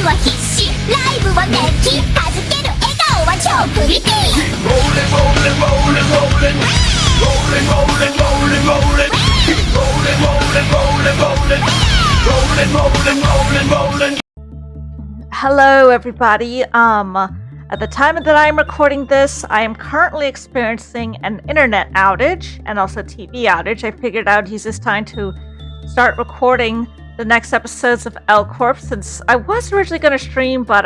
は必死ライブは熱気はずける笑顔は超プリティ Rolling, rolling, rolling, rolling Rolling, rolling, rolling, rolling Keep rolling, rolling, rolling, rolling Rolling, rolling, rolling, rolling Hello everybody, at the time that I am recording this, I am currently experiencing an internet outage and also TV outage. I figured I'd use this time to start recording the next episodes of L Corp since I was originally going to stream but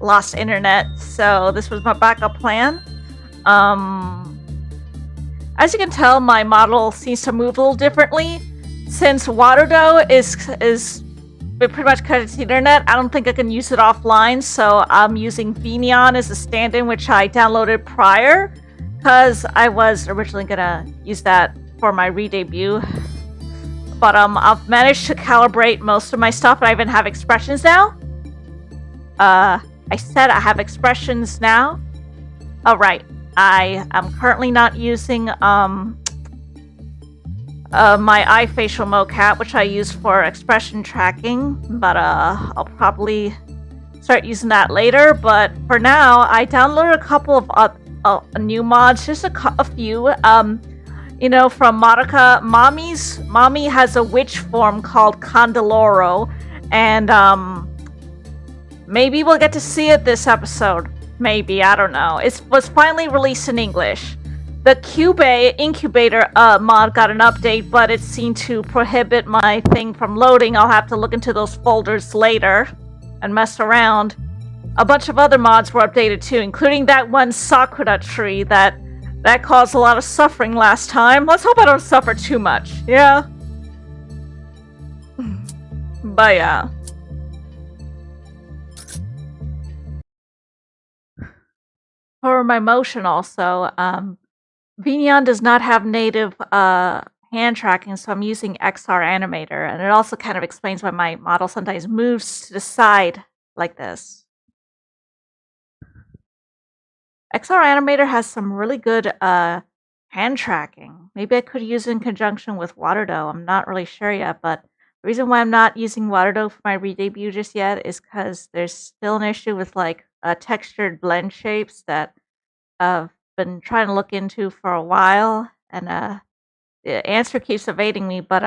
lost internet, so this was my backup plan. As you can tell, my model seems to move a little differently. Since Waterdo is pretty much connected to the internet, I don't think I can use it offline, so I'm using Beina as a stand-in, which I downloaded prior, because I was originally gonna use that for my re-debut. But I've managed to calibrate most of my stuff, and I even have expressions now. I said I have expressions now. Oh, right. I am currently not using my eye facial mocap, which I use for expression tracking, but I'll probably start using that later. But for now, I downloaded a couple of new mods, just a few. You know, from Monica. Mommy has a witch form called Condaloro, and maybe we'll get to see it this episode. Maybe, I don't know. It was finally released in English. The incubator mod got an update, but it seemed to prohibit my thing from loading. I'll have to look into those folders later and mess around. A bunch of other mods were updated too, including that one Sakura tree that caused a lot of suffering last time. Let's hope I don't suffer too much, yeah? But yeah. For my motion also, Beina does not have native hand tracking, so I'm using XR Animator, and it also kind of explains why my model sometimes moves to the side like this. XR Animator has some really good hand tracking. Maybe I could use it in conjunction with Waterdo. I'm not really sure yet, but the reason why I'm not using Waterdo for my re-debut just yet is because there's still an issue with like textured blend shapes that I've been trying to look into for a while, and the answer keeps evading me, but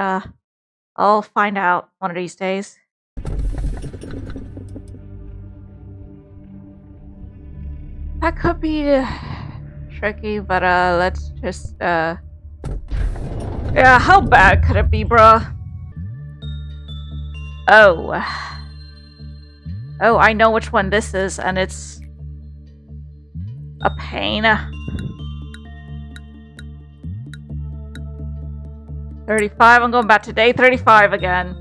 I'll find out one of these days. That could be tricky, but let's just yeah, how bad could it be, bruh? Oh, I know which one this is, and it's a pain. 35, I'm going back to day 35 again.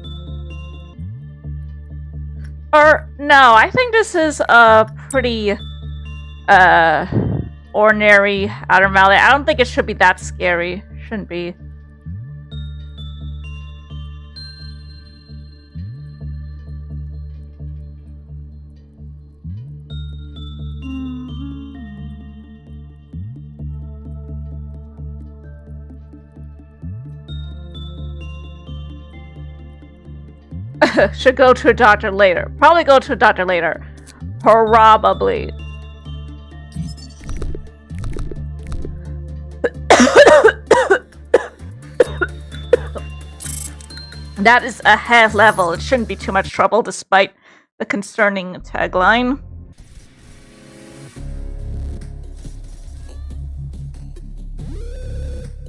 Or, no, I think this is a pretty, ordinary abnormality. I don't think it should be that scary. Shouldn't be. Should go to a doctor later. Probably go to a doctor later. Probably. That is a half level. It shouldn't be too much trouble despite the concerning tagline.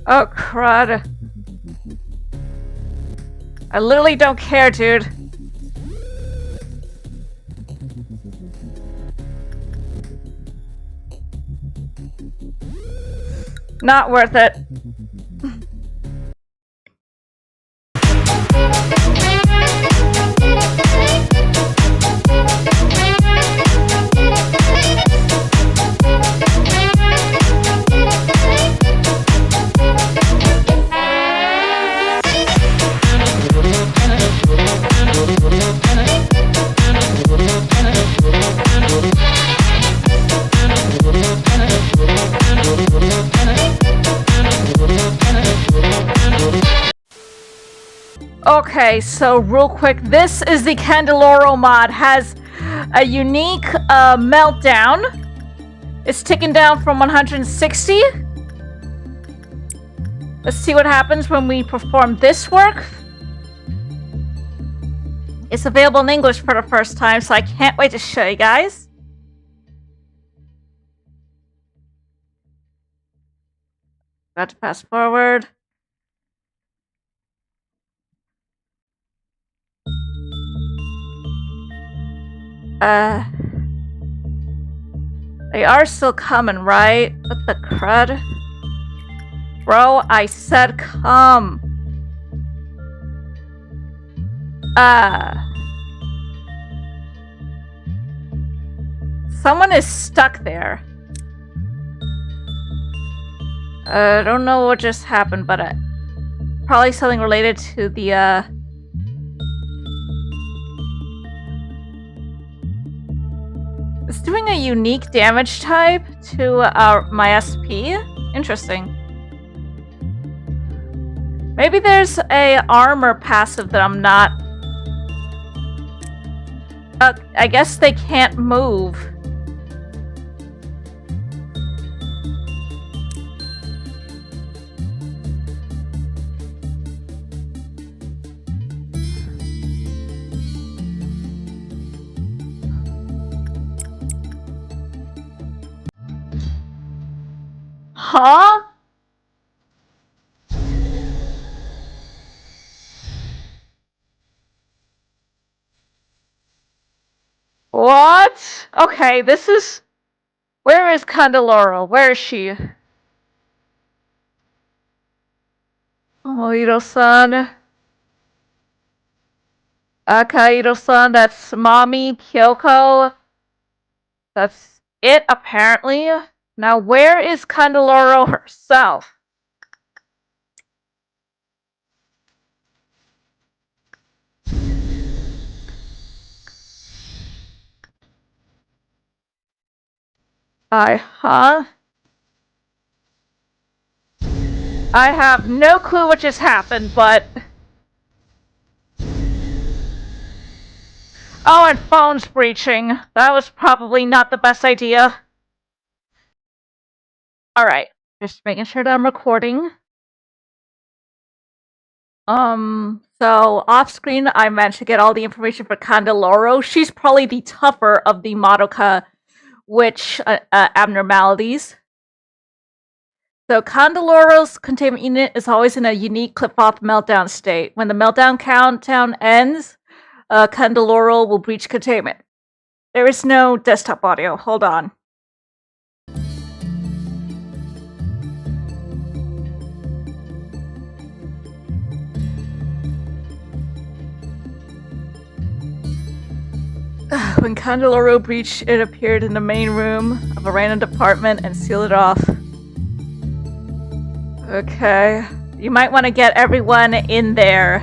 Oh, crud. I literally don't care, dude. Not worth it. Okay, so real quick, this is the Condaloro mod. Has a unique meltdown. It's ticking down from 160. Let's see what happens when we perform this work. It's available in English for the first time, so I can't wait to show you guys. Got to fast forward. They are still coming, right? What the crud? Bro, I said come. Someone is stuck there. I don't know what just happened, but probably something related to the, It's doing a unique damage type to my SP. Interesting. Maybe there's a armor passive that I'm not... I guess they can't move. Huh? What? Okay, this is... Where is Condaloro? Where is she? Kaito-san. Kaito-san, that's Mommy, Kyoko. That's it, apparently. Now, where is Condaloro herself? I have no clue what just happened, but... Oh, and phone's breaching. That was probably not the best idea. Alright, just making sure that I'm recording. So off-screen, I managed to get all the information for Condaloro. She's probably the tougher of the Madoka witch abnormalities. So Condaloro's containment unit is always in a unique clip-off meltdown state. When the meltdown countdown ends, Condaloro will breach containment. There is no desktop audio. Hold on. When Condaloro breached, it appeared in the main room of a random department and sealed it off. Okay. You might want to get everyone in there.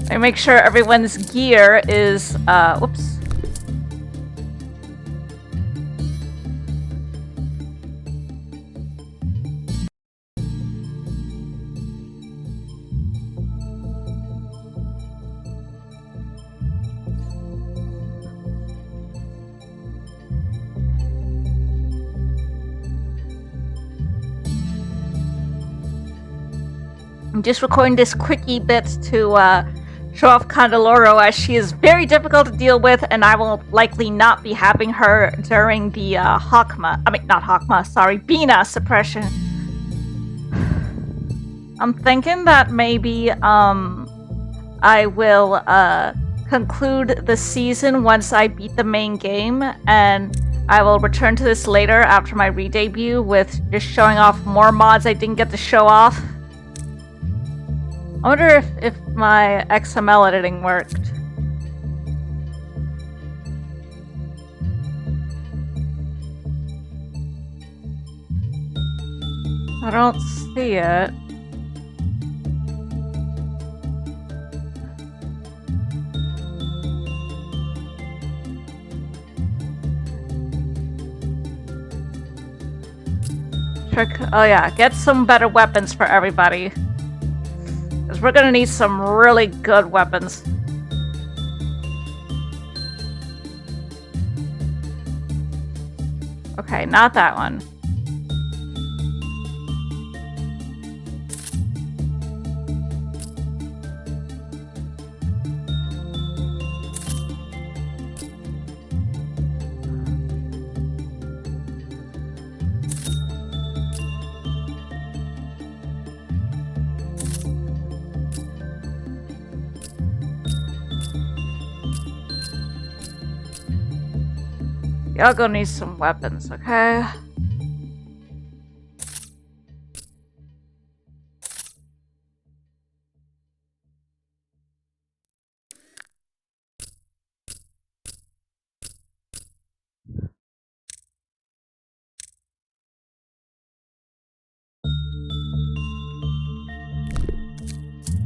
And make sure everyone's gear is, whoops. I'm just recording this quickie bit to show off Condaloro, as she is very difficult to deal with, and I will likely not be having her during the Beina suppression. I'm thinking that maybe I will conclude the season once I beat the main game, and I will return to this later after my re-debut with just showing off more mods I didn't get to show off. I wonder if my XML editing worked. I don't see it. Oh yeah, get some better weapons for everybody. Because we're gonna need some really good weapons. Okay, not that one. Y'all gonna need some weapons, okay?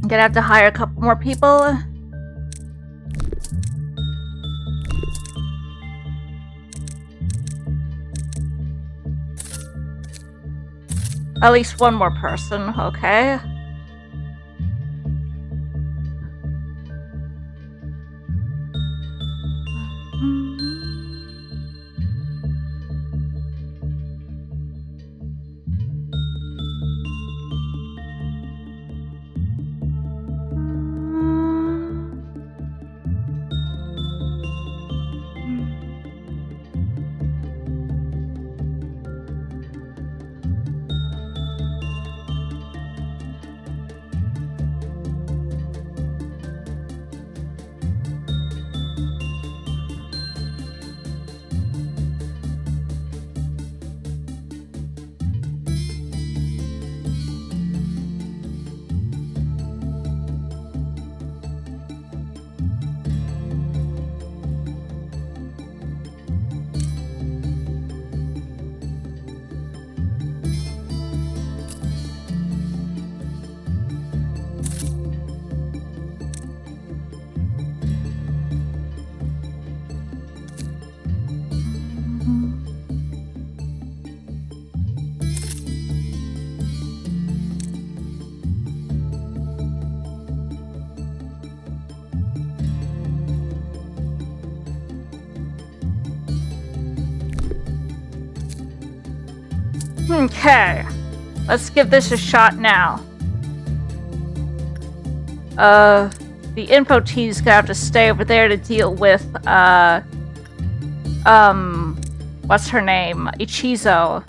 I'm gonna have to hire a couple more people. At least one more person, okay. Okay, let's give this a shot now. The info team's gonna have to stay over there to deal with, what's her name? Ichizo.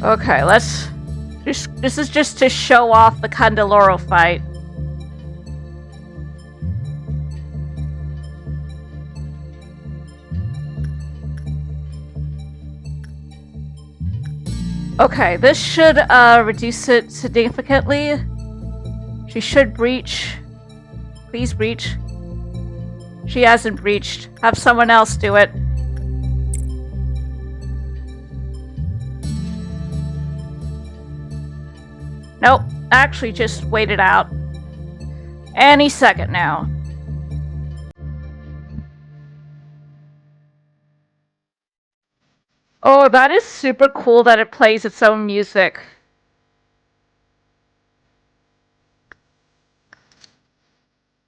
Okay, let's... This is just to show off the Condaloro fight. Okay, this should reduce it significantly. She should breach. Please breach. She hasn't breached. Have someone else do it. Nope, actually just wait it out. Any second now. Oh, that is super cool that it plays its own music.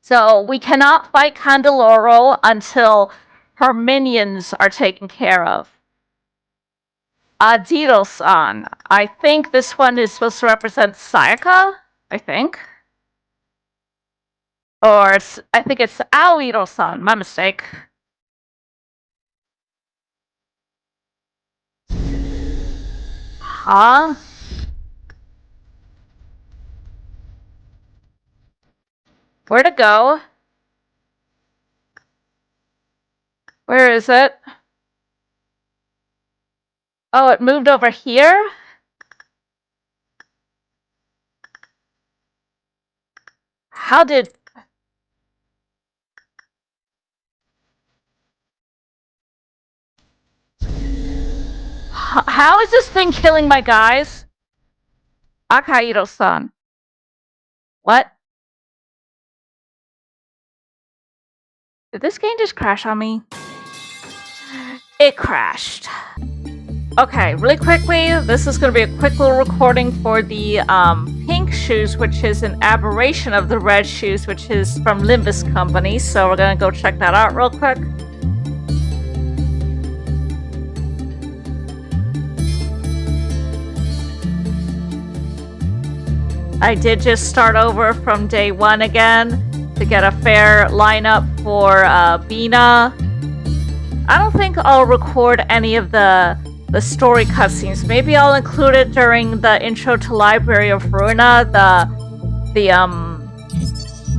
So, we cannot fight Condaloro until her minions are taken care of. Adiro-san. I think this one is supposed to represent Sayaka? I think. Or I think it's Aoiro-san. My mistake. Huh? Where'd it go? Where is it? Oh, it moved over here? How did... How is this thing killing my guys? Akahiro-san. What? Did this game just crash on me? It crashed. Okay, really quickly, this is going to be a quick little recording for the pink shoes, which is an aberration of the red shoes, which is from Limbus Company. So we're going to go check that out real quick. I did just start over from day one again to get a fair lineup for Beina. I don't think I'll record any of the story cutscenes. Maybe I'll include it during the intro to Library of Ruina.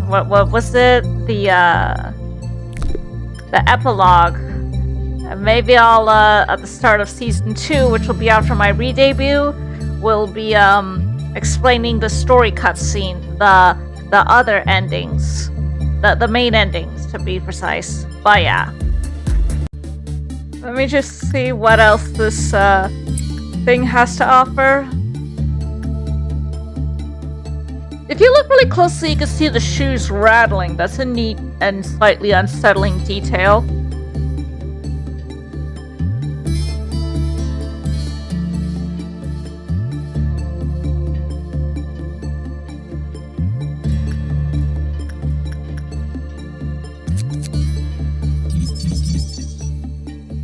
What was it? The epilogue. And maybe I'll at the start of season 2, which will be after my re-debut, will be explaining the story cutscene, the other endings, the main endings to be precise. But yeah. Let me just see what else this thing has to offer. If you look really closely, you can see the shoes rattling. That's a neat and slightly unsettling detail.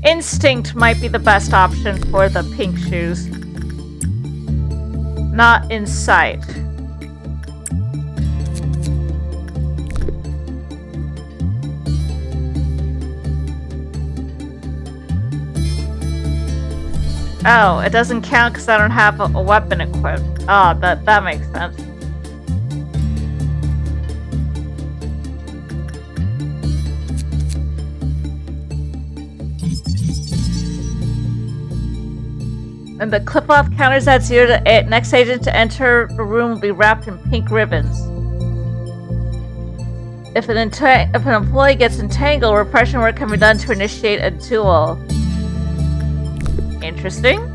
Instinct might be the best option for the pink shoes. Not in sight. Oh, it doesn't count because I don't have a weapon equipped. Oh, that makes sense. And the clip-off counters at 0 to 8. Next agent to enter the room will be wrapped in pink ribbons. If an employee gets entangled, repression work can be done to initiate a duel. Interesting.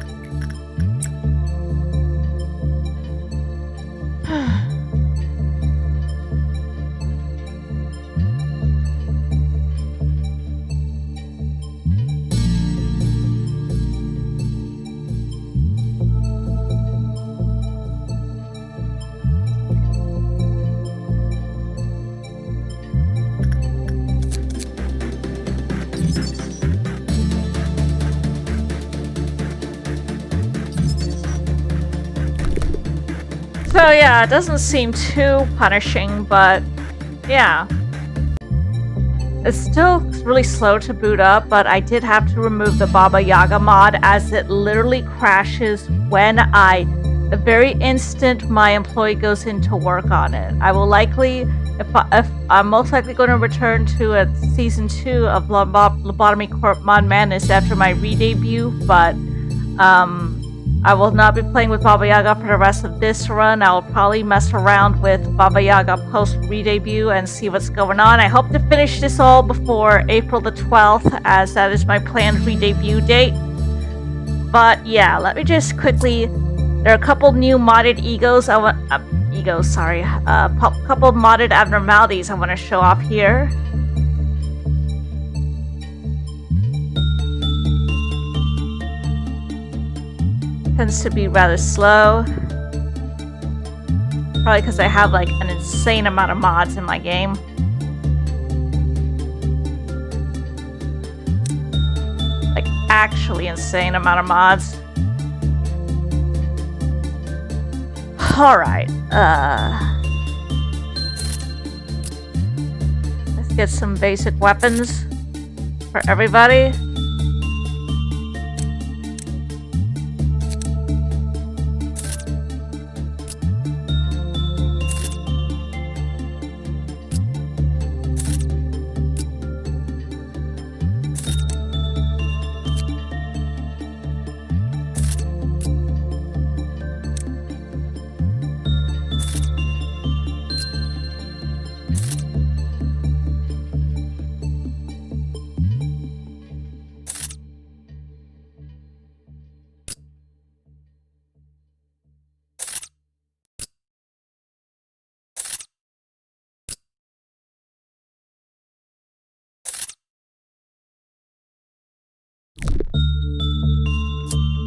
So yeah, it doesn't seem too punishing, but yeah. It's still really slow to boot up, but I did have to remove the Baba Yaga mod as it literally crashes when the very instant my employee goes in to work on it. I will likely, if I'm most likely going to return to a season 2 of Lobotomy Corp Mod Madness after my re-debut, but I will not be playing with Baba Yaga for the rest of this run. I will probably mess around with Baba Yaga post re-debut and see what's going on. I hope to finish this all before April the 12th, as that is my planned re-debut date. But yeah, let me just quickly. There are a couple new modded couple modded abnormalities I want to show off here. Tends to be rather slow. Probably because I have like an insane amount of mods in my game. Like actually insane amount of mods. Alright, let's get some basic weapons for everybody.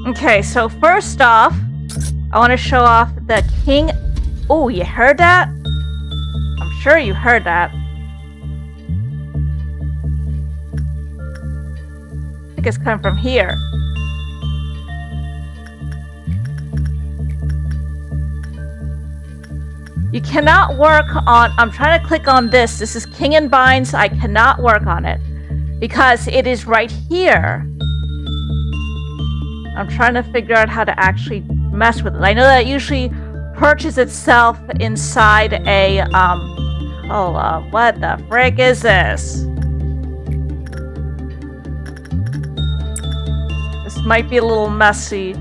Okay, so first off, I want to show off the king. Oh, you heard that? I'm sure you heard that. I think it's coming from here. You cannot work on... I'm trying to click on this. This is King and Binds. I cannot work on it because it is right here. I'm trying to figure out how to actually mess with it. I know that it usually perches itself inside a... Hold on. What the frick is this? This might be a little messy.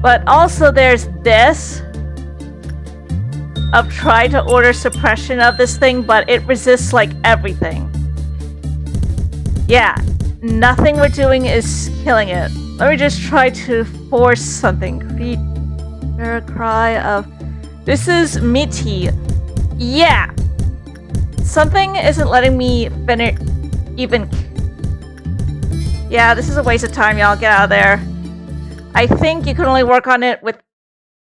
But also there's this... I've tried to order suppression of this thing, but it resists like everything. Yeah, nothing we're doing is killing it. Let me just try to force something. Creature cry of... This is Mitty. Yeah! Something isn't letting me finish even... Yeah, this is a waste of time, y'all. Get out of there. I think you can only work on it with...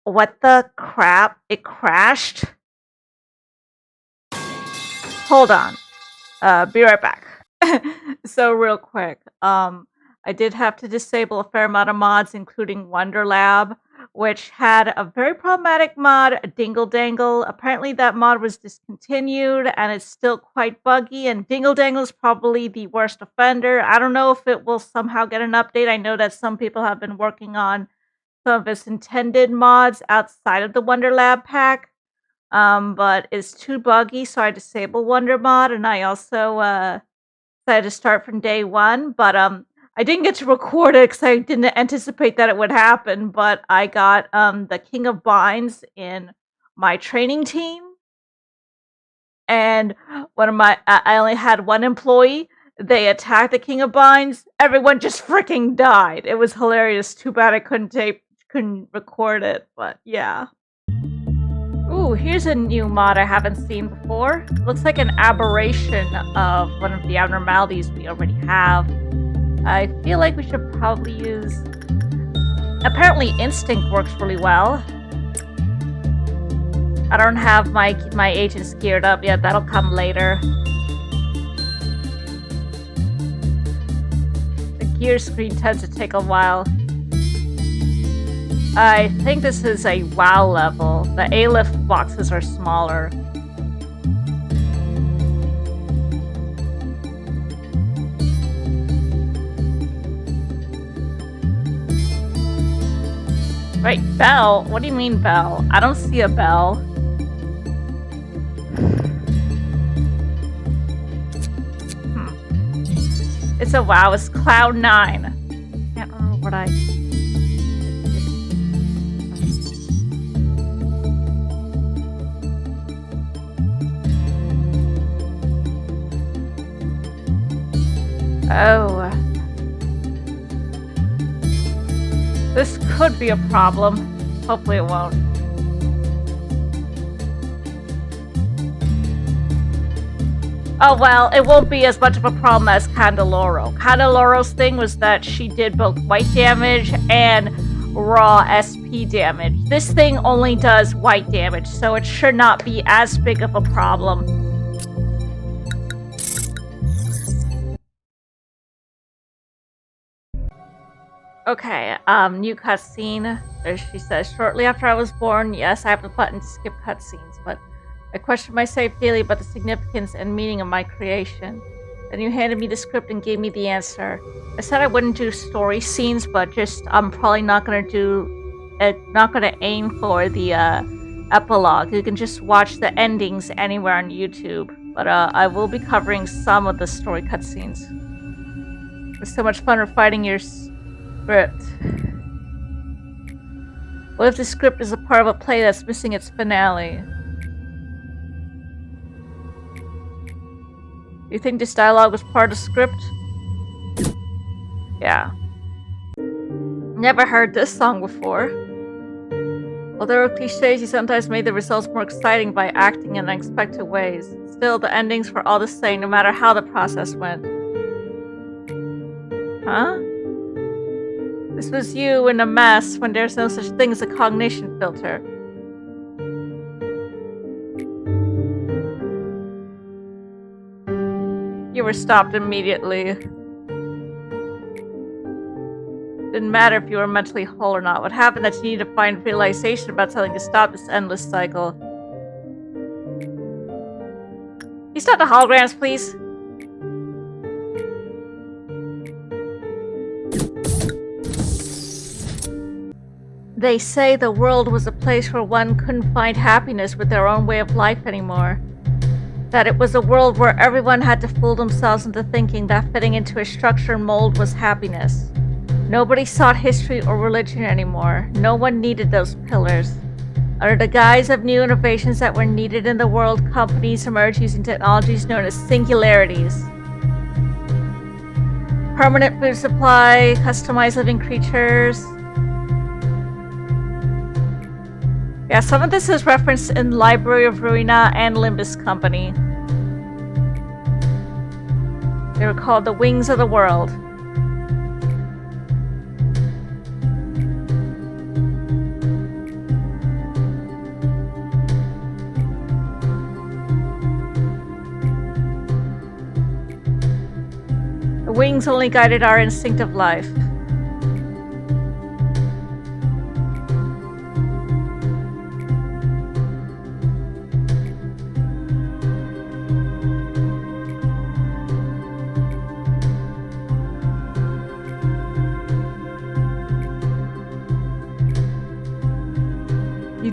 What the crap? It crashed? Hold on. Be right back. So real quick, I did have to disable a fair amount of mods, including Wonder Lab, which had a very problematic mod, Dingle Dangle. Apparently that mod was discontinued, and it's still quite buggy, and Dingle Dangle is probably the worst offender. I don't know if it will somehow get an update. I know that some people have been working on some of its intended mods outside of the Wonder Lab pack, but it's too buggy, so I disabled Wonder Mod, and I also decided to start from day one, but I didn't get to record it because I didn't anticipate that it would happen, but I got the King of Binds in my training team, and I only had one employee. They attacked the King of Binds. Everyone just freaking died. It was hilarious. Too bad I couldn't record it, but yeah. Ooh, here's a new mod I haven't seen before. Looks like an aberration of one of the abnormalities we already have. I feel like we should probably use... Apparently Instinct works really well. I don't have my agents geared up yet. That'll come later. The gear screen tends to take a while. I think this is a WoW level. The A-lift boxes are smaller. Wait, bell? What do you mean bell? I don't see a bell. It's a WoW. It's Cloud 9. Can't remember what I... Oh. This could be a problem. Hopefully it won't. Oh well, it won't be as much of a problem as Condaloro. Condaloro's thing was that she did both white damage and raw SP damage. This thing only does white damage, so it should not be as big of a problem. Okay, new cutscene. There she says, shortly after I was born, yes, I have the button to skip cutscenes, but I question myself daily about the significance and meaning of my creation. Then you handed me the script and gave me the answer. I said I wouldn't do story scenes, but I'm probably not gonna aim for the epilogue. You can just watch the endings anywhere on YouTube, but I will be covering some of the story cutscenes. It's so much fun refining your script. What if the script is a part of a play that's missing its finale? You think this dialogue was part of the script? Yeah. Never heard this song before. Although there were cliches, he sometimes made the results more exciting by acting in unexpected ways. Still, the endings were all the same, no matter how the process went. Huh? This was you in a mess when there's no such thing as a cognition filter. You were stopped immediately. Didn't matter if you were mentally whole or not. What happened that you needed to find realization about something to stop this endless cycle. Can you stop the holograms, please? They say the world was a place where one couldn't find happiness with their own way of life anymore. That it was a world where everyone had to fool themselves into thinking that fitting into a structure and mold was happiness. Nobody sought history or religion anymore. No one needed those pillars. Under the guise of new innovations that were needed in the world, companies emerged using technologies known as singularities. Permanent food supply, customized living creatures. Yeah, some of this is referenced in Library of Ruina and Limbus Company. They were called the Wings of the World. The wings only guided our instinctive life.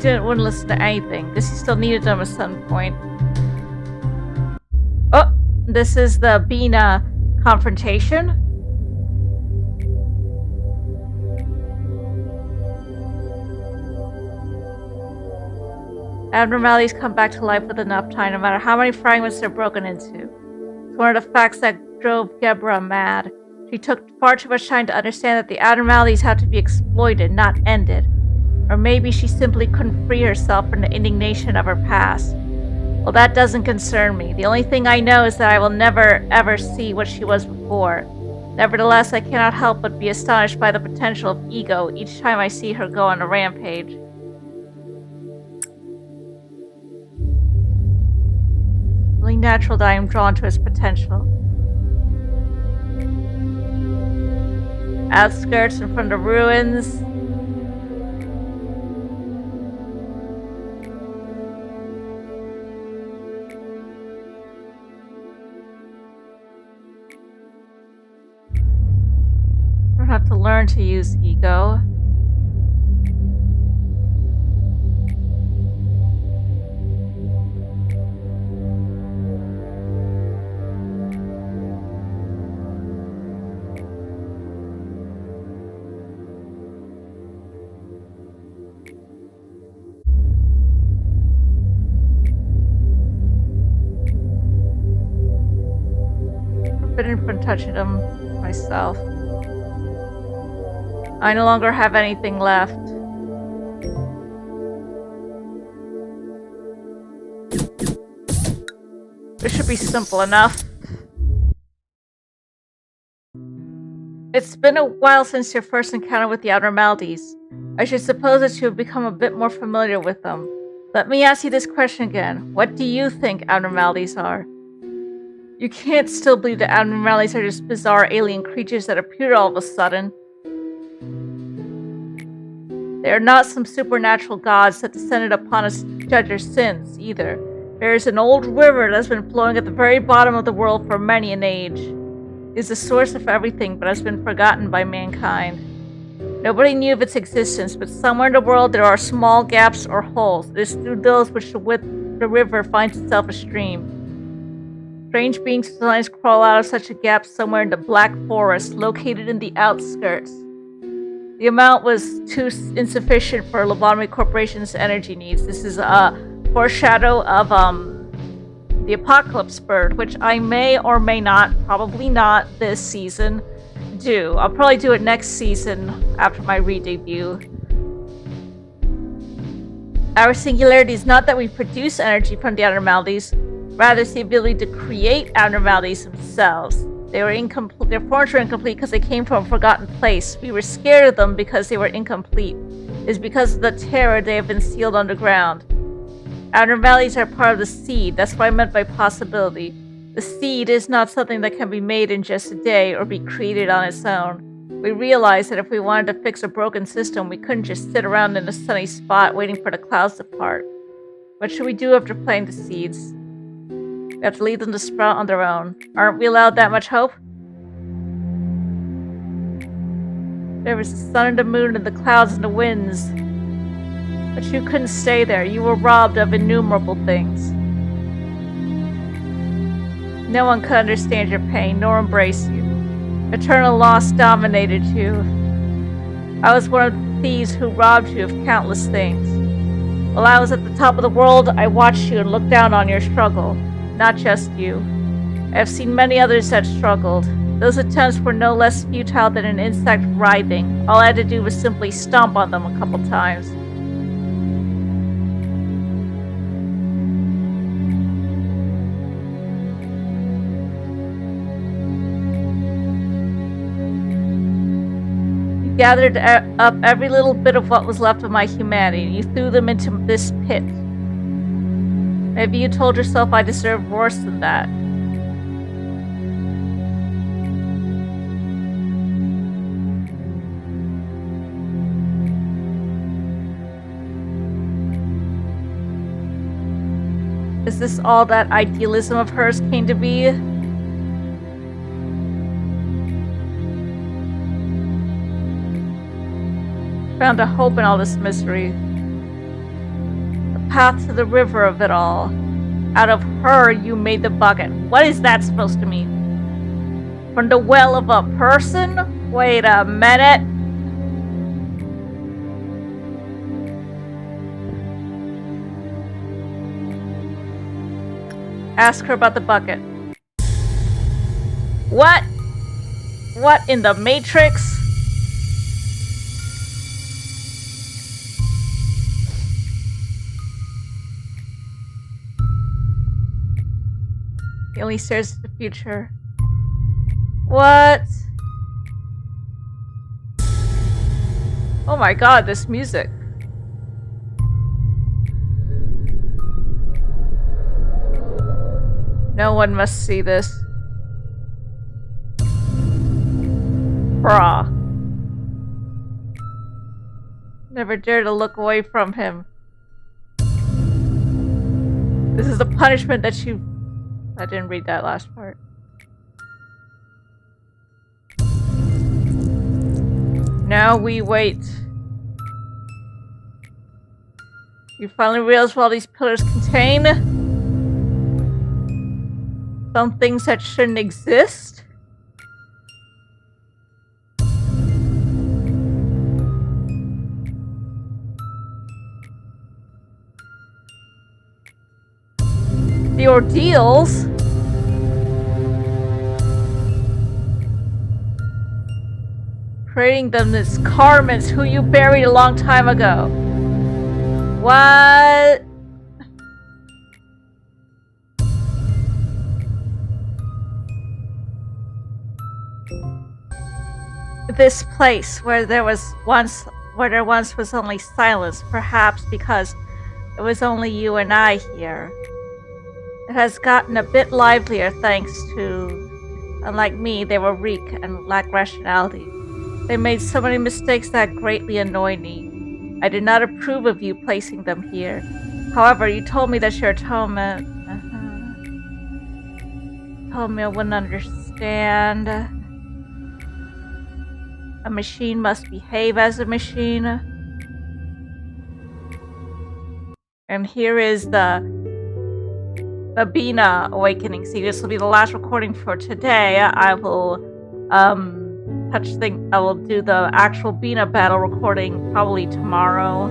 Wouldn't listen to anything. Guess he still needed them at some point. Oh, this is the Beina confrontation. Abnormalities come back to life with enough time, no matter how many fragments they're broken into. It's one of the facts that drove Gebra mad. She took far too much time to understand that the abnormalities had to be exploited, not ended. Or maybe she simply couldn't free herself from the indignation of her past. Well, that doesn't concern me. The only thing I know is that I will never, ever see what she was before. Nevertheless, I cannot help but be astonished by the potential of ego each time I see her go on a rampage. Only natural that I am drawn to its potential. Outskirts in front of ruins. Have to learn to use ego. Forbidden from touching them myself. I no longer have anything left. This should be simple enough. It's been a while since your first encounter with the abnormalities. I should suppose that you have become a bit more familiar with them. Let me ask you this question again. What do you think abnormalities are? You can't still believe that abnormalities are just bizarre alien creatures that appear all of a sudden. They are not some supernatural gods that descended upon us to judge our sins, either. There is an old river that has been flowing at the very bottom of the world for many an age. It is the source of everything, but has been forgotten by mankind. Nobody knew of its existence, but somewhere in the world there are small gaps or holes. It is through those which the river finds itself a stream. Strange beings sometimes crawl out of such a gap somewhere in the Black Forest, located in the outskirts. The amount was too insufficient for Lobotomy Corporation's energy needs. This is a foreshadow of the Apocalypse Bird, which I may or may not, probably not this season, do. I'll probably do it next season after my re-debut. Our singularity is not that we produce energy from the abnormalities, rather it's the ability to create abnormalities themselves. They were incomplete. Their forms were incomplete because they came from a forgotten place. We were scared of them because they were incomplete. It's because of the terror they have been sealed underground. Abnormalities are part of the seed. That's what I meant by possibility. The seed is not something that can be made in just a day or be created on its own. We realized that if we wanted to fix a broken system, we couldn't just sit around in a sunny spot waiting for the clouds to part. What should we do after planting the seeds? We have to leave them to sprout on their own. Aren't we allowed that much hope? There was the sun and the moon and the clouds and the winds. But you couldn't stay there. You were robbed of innumerable things. No one could understand your pain, nor embrace you. Eternal loss dominated you. I was one of the thieves who robbed you of countless things. While I was at the top of the world, I watched you and looked down on your struggle. Not just you. I have seen many others that struggled. Those attempts were no less futile than an insect writhing. All I had to do was simply stomp on them a couple times. You gathered up every little bit of what was left of my humanity, and you threw them into this pit. Maybe you told yourself I deserved worse than that. Is this all that idealism of hers came to be? Found a hope in all this misery. The path to the river of it all. Out of her, you made the bucket. What is that supposed to mean? From the well of a person? Wait a minute. Ask her about the bucket. What? What in the Matrix? He only stares at the future. What? Oh my god, this music. No one must see this. Brah. Never dare to look away from him. This is the punishment that you... I didn't read that last part. Now we wait. You finally realize what all these pillars contain? Some things that shouldn't exist? The ordeals? Creating them as Carmen's who you buried a long time ago. What? This place where there once was only silence, perhaps because it was only you and I here. It has gotten a bit livelier thanks to, unlike me, they were weak and lacked rationality. They made so many mistakes that greatly annoy me. I did not approve of you placing them here. However, you told me that your atonement... told me I wouldn't understand. A machine must behave as a machine. And here is the Beina awakening. See, this will be the last recording for today. I will I will do the actual Beina battle recording probably tomorrow.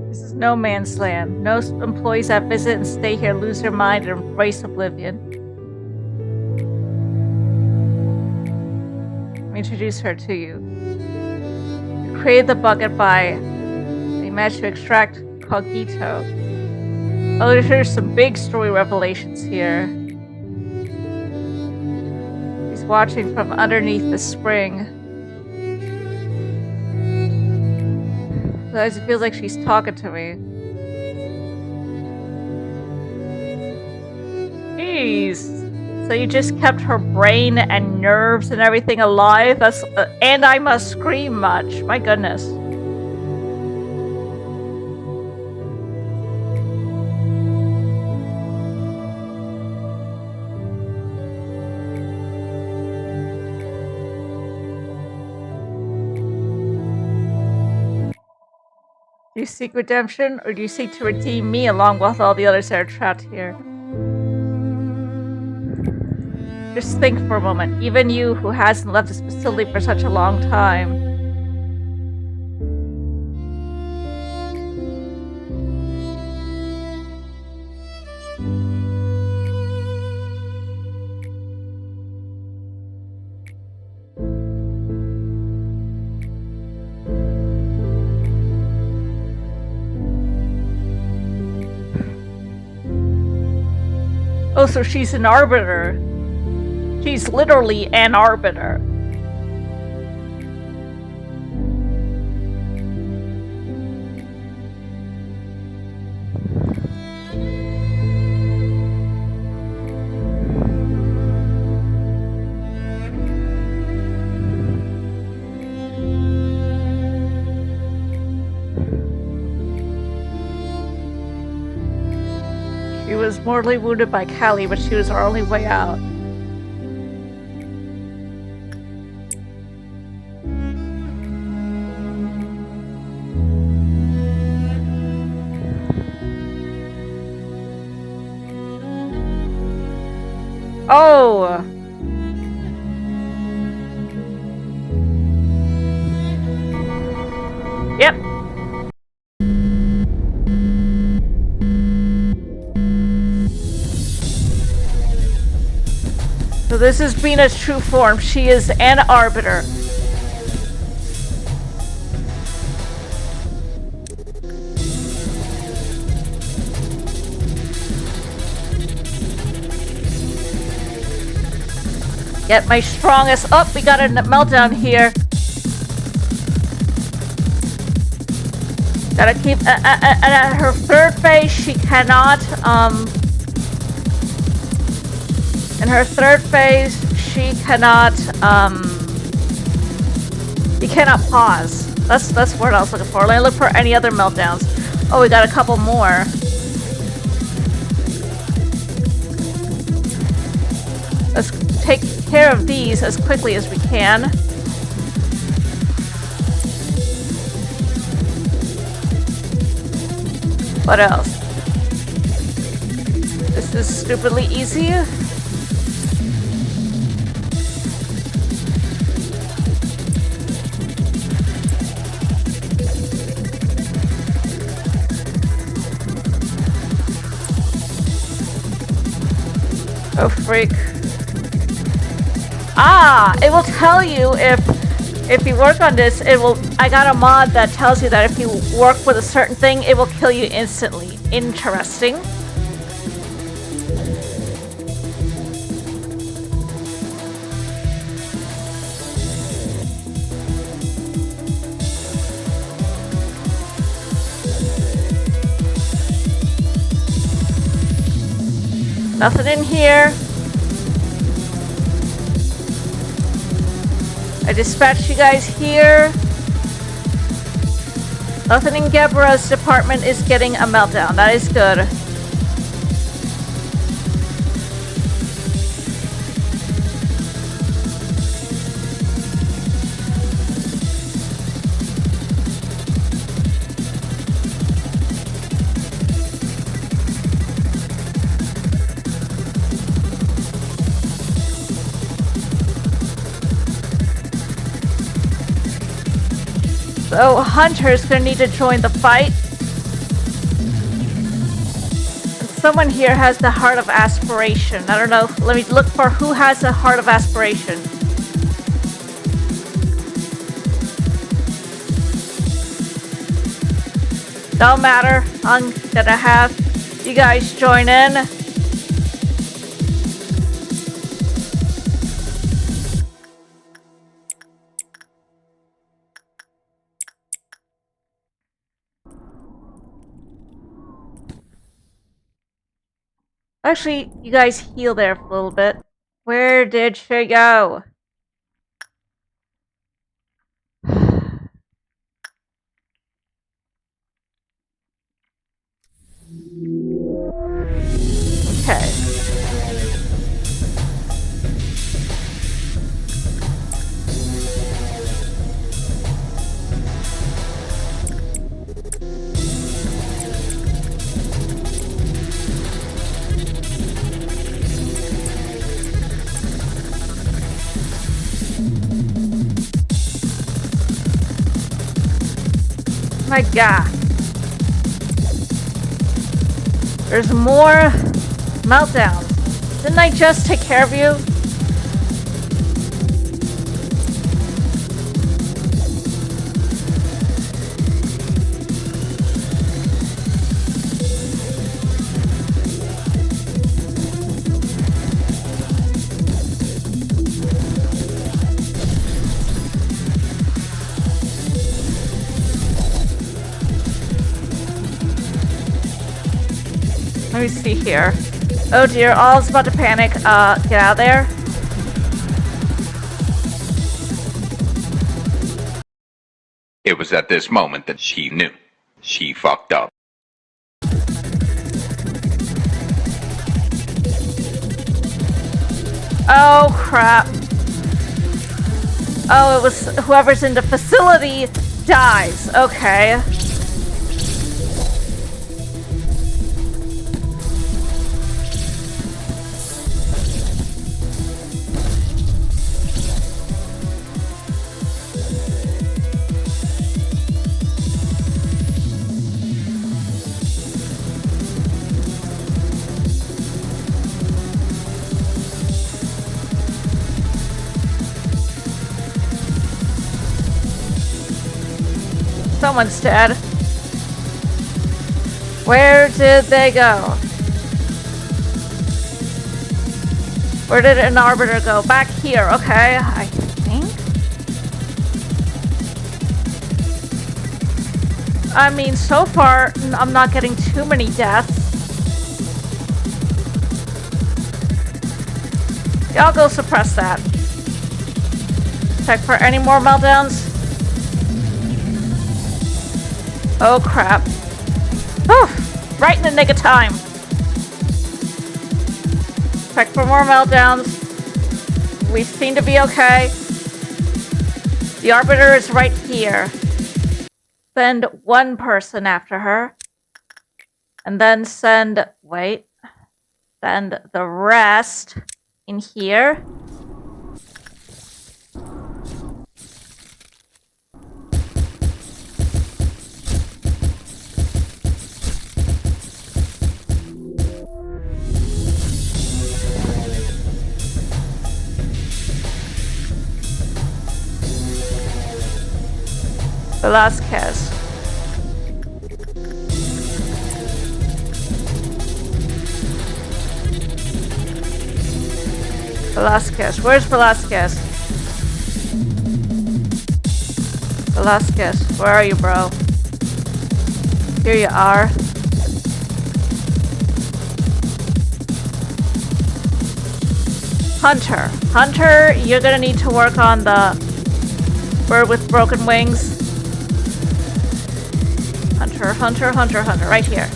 This is no man's land. No employees that visit and stay here lose their mind and embrace oblivion. Let me introduce her to you. You created the bucket by... They managed to extract Cogito. Oh, there's some big story revelations here. He's watching from underneath the spring. Sometimes it feels like she's talking to me. Jeez. So you just kept her brain and nerves and everything alive? That's and I must scream much. My goodness. Do you seek redemption, or do you seek to redeem me along with all the others that are trapped here? Just think for a moment. Even you, who hasn't left this facility for such a long time. Oh, so she's an arbiter. She's literally an arbiter. She was mortally wounded by Callie, but she was our only way out. Oh! Yep. So this is Beina's true form. She is an arbiter. Get my strongest. Oh, we got a meltdown here. Gotta keep. At her third phase, she cannot. In her third phase, she cannot. You cannot pause. That's the word I was looking for. Let me look for any other meltdowns. Oh, we got a couple more. Let's take care of these as quickly as we can. What else? This is stupidly easy. Oh, freak. Ah, it will tell you if you work on this, it will. I got a mod that tells you that if you work with a certain thing, it will kill you instantly. Interesting. Nothing in here. I dispatched you guys here. Nothing in Gebra's department is getting a meltdown. That is good. So Hunter's gonna need to join the fight. And someone here has the Heart of Aspiration. I don't know. Let me look for who has the Heart of Aspiration. Don't matter. I'm gonna have You guys join in. Actually, you guys heal there for a little bit. Where did she go? Okay. My God. There's more meltdowns. Didn't I just take care of you? Let me see here. Oh dear, all's about to panic. Get out of there. It was at this moment that she knew. She fucked up. Oh crap. Oh, it was whoever's in the facility dies. Okay. Someone's dead. Where did they go? Where did an Arbiter go? Back here, okay, I think. I mean, so far, I'm not getting too many deaths. Y'all go suppress that. Check for any more meltdowns. Oh crap. Whew, right in the nick of time. Check for more meltdowns. We seem to be okay. The Arbiter is right here. Send one person after her. And then send the rest in here. Velasquez. Velasquez. Where's Velasquez? Velasquez, where are you, bro? Here you are. Hunter. Hunter, you're gonna need to work on the bird with broken wings. Hunter, right here.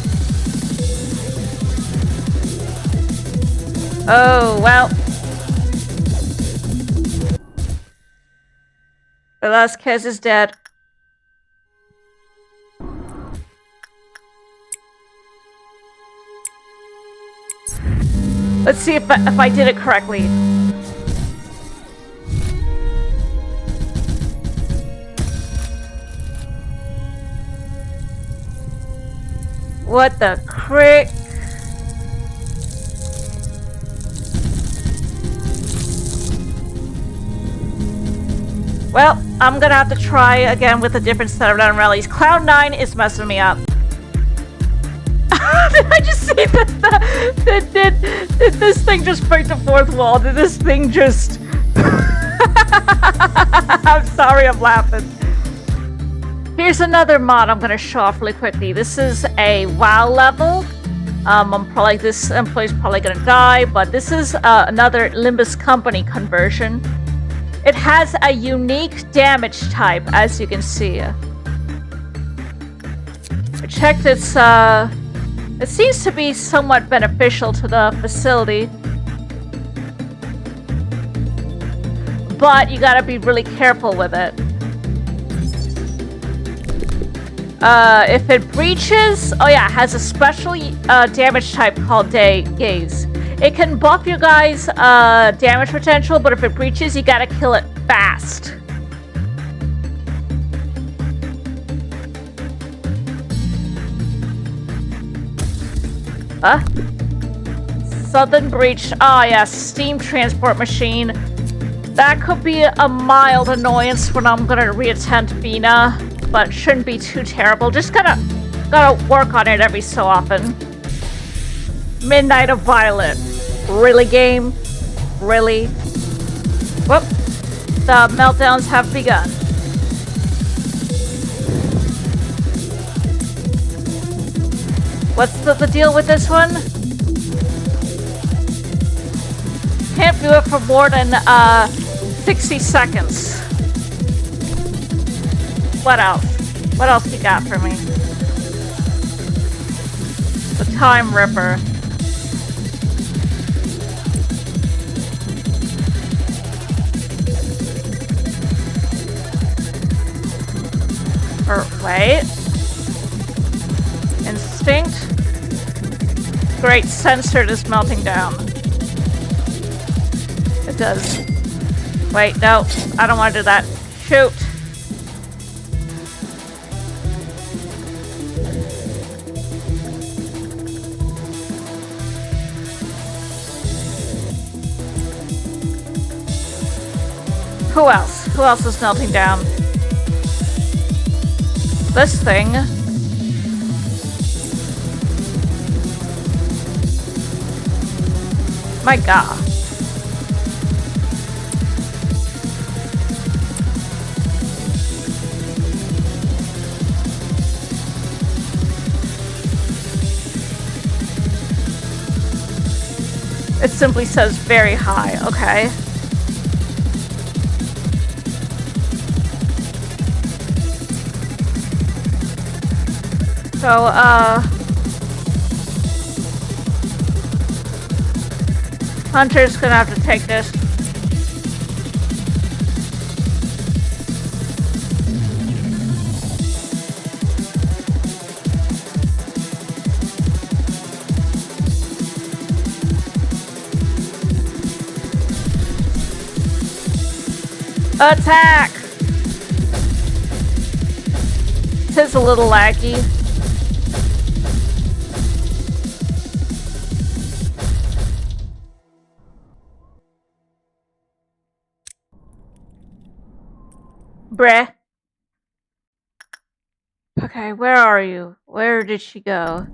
Oh, well. Velasquez is dead. Let's see if I did it correctly. What the crick? Well, I'm gonna have to try again with a different set of unrealities. Cloud 9 is messing me up. Did I just see that did this thing just break the fourth wall? Did this thing just... I'm sorry, I'm laughing. Here's another mod I'm gonna show off really quickly. This is a WoW level. This employee's probably gonna die, but this is another Limbus Company conversion. It has a unique damage type, as you can see. I checked its, it seems to be somewhat beneficial to the facility. But you gotta be really careful with it. If it breaches... Oh yeah, it has a special damage type called Gaze. It can buff your guys' damage potential, but if it breaches, you gotta kill it fast. Southern Breach. Oh yeah, steam transport machine. That could be a mild annoyance when I'm gonna reattempt Beina, but shouldn't be too terrible. Just gotta work on it every so often. Midnight of Violet. Really, game? Really? Whoop. The meltdowns have begun. What's the deal with this one? Can't do it for more than 60 seconds. What else? What else you got for me? The Time Ripper. Wait. Instinct. Great, censored is melting down. It does. Wait, no. I don't want to do that. Shoot. Who else? Who else is melting down? This thing. My god. It simply says very high, okay. So, Hunter's gonna have to take this. Attack! It is a little laggy. Bruh. Okay, where are you? Where did she go?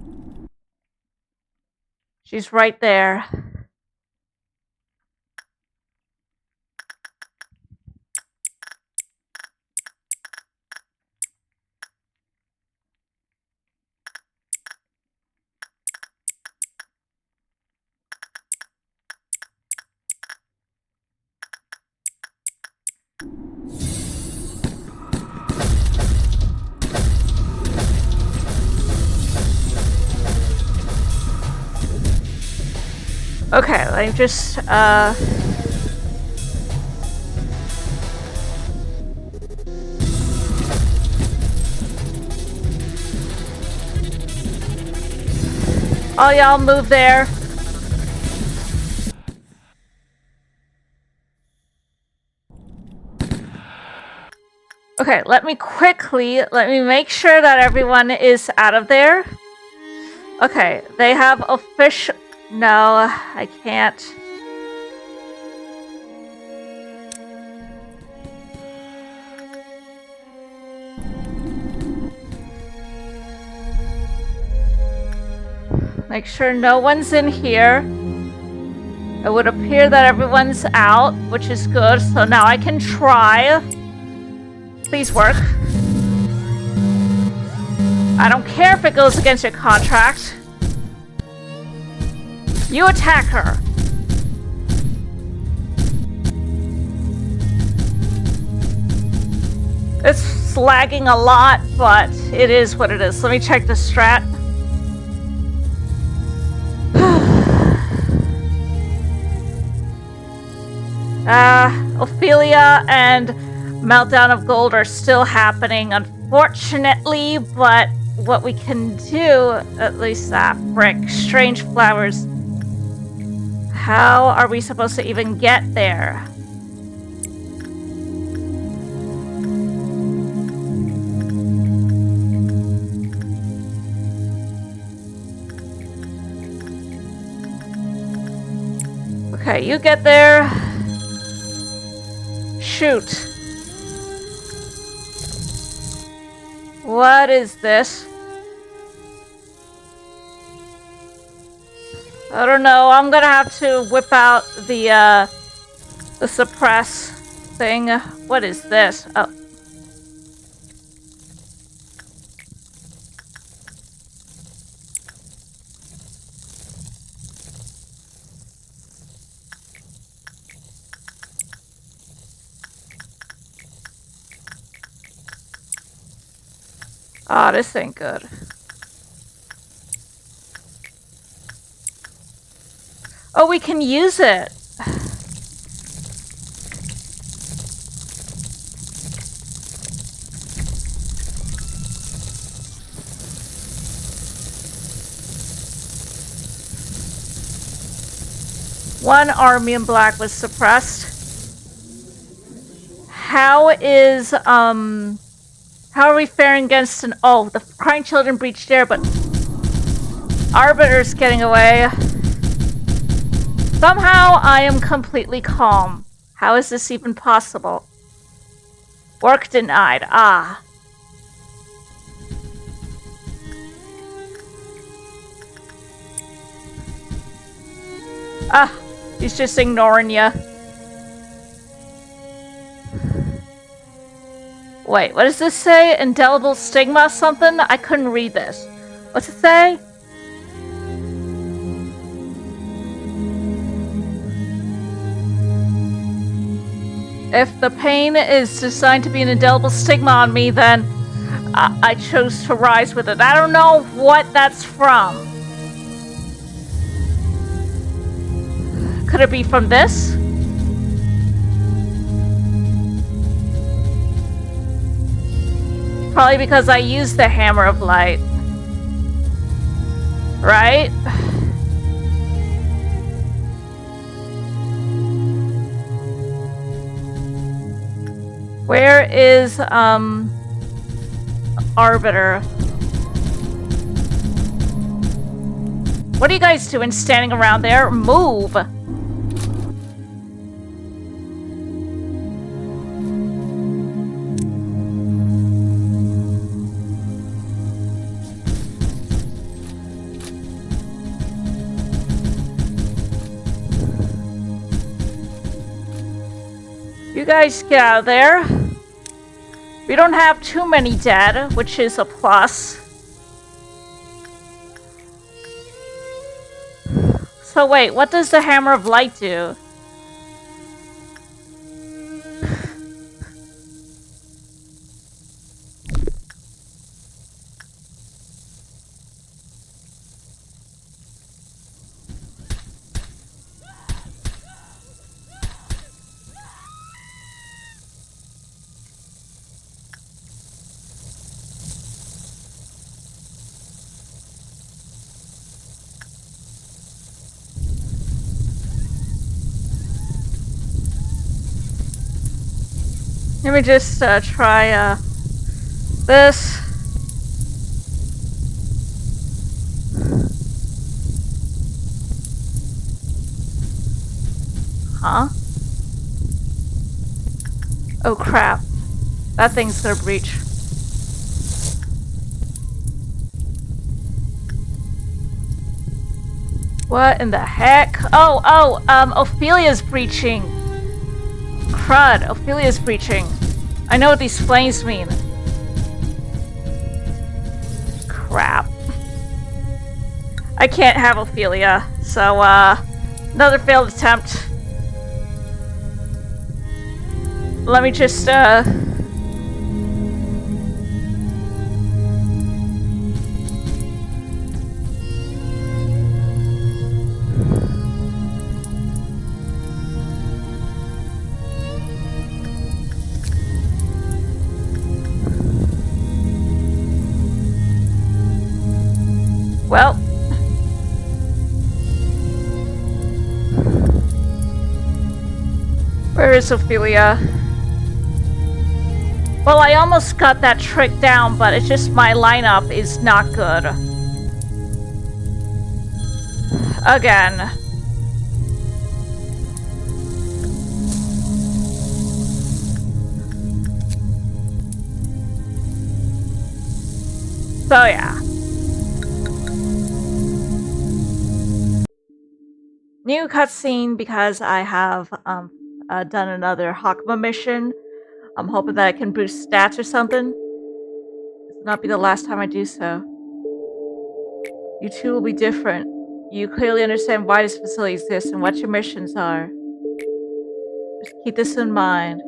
She's right there. Okay, let me just, Oh, y'all move there. Okay, let me make sure that everyone is out of there. Okay, they have official... No, I can't. Make sure no one's in here. It would appear that everyone's out, which is good. So now I can try. Please work. I don't care if it goes against your contract. You attack her. It's lagging a lot, but it is what it is. Let me check the strat. Ophelia and Meltdown of Gold are still happening, unfortunately, but what we can do, at least that frick, strange flowers. How are we supposed to even get there? Okay, you get there. Shoot. What is this? I don't know. I'm gonna have to whip out the suppress thing. What is this? Oh. Ah, this ain't good. Oh, we can use it. One army in black was suppressed. How are we faring against the crying children breached air, but Arbiter's getting away. Somehow I am completely calm. How is this even possible? Work denied. Ah. Ah, he's just ignoring you. Wait, what does this say? Indelible stigma something? I couldn't read this. What's it say? If the pain is designed to be an indelible stigma on me, then I chose to rise with it. I don't know what that's from. Could it be from this? Probably because I used the Hammer of Light. Right? Where is, Arbiter? What are you guys doing standing around there? Move! You guys get out of there. We don't have too many dead, which is a plus. So wait, what does the Hammer of Light do? Let me just try this. Huh? Oh crap. That thing's gonna breach. What in the heck? Ophelia's breaching. Crud, Ophelia's breaching. I know what these flames mean. Crap. I can't have Ophelia, so, another failed attempt. Let me just, well... Where is Ophelia? Well, I almost got that trick down, but it's just my lineup is not good. Again. So yeah. New cutscene because I have done another Hakma mission. I'm hoping that I can boost stats or something. This will not be the last time I do so. You two will be different. You clearly understand why this facility exists and what your missions are. Just keep this in mind.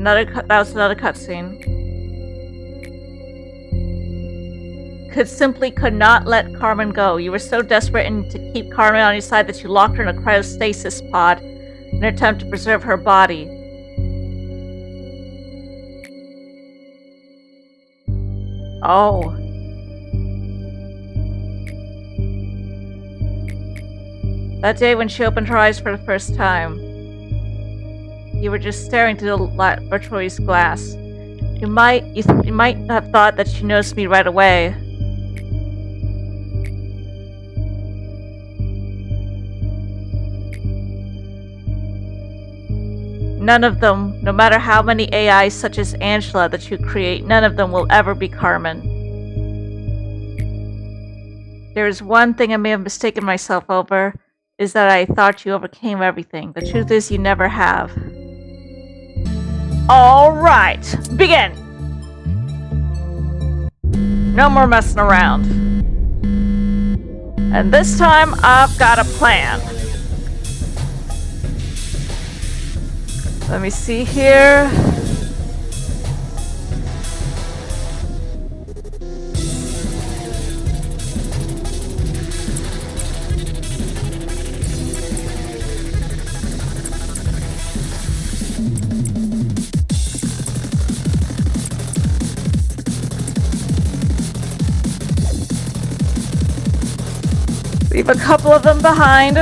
That was another cutscene. Could not let Carmen go. You were so desperate to keep Carmen on your side that you locked her in a cryostasis pod in an attempt to preserve her body. Oh. That day when she opened her eyes for the first time, you were just staring through the laboratory's glass. You might have thought that she noticed me right away. None of them, no matter how many AIs such as Angela that you create, none of them will ever be Carmen. There is one thing I may have mistaken myself over, is that I thought you overcame everything. The truth is you never have. Alright, begin! No more messing around. And this time, I've got a plan. Let me see here. Leave a couple of them behind.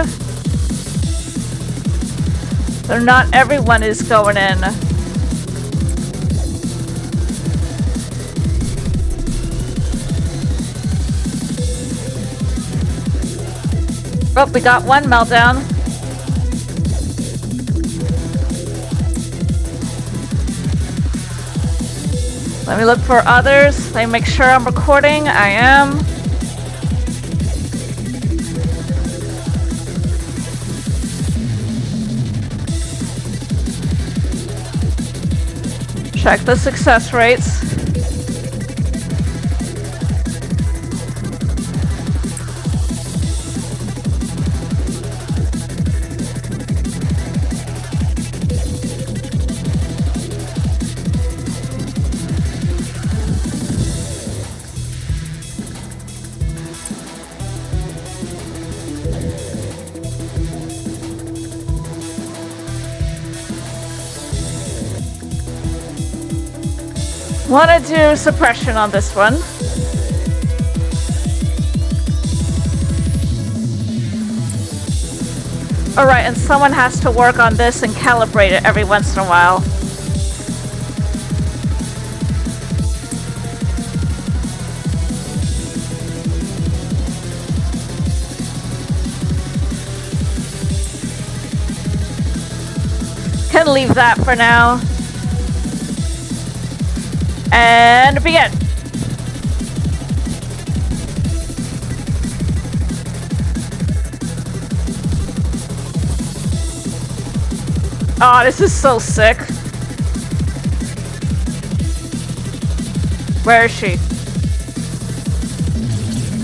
So not everyone is going in. Oh, we got one meltdown. Let me look for others. Let me make sure I'm recording. I am. Check the success rates. Want to do suppression on this one. Alright, and someone has to work on this and calibrate it every once in a while. Can leave that for now. And begin. Oh, this is so sick. Where is she?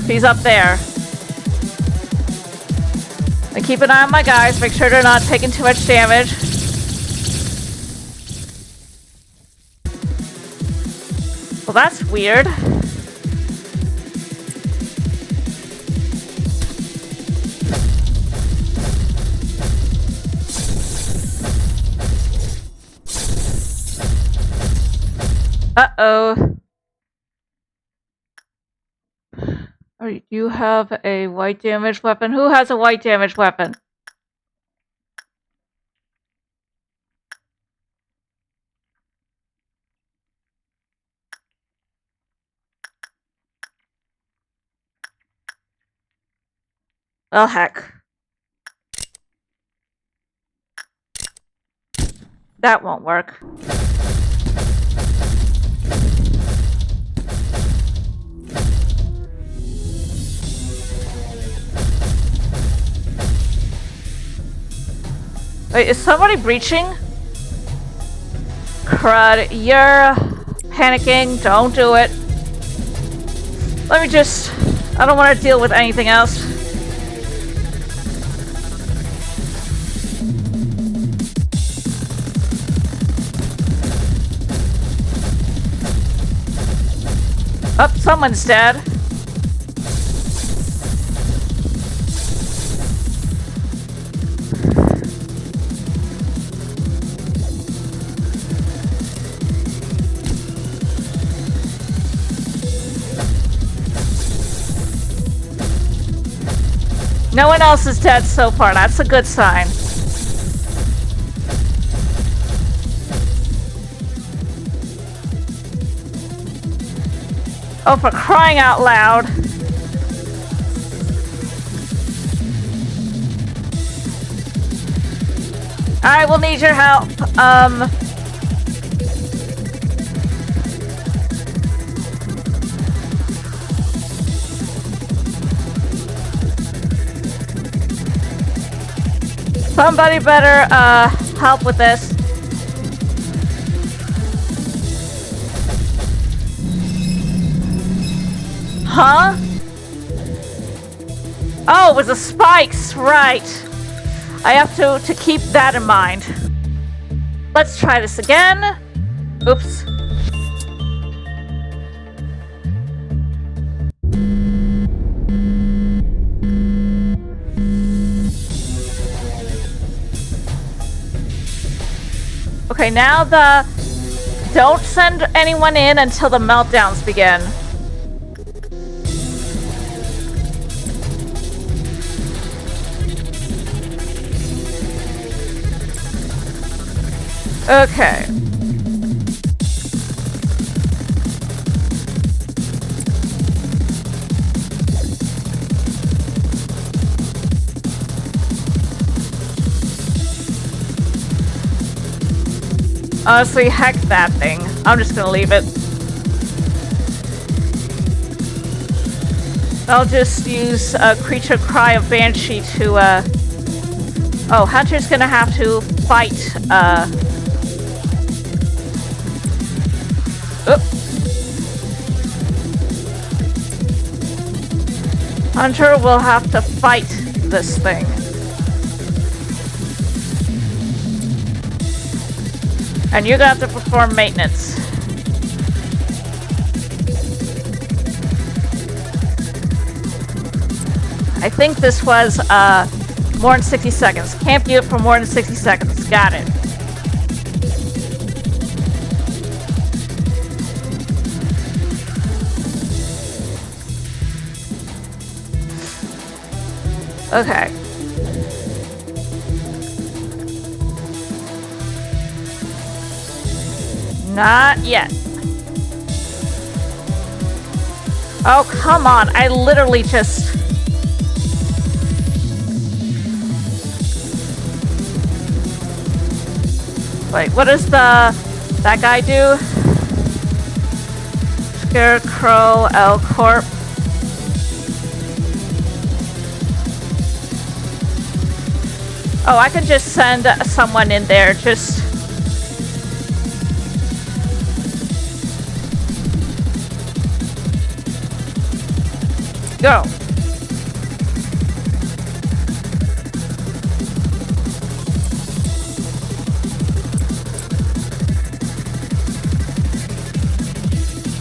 She's up there. I keep an eye on my guys, make sure they're not taking too much damage. Well, that's weird. Uh-oh. Oh, you have a white damage weapon? Who has a white damage weapon? Oh, heck. That won't work. Wait, is somebody breaching? Crud, you're panicking. Don't do it. Let me just... I don't want to deal with anything else. Oh, someone's dead. No one else is dead so far. That's a good sign. Oh, for crying out loud. I will need your help. Somebody better, help with this. Huh? Oh, it was the spikes, right. I have to keep that in mind. Let's try this again. Oops. Okay, now don't send anyone in until the meltdowns begin. Okay. Honestly, heck that thing. I'm just gonna leave it. I'll just use a creature cry of Banshee to, Oh, Hunter's gonna have to fight, Hunter will have to fight this thing. And you're gonna have to perform maintenance. I think this was, more than 60 seconds. Can't do it for more than 60 seconds. Got it. Okay. Not yet. Oh, come on. I literally just... Wait, what does that guy do? Scarecrow, L Corp. Oh, I can just send someone in there, just... Go.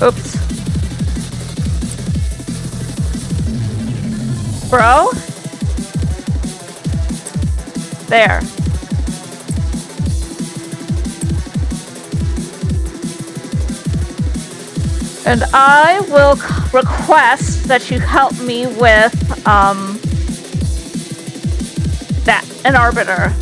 Oops. Bro? There. And I will request that you help me with, an Arbiter.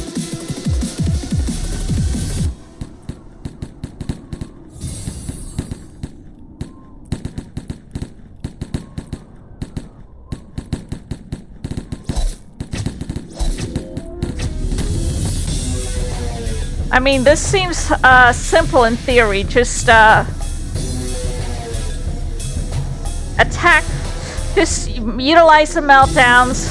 I mean, this seems simple in theory. Just attack, just utilize the meltdowns.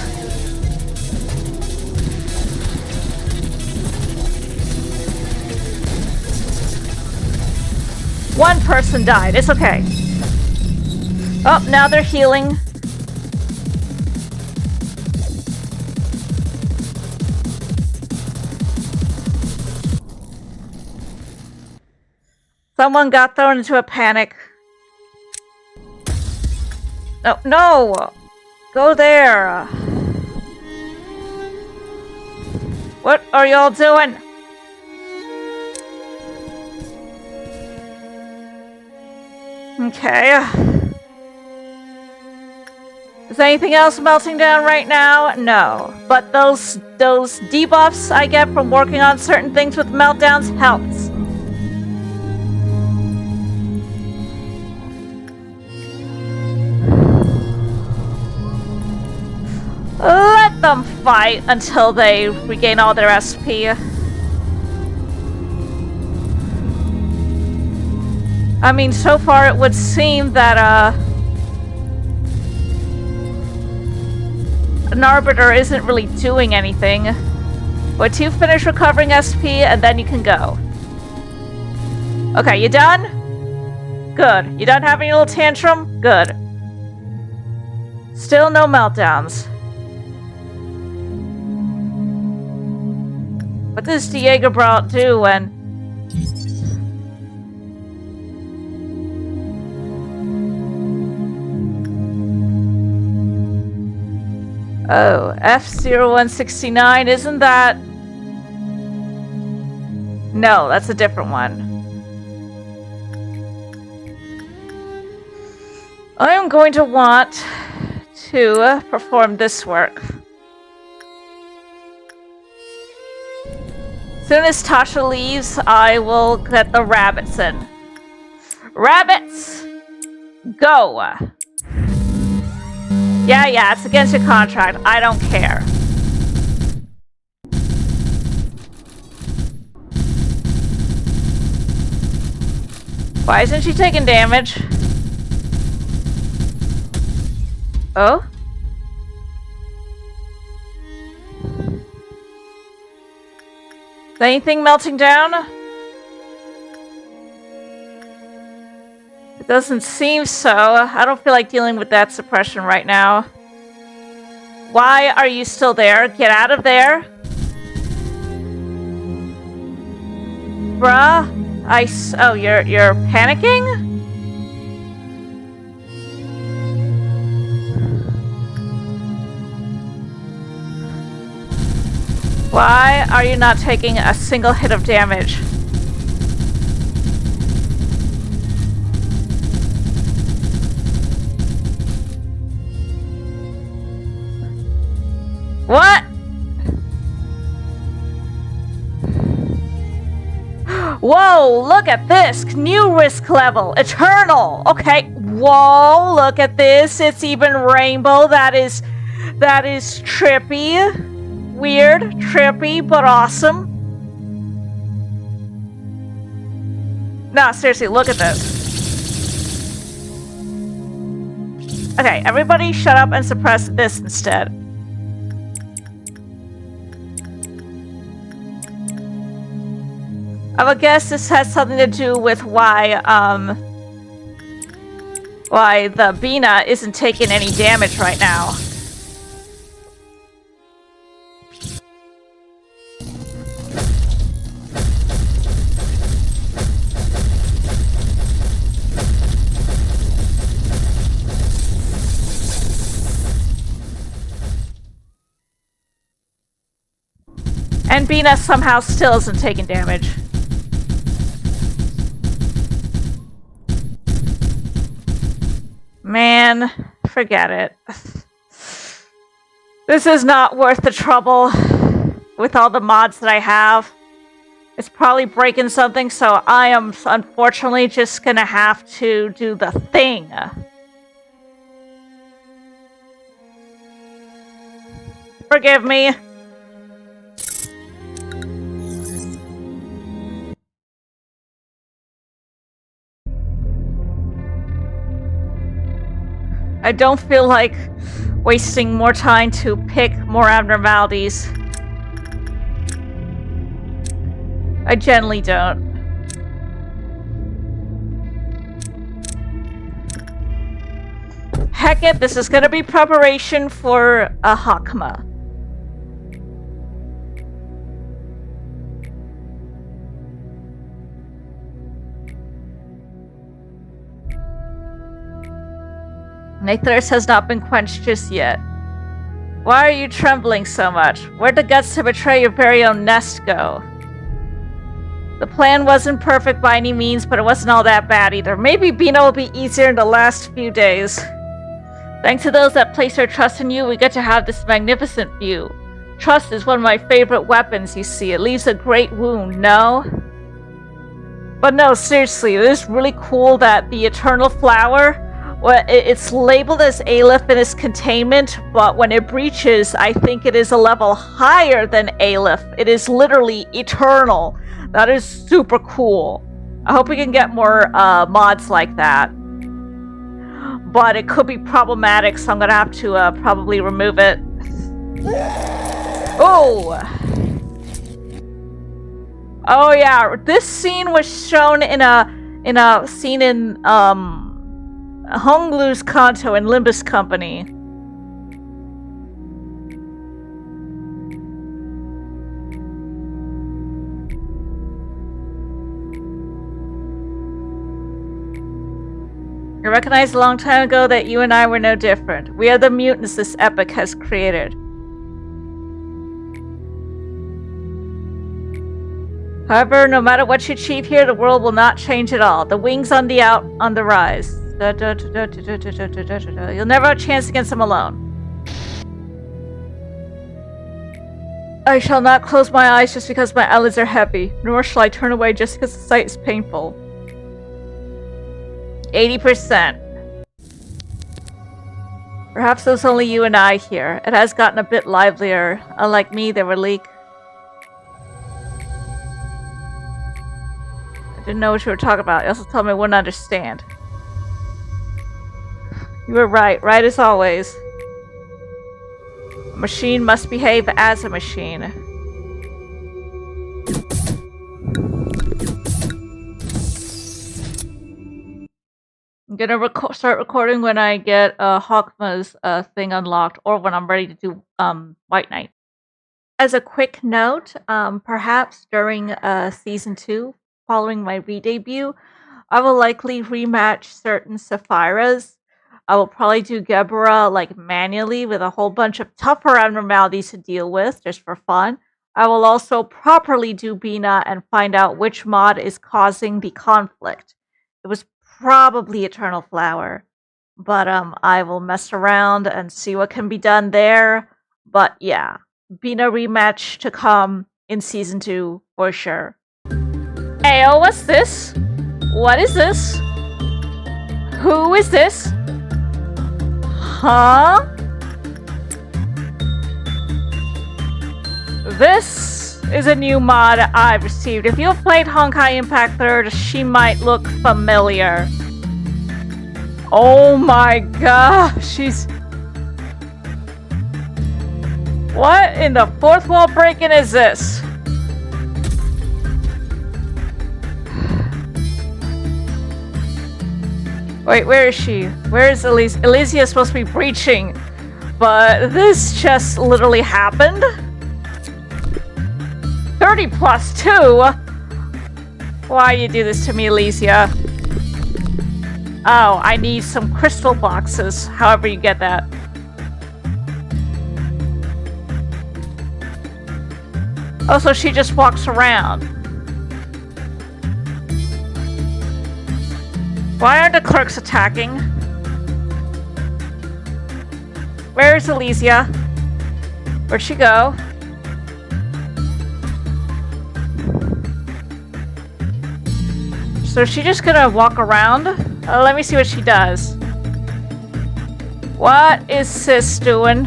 One person died. It's okay. Oh, now they're healing. Someone got thrown into a panic. No, no! Go there! What are y'all doing? Okay. Is anything else melting down right now? No. But those debuffs I get from working on certain things with meltdowns helps. Let them fight until they regain all their SP. I mean, so far it would seem that, an Arbiter isn't really doing anything. But you finish recovering SP, and then you can go. Okay, you done? Good. You done having a little tantrum? Good. Still no meltdowns. What does Diego Brault do when... Oh, F0169, isn't that... No, that's a different one. I am going to want to perform this work. As soon as Tasha leaves, I will get the rabbits in. Rabbits! Go! Yeah, it's against your contract. I don't care. Why isn't she taking damage? Oh? Is anything melting down? It doesn't seem so. I don't feel like dealing with that suppression right now. Why are you still there? Get out of there. Bruh. Oh, you're panicking? Why are you not taking a single hit of damage? What? Whoa, look at this. New risk level. Eternal. Okay. Whoa, look at this. It's even rainbow. That is trippy. Weird, trippy, but awesome. Nah, seriously, look at this. Okay, everybody shut up and suppress this instead. I would guess this has something to do with why the Beina isn't taking any damage right now. And Beina somehow still isn't taking damage. Man, forget it. This is not worth the trouble with all the mods that I have. It's probably breaking something, so I am unfortunately just gonna have to do the thing. Forgive me. I don't feel like wasting more time to pick more abnormalities. I generally don't. Heck it, this is gonna be preparation for a Hakma. My thirst has not been quenched just yet. Why are you trembling so much? Where'd the guts to betray your very own nest go? The plan wasn't perfect by any means, but it wasn't all that bad either. Maybe Beina will be easier in the last few days. Thanks to those that place their trust in you, we get to have this magnificent view. Trust is one of my favorite weapons, you see. It leaves a great wound, no? But no, seriously, it is really cool that the Eternal Flower, well, it's labeled as Aleph and its containment, but when it breaches, I think it is a level higher than Aleph. It is literally eternal. That is super cool. I hope we can get more mods like that. But it could be problematic, so I'm gonna have to probably remove it. Oh! Oh yeah, this scene was shown in a scene in Honglu's Kanto and Limbus Company. I recognized a long time ago that you and I were no different. We are the mutants this epoch has created. However, no matter what you achieve here, the world will not change at all. The wings on the rise. You'll never have a chance against them alone. I shall not close my eyes just because my eyelids are heavy, nor shall I turn away just because the sight is painful. 80%. Perhaps it was only you and I here. It has gotten a bit livelier. Unlike me, they were leak. I didn't know what you were talking about. You also told me I wouldn't understand. You were right. Right as always. A machine must behave as a machine. I'm gonna start recording when I get Hawkma's thing unlocked, or when I'm ready to do White Knight. As a quick note, perhaps during Season 2, following my re-debut, I will likely rematch certain Saphiras. I will probably do Gebra like manually with a whole bunch of tougher abnormalities to deal with, just for fun. I will also properly do Beina and find out which mod is causing the conflict. It was probably Eternal Flower, but I will mess around and see what can be done there. But yeah, Beina rematch to come in Season 2 for sure. Ayo, what's this? What is this? Who is this? Huh? This is a new mod I've received. If you've played Honkai Impact 3rd, she might look familiar. Oh my gosh, she's... What in the fourth wall break-in is this? Wait, where is she? Where is Elysia? Elysia is supposed to be breaching, but this just literally happened? 30 plus 2? Why you do this to me, Elysia? Oh, I need some crystal boxes, however you get that. Oh, so she just walks around. Why aren't the clerks attacking? Where's Elysia? Where'd she go? So is she just gonna walk around? Let me see what she does. What is sis doing?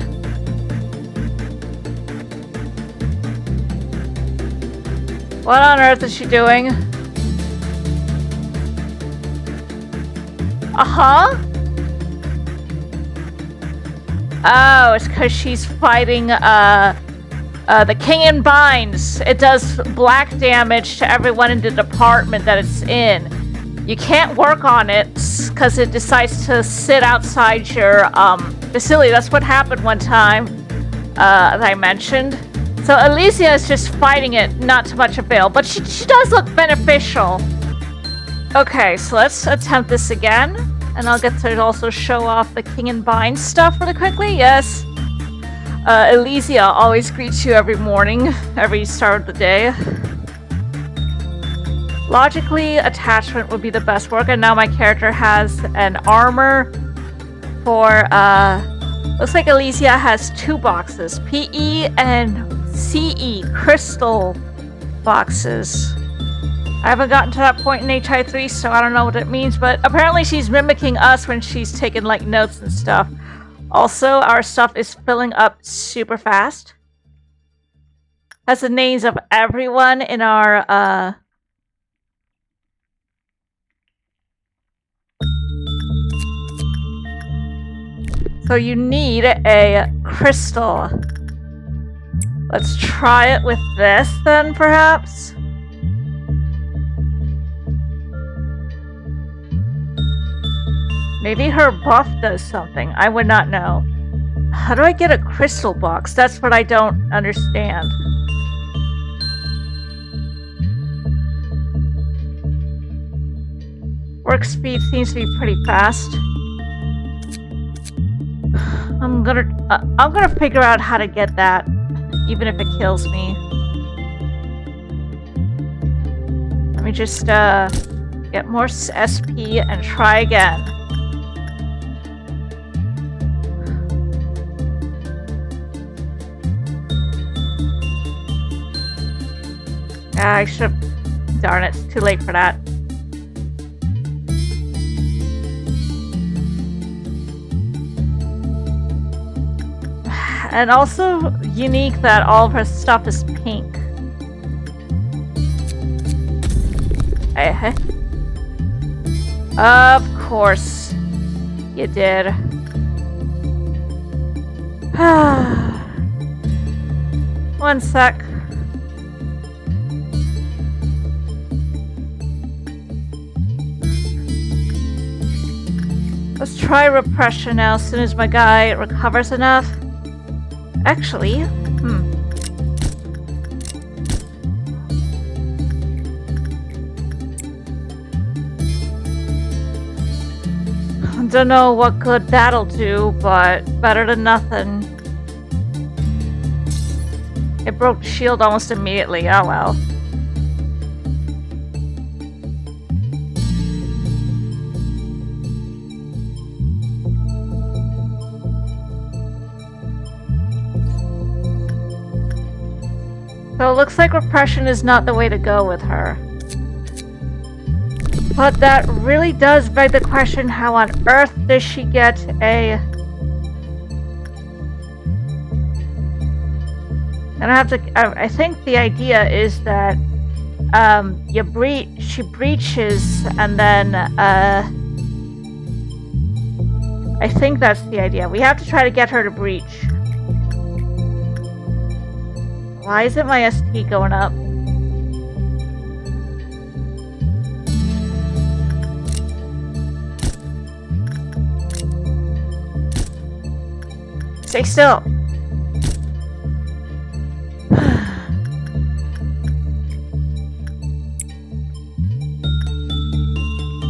What on earth is she doing? Uh-huh. Oh, it's because she's fighting the King in Binds. It does black damage to everyone in the department that it's in. You can't work on it because it decides to sit outside your facility. That's what happened one time, as I mentioned. So Elysia is just fighting it, not to much avail, but she does look beneficial. Okay, so let's attempt this again, and I'll get to also show off the King and Bind stuff really quickly. Yes, Elysia always greets you every morning, every start of the day. Logically, attachment would be the best work, and now my character has an armor for, looks like Elysia has 2 boxes, PE and CE, crystal boxes. I haven't gotten to that point in HI3, so I don't know what it means, but apparently she's mimicking us when she's taking, like, notes and stuff. Also, our stuff is filling up super fast. That's the names of everyone in our, So you need a crystal. Let's try it with this then, perhaps? Maybe her buff does something. I would not know. How do I get a crystal box? That's what I don't understand. Work speed seems to be pretty fast. I'm gonna figure out how to get that, even if it kills me. Let me just get more SP and try again. I should have... Darn it, it's too late for that. And also unique that all of her stuff is pink. Of course you did. One sec. Let's try repression now as soon as my guy recovers enough. Actually, don't know what good that'll do, but better than nothing. It broke the shield almost immediately. Oh well. So it looks like repression is not the way to go with her. But that really does beg the question, how on earth does she get a... And I have to... I think the idea is that she breaches and then I think that's the idea. We have to try to get her to breach. Why isn't my ST going up? Stay still.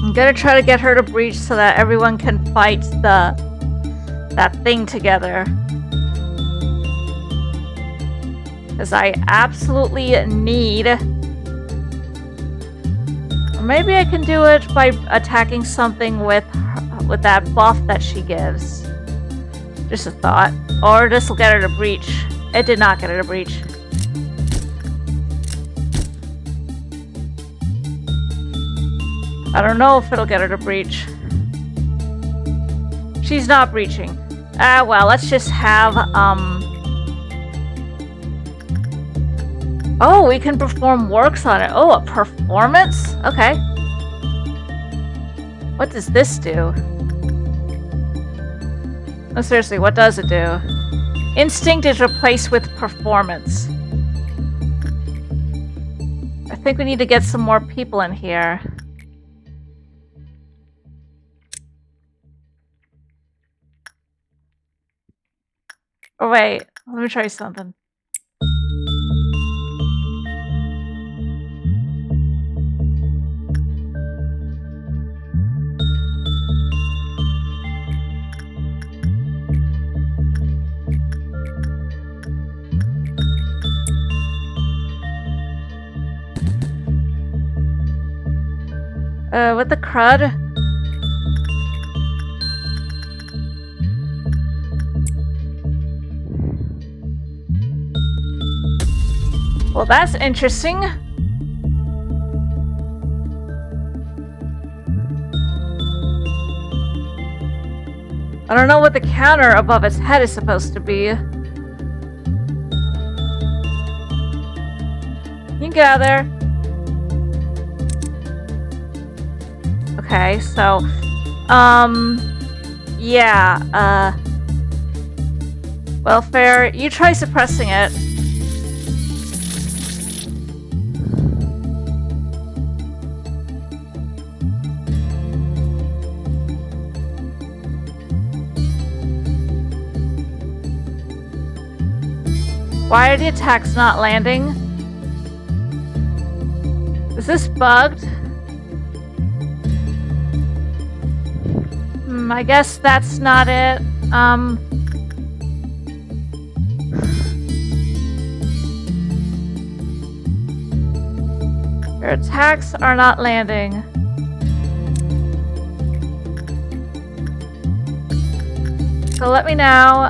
I'm gonna try to get her to breach so that everyone can fight that thing together. Because I absolutely need... Or maybe I can do it by attacking something with that buff that she gives. Just a thought. Or this will get her to breach. It did not get her to breach. I don't know if it'll get her to breach. She's not breaching. Ah, well, let's just have, Oh, we can perform works on it. Oh, a performance? Okay. What does this do? No, seriously, what does it do? Instinct is replaced with performance. I think we need to get some more people in here. Oh, wait. Let me try something. What the crud? Well, that's interesting. I don't know what the counter above its head is supposed to be. You can get out there. Okay, so, yeah, Welfare, you try suppressing it. Why are the attacks not landing? Is this bugged? I guess that's not it. Your attacks are not landing. So let me now,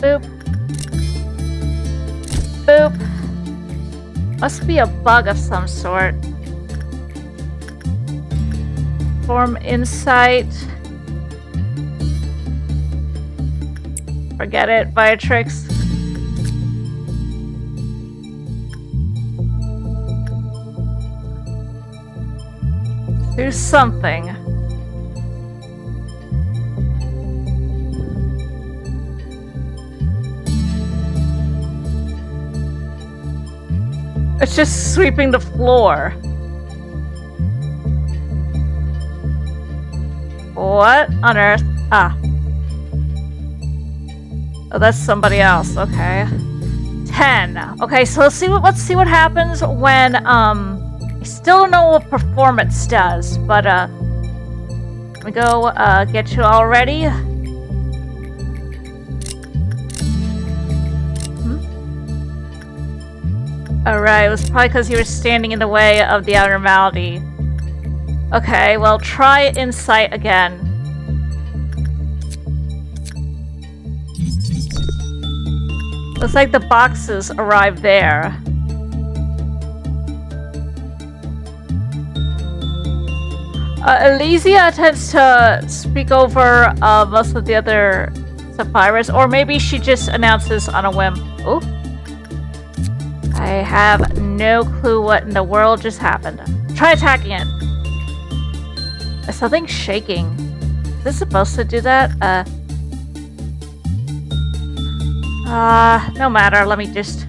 boop. Boop. Must be a bug of some sort. Form insight. Forget it, Viatrix. Do something. It's just sweeping the floor. What on earth? Ah. Oh, that's somebody else. Okay. 10. Okay, so let's see what happens when I still don't know what performance does, but let me go get you all ready. Alright, it was probably because you were standing in the way of the abnormality. Okay, well, try insight again. Looks like the boxes arrived there. Elysia tends to speak over most of the other Sapphires, or maybe she just announces on a whim. Oh. I have no clue what in the world just happened. Try attacking it. Something's shaking. this supposed to do that? No matter, let me just...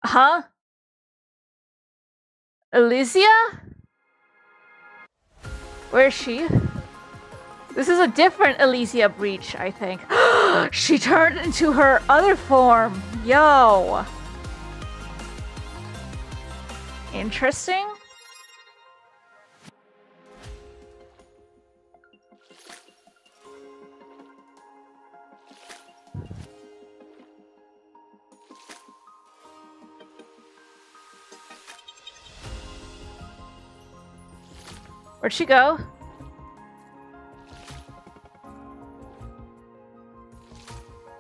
Huh? Elysia? Where is she? This is a different Elysia breach, I think. She turned into her other form. Yo. Interesting. Where'd she go?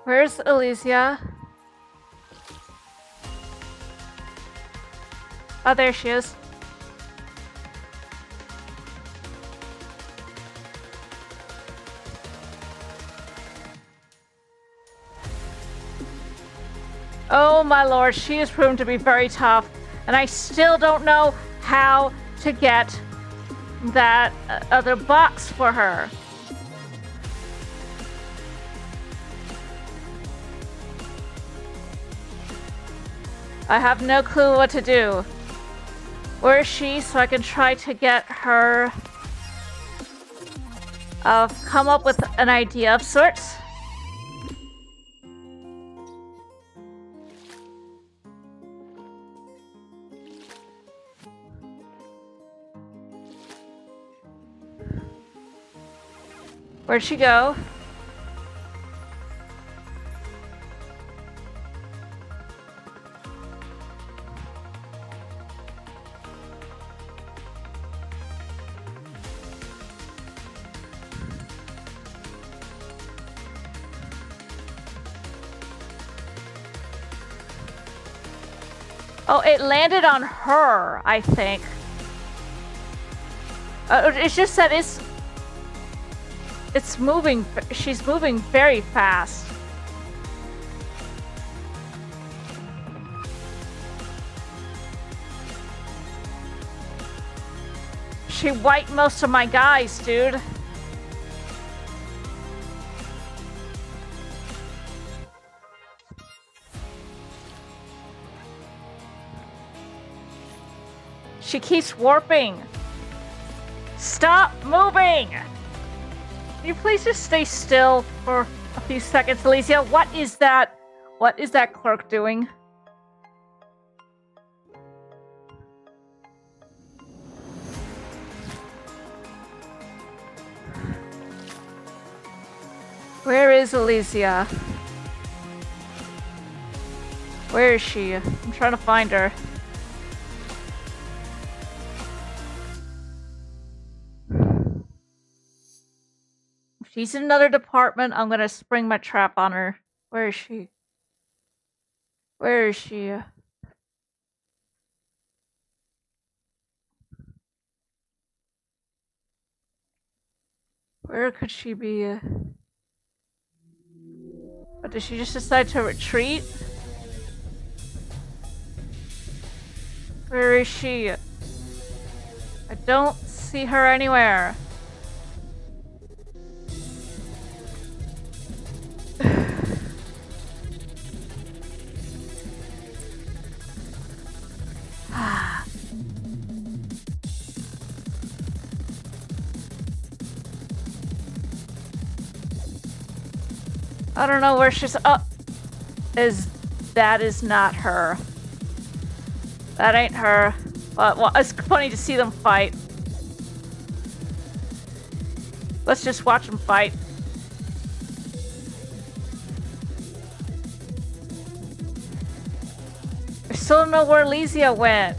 Where's Elysia? Oh, there she is. Oh my lord, she is proven to be very tough, and I still don't know how to get that other box for her. I have no clue what to do. Where is she so I can try to get her come up with an idea of sorts? Where'd she go? Oh, it landed on her, I think. It's just that it's moving. She's moving very fast. She wiped most of my guys, dude. She keeps warping. Stop moving! Can you please just stay still for a few seconds, Elysia? What is that? What is that clerk doing? Where is Elysia? Where is she? I'm trying to find her. She's in another department. I'm gonna spring my trap on her. Where is she? Where is she? Where could she be? But did she just decide to retreat? Where is she? I don't see her anywhere. I don't know where she's up. That is not her. That ain't her. But well, it's funny to see them fight. Let's just watch them fight. I still don't know where Elysia went.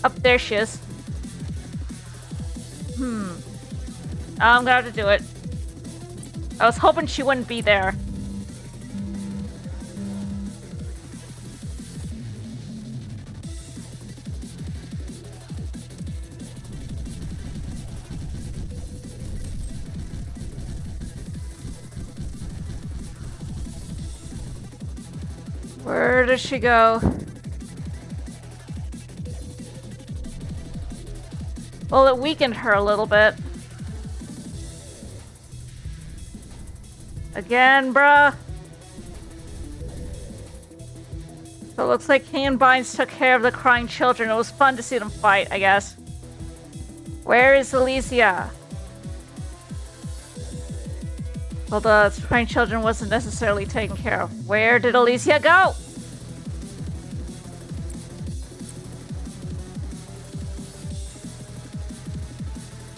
Up there she is. I'm gonna have to do it. I was hoping she wouldn't be there. Where does she go? Well, it weakened her a little bit. Again, bruh. So it looks like King and Bynes took care of the crying children. It was fun to see them fight, I guess. Where is Elysia? Well, the crying children wasn't necessarily taken care of. Where did Elysia go?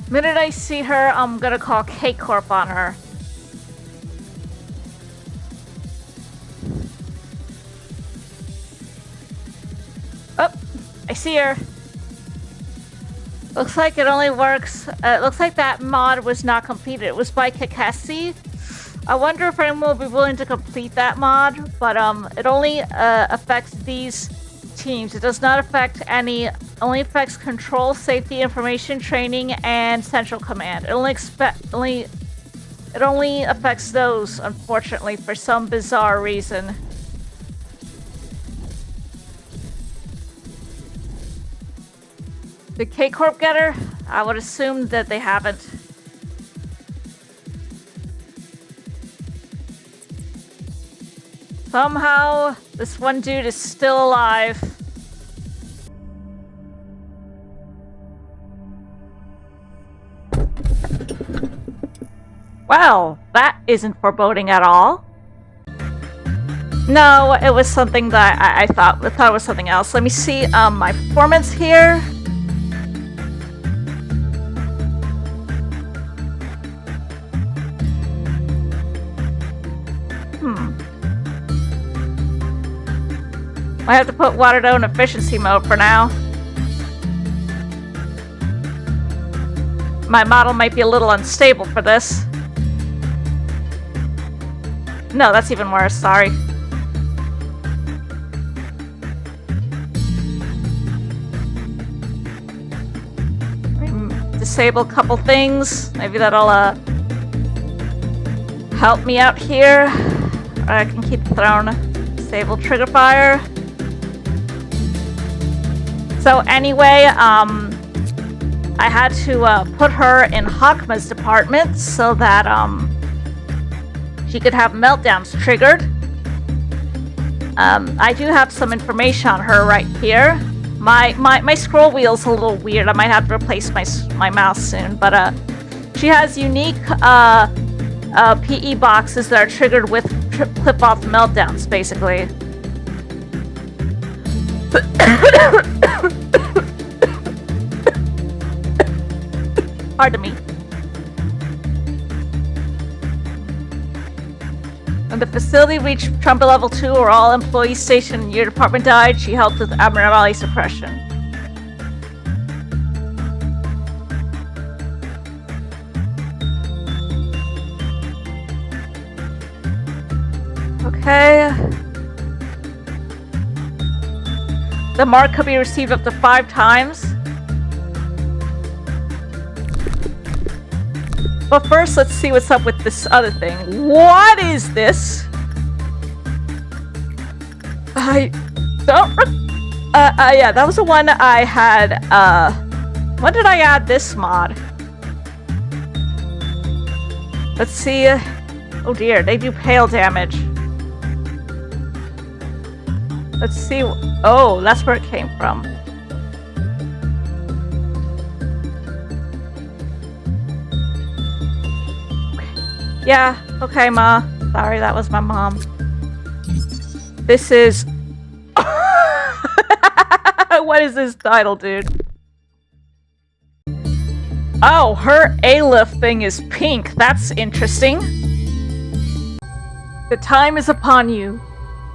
The minute I see her, I'm gonna call K-Corp on her. Oh, I see her. Looks like it only works. Looks like that mod was not completed. It was by Kakesi. I wonder if anyone will be willing to complete that mod, but it only affects these teams. It does not affect any. Only affects control, safety, information, training, and central command. It only affects those, unfortunately, for some bizarre reason. Did K-Corp get her? I would assume that they haven't. Somehow, this one dude is still alive. Well, that isn't foreboding at all. No, it was something that I thought it was something else. Let me see my performance here. I have to put Waterdo in efficiency mode for now. My model might be a little unstable for this. No, that's even worse, sorry. Disable a couple things. Maybe that'll help me out here. I can keep throwing. Disable trigger fire. So anyway, I had to put her in Hakma's department so that she could have meltdowns triggered. I do have some information on her right here. My scroll wheel's a little weird. I might have to replace my mouse soon, but she has unique PE boxes that are triggered with clip-off meltdowns, basically. Pardon me. When the facility reached trumpet level 2, or all employees stationed in your department died, she helped with abnormality suppression. Okay. The mark could be received up to 5 times. But first, let's see what's up with this other thing. What is this? I don't... yeah, that was the one I had, when did I add this mod? Let's see. Oh dear, they do pale damage. Let's see. Oh, that's where it came from. Yeah, okay, Ma. Sorry, that was my mom. This is... What is this title, dude? Oh, her Aleph thing is pink. That's interesting. The time is upon you.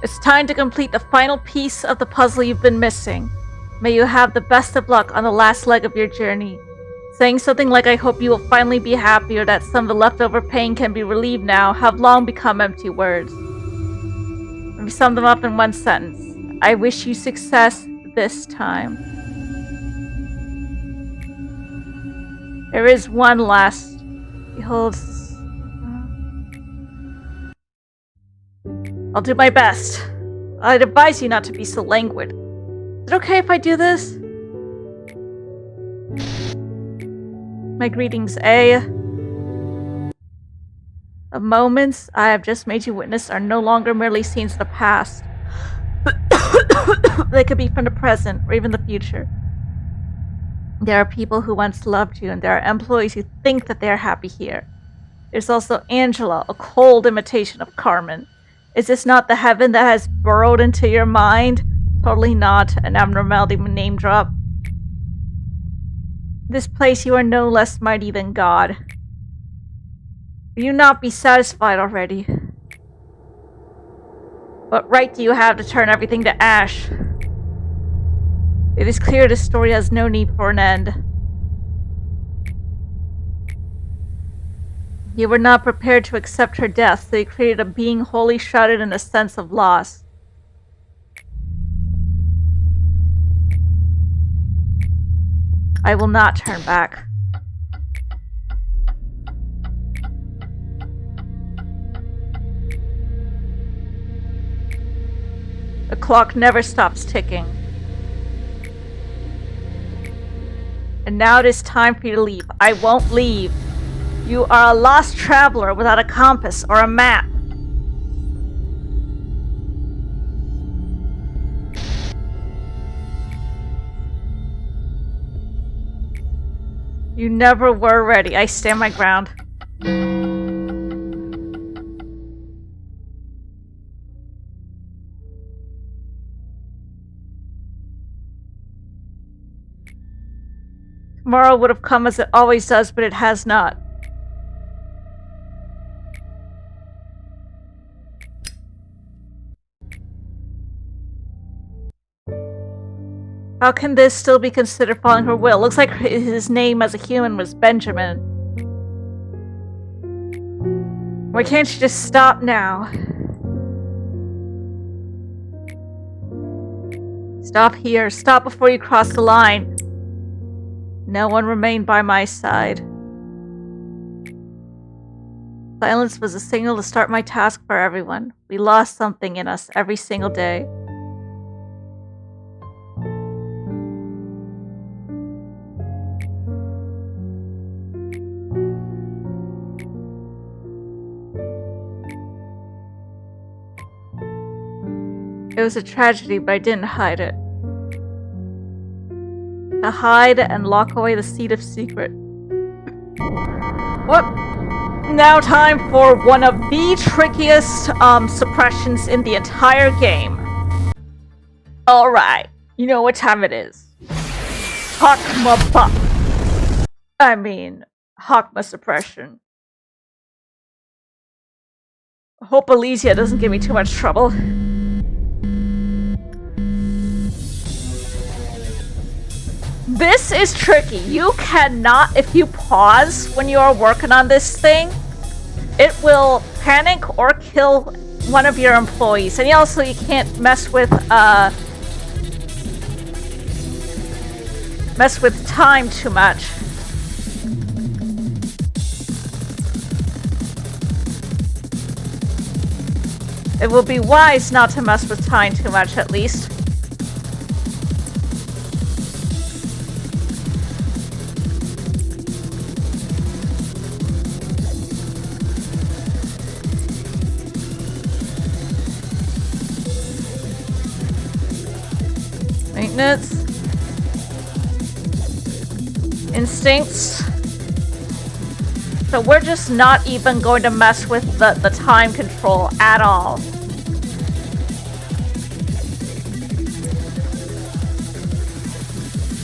It's time to complete the final piece of the puzzle you've been missing. May you have the best of luck on the last leg of your journey. Saying something like, I hope you will finally be happy, or that some of the leftover pain can be relieved now, have long become empty words. Let me sum them up in one sentence. I wish you success this time. There is one last. Behold. I'll do my best. I'd advise you not to be so languid. Is it okay if I do this? My greetings, A. The moments I have just made you witness are no longer merely scenes of the past. They could be from the present or even the future. There are people who once loved you, and there are employees who think that they are happy here. There's also Angela, a cold imitation of Carmen. Is this not the heaven that has burrowed into your mind? Totally not an abnormality name drop. This place, you are no less mighty than God. Will you not be satisfied already? What right do you have to turn everything to ash? It is clear this story has no need for an end. You were not prepared to accept her death, so you created a being wholly shrouded in a sense of loss. I will not turn back. The clock never stops ticking. And now it is time for you to leave. I won't leave. You are a lost traveler without a compass or a map. You never were ready. I stand my ground. Tomorrow would have come as it always does, but it has not. How can this still be considered following her will? Looks like his name as a human was Benjamin. Why can't you just stop now? Stop here. Stop before you cross the line. No one remained by my side. Silence was a signal to start my task for everyone. We lost something in us every single day. It was a tragedy, but I didn't hide it. To hide and lock away the seed of secret. What? Now time for one of the trickiest suppressions in the entire game. Alright, you know what time it is. Hakma buff. I mean, Hakma suppression. Hope Elysia doesn't give me too much trouble. This is tricky. You cannot, if you pause when you are working on this thing, it will panic or kill one of your employees. And also, you can't mess with time too much. It will be wise not to mess with time too much, at least. Maintenance. Instincts. So we're just not even going to mess with the time control at all.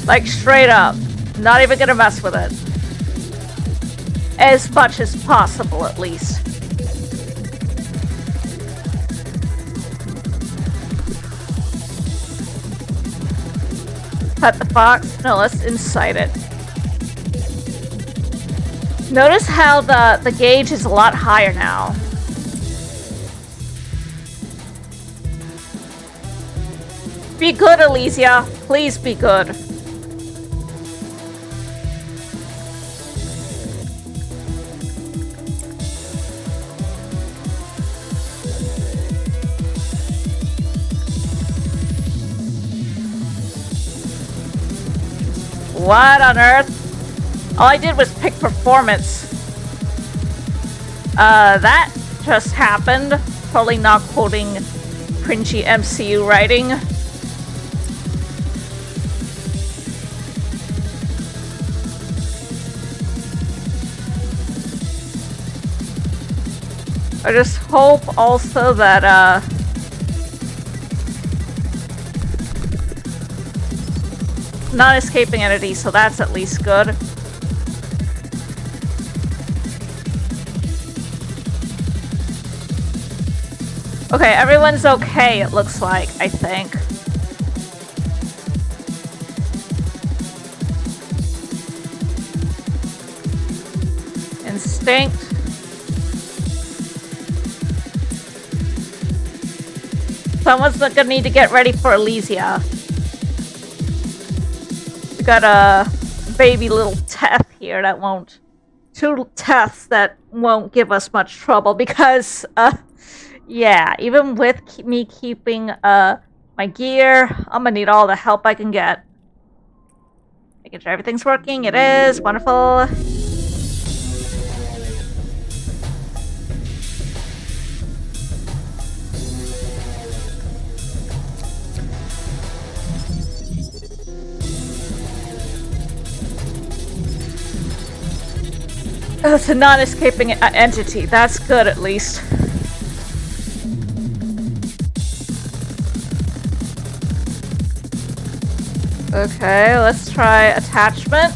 Like straight up. Not even gonna mess with it. As much as possible, at least. Pet the fox? No, let's incite it. Notice how the gauge is a lot higher now. Be good, Elysia. Please be good. What on earth? All I did was pick performance. That just happened. Probably not quoting cringy MCU writing. I just hope also that, not escaping entity, so that's at least good. Okay, everyone's okay, it looks like, I think. Instinct. Someone's gonna need to get ready for Elysia. We got a baby little Teth here that won't... Two Teths that won't give us much trouble because, yeah, even with me keeping, my gear, I'm gonna need all the help I can get. Making sure everything's working. It is. Wonderful. It's a non-escaping entity. That's good, at least. Okay, let's try attachment.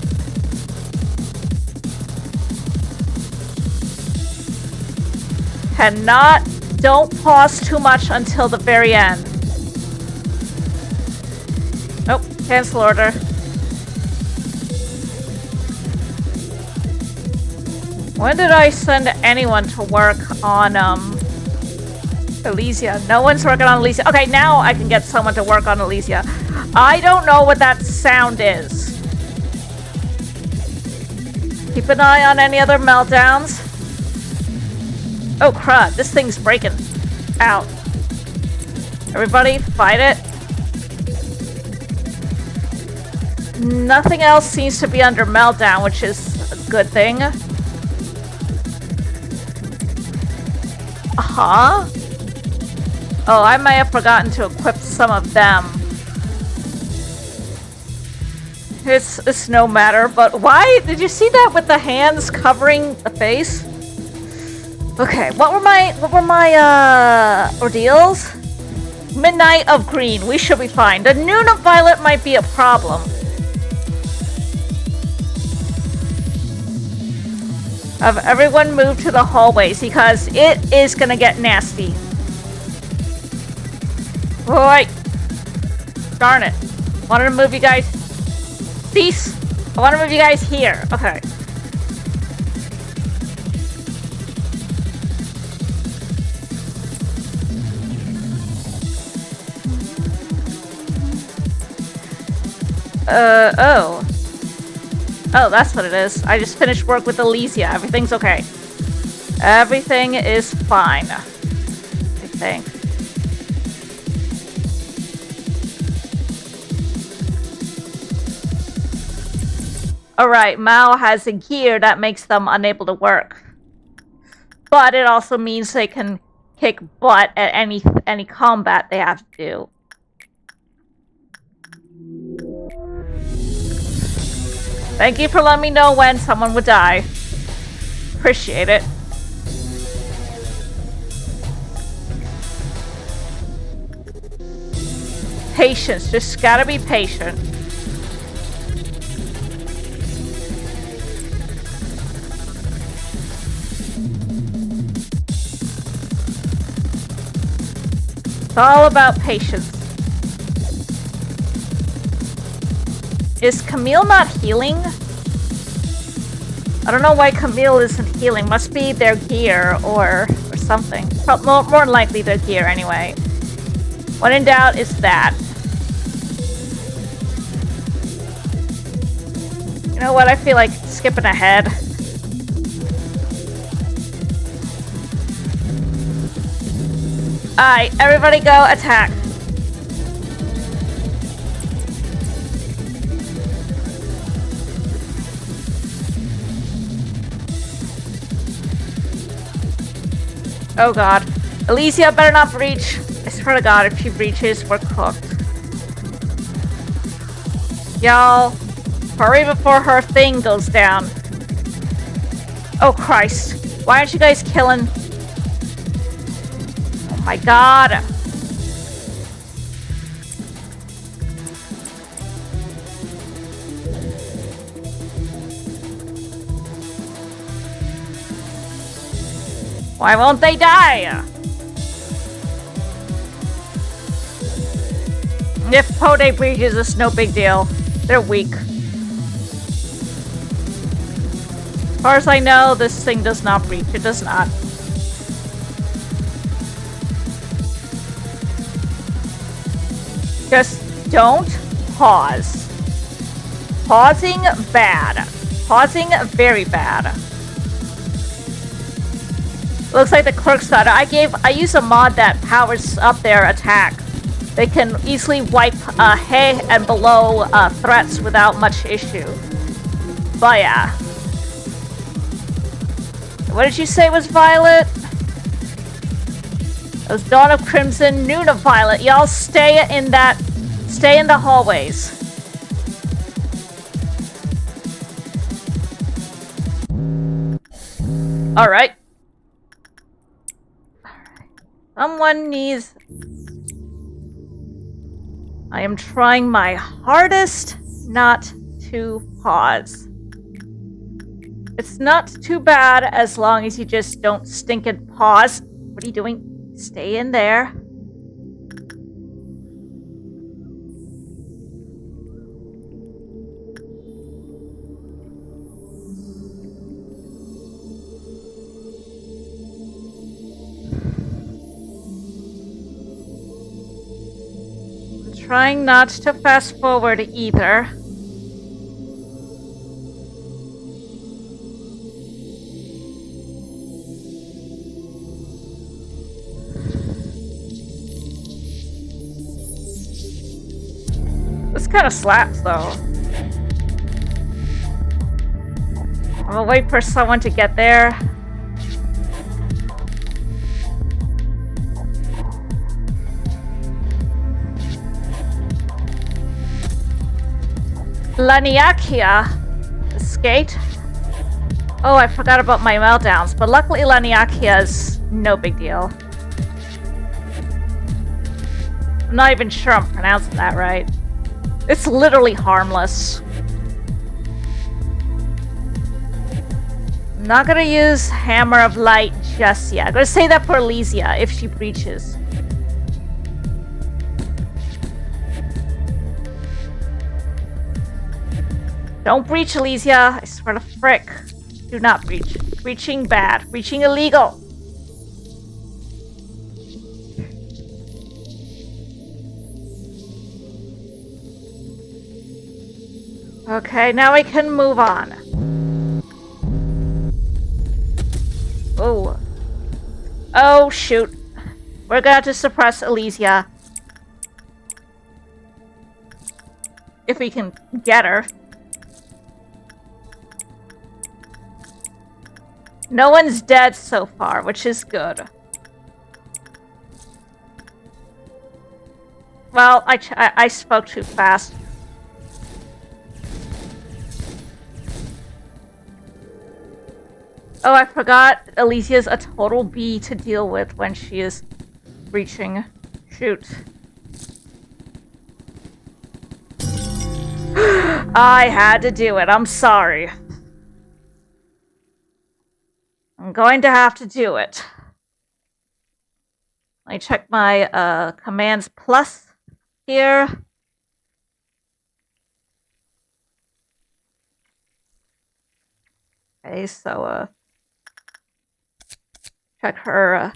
Don't pause too much until the very end. Nope, cancel order. When did I send anyone to work on, Elysia? No one's working on Elysia. Okay, now I can get someone to work on Elysia. I don't know what that sound is. Keep an eye on any other meltdowns. Oh, crud. This thing's breaking out. Everybody, fight it. Nothing else seems to be under meltdown, which is a good thing. Uh-huh. Oh, I might have forgotten to equip some of them. It's no matter, but why? Did you see that with the hands covering the face? Okay, what were my ordeals? Midnight of green, we should be fine. The noon of violet might be a problem. Have everyone move to the hallways because it is gonna get nasty. Wait. Darn it. Wanted to move you guys. Cease. I want to move you guys here. Okay. Oh. Oh, that's what it is. I just finished work with Elysia. Everything's okay. Everything is fine. I think. Alright, Mao has a gear that makes them unable to work. But it also means they can kick butt at any combat they have to do. Thank you for letting me know when someone would die. Appreciate it. Patience, just gotta be patient. It's all about patience. Is Camille not healing? I don't know why Camille isn't healing. Must be their gear or something. More than likely their gear anyway. When in doubt, it's that. You know what? I feel like skipping ahead. Alright, everybody go attack. Oh god. Elysia better not breach. I swear to god, if she breaches, we're cooked. Y'all, hurry before her thing goes down. Oh Christ. Why aren't you guys killing? Oh my god. Why won't they die? If Pode breaches, it's no big deal. They're weak. As far as I know, this thing does not breach. It does not. Just don't pause. Pausing bad. Pausing very bad. Looks like the clerk's got it. I use a mod that powers up their attack. They can easily wipe hay and below threats without much issue. But yeah. What did you say was Violet? It was Dawn of Crimson, Noon of Violet. Y'all stay in the hallways. Alright. Someone needs... I am trying my hardest not to pause. It's not too bad as long as you just don't stinking pause. What are you doing? Stay in there. Trying not to fast forward either. This kind of slaps though. I'll wait for someone to get there. Laniakia escaped. Oh, I forgot about my meltdowns, but luckily Laniakia is no big deal. I'm not even sure I'm pronouncing that right. It's literally harmless. I'm not gonna use Hammer of Light just yet. I'm gonna say that for Elysia if she breaches. Don't breach, Elysia. I swear to frick. Do not breach. Breaching bad. Breaching illegal. Okay, now we can move on. Oh. Oh, shoot. We're gonna have to suppress Elysia. If we can get her. No one's dead so far, which is good. Well, I spoke too fast. Oh, I forgot Elysia's a total B to deal with when she is breaching. Shoot. I had to do it. I'm sorry. I'm going to have to do it. Let me check my commands plus here. Okay, so check her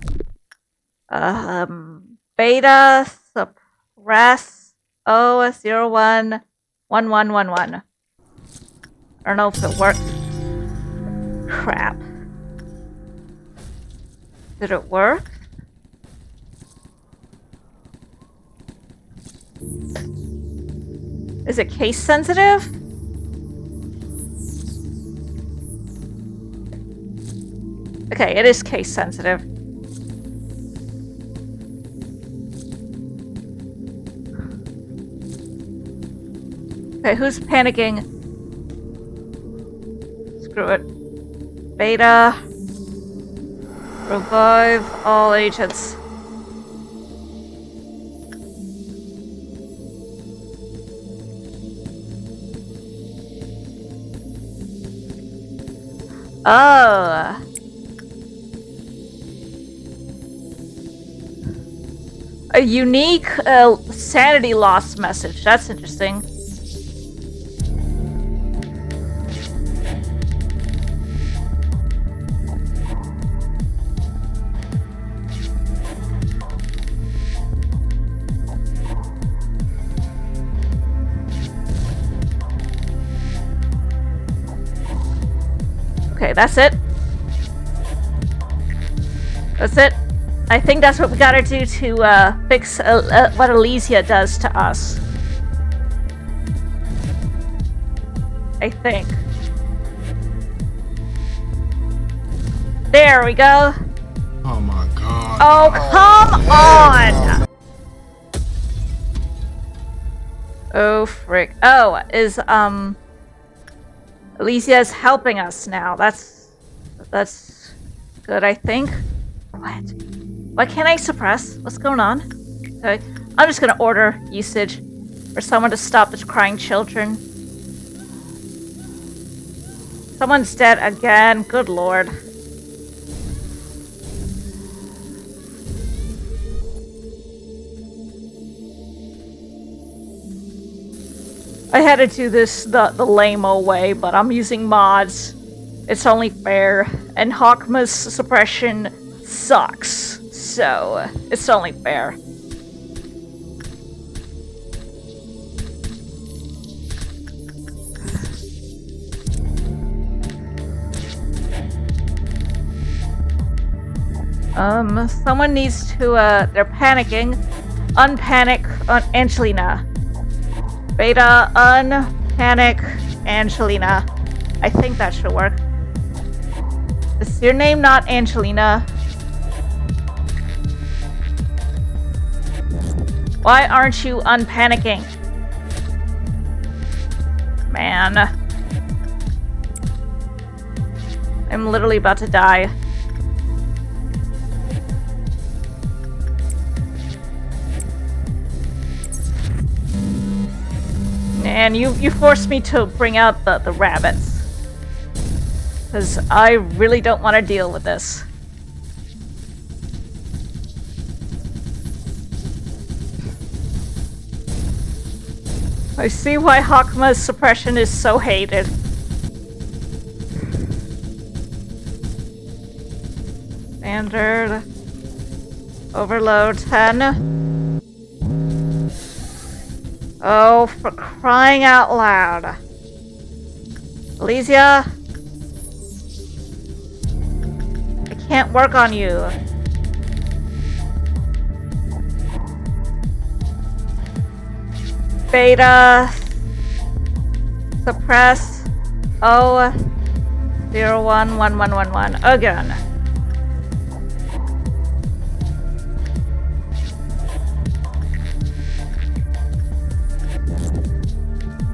beta suppress 011111. I don't know if it worked. Crap. Did it work? Is it case sensitive? Okay, it is case sensitive. Okay, who's panicking? Screw it. Beta. Revive all agents. Oh. A unique sanity loss message. That's interesting. Okay, that's it. That's it. I think that's what we gotta do to fix what Elysia does to us. I think. There we go. Oh my god. Oh, come on! Oh, frick. Oh, is, Elysia is helping us now. That's good, I think. What? Why can't I suppress? What's going on? Okay. I'm just gonna order usage for someone to stop the crying children. Someone's dead again. Good lord. I had to do this the lame-o way, but I'm using mods. It's only fair. And Hawkma's suppression sucks. So, it's only fair. Someone needs to, they're panicking. Unpanic Angelina. Beta, unpanic Angelina. I think that should work. Is your name not Angelina? Why aren't you unpanicking? Man. I'm literally about to die. And you forced me to bring out the rabbits. Because I really don't want to deal with this. I see why Hawkma's suppression is so hated. Standard. Overload 10. Oh, for crying out loud. Elysia? I can't work on you. Beta. Suppress. Oh. 011111. Again.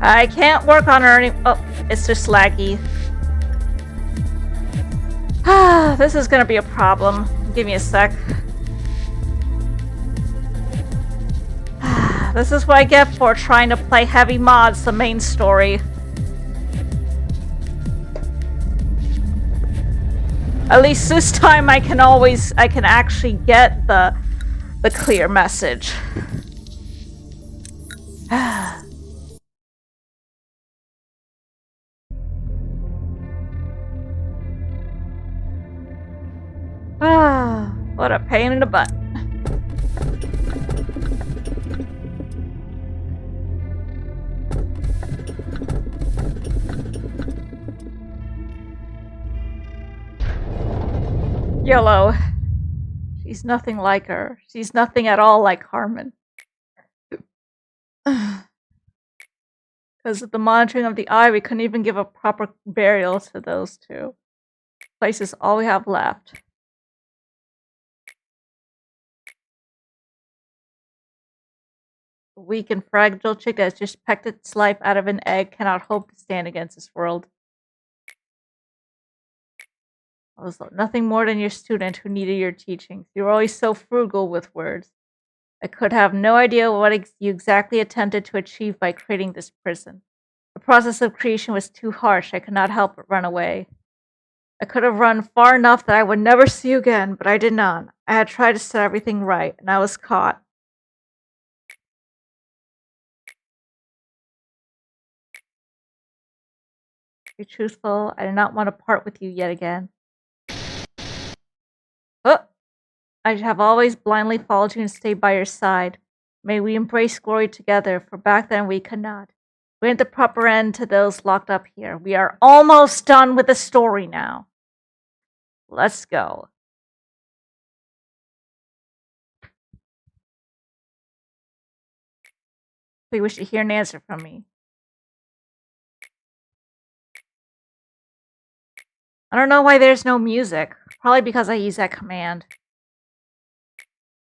I can't work on her any- oh, it's just laggy. This is gonna be a problem. Give me a sec. This is what I get for trying to play heavy mods, the main story. At least this time I can actually get the clear message. What a pain in the butt. YOLO. She's nothing like her. She's nothing at all like Harmon. Because of the monitoring of the eye, we couldn't even give a proper burial to those two. Place is all we have left. A weak and fragile chick that has just pecked its life out of an egg cannot hope to stand against this world. I was nothing more than your student who needed your teachings. You were always so frugal with words. I could have no idea what you exactly attempted to achieve by creating this prison. The process of creation was too harsh. I could not help but run away. I could have run far enough that I would never see you again, but I did not. I had tried to set everything right, and I was caught. To be truthful, I did not want to part with you yet again. Oh! I have always blindly followed you and stayed by your side. May we embrace glory together, for back then we could not. We had the proper end to those locked up here. We are almost done with the story now. Let's go. We wish to hear an answer from me. I don't know why there's no music. Probably because I use that command.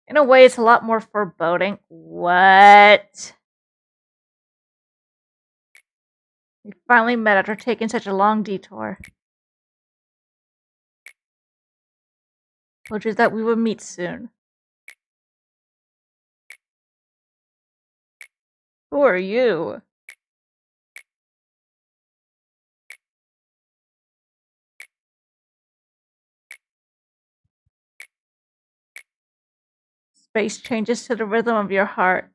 In a way, it's a lot more foreboding. What? We finally met after taking such a long detour. Told you that we would meet soon. Who are you? Space changes to the rhythm of your heart.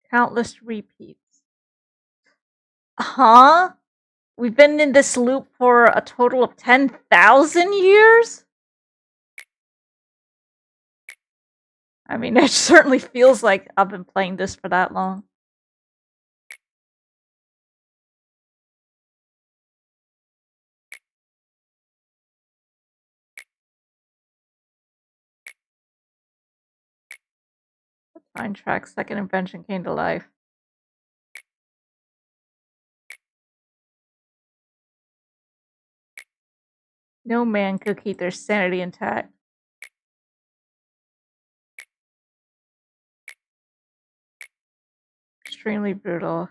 Countless repeats. Huh? We've been in this loop for a total of 10,000 years? I mean, it certainly feels like I've been playing this for that long. Time track, second invention came to life. No man could keep their sanity intact. Extremely brutal.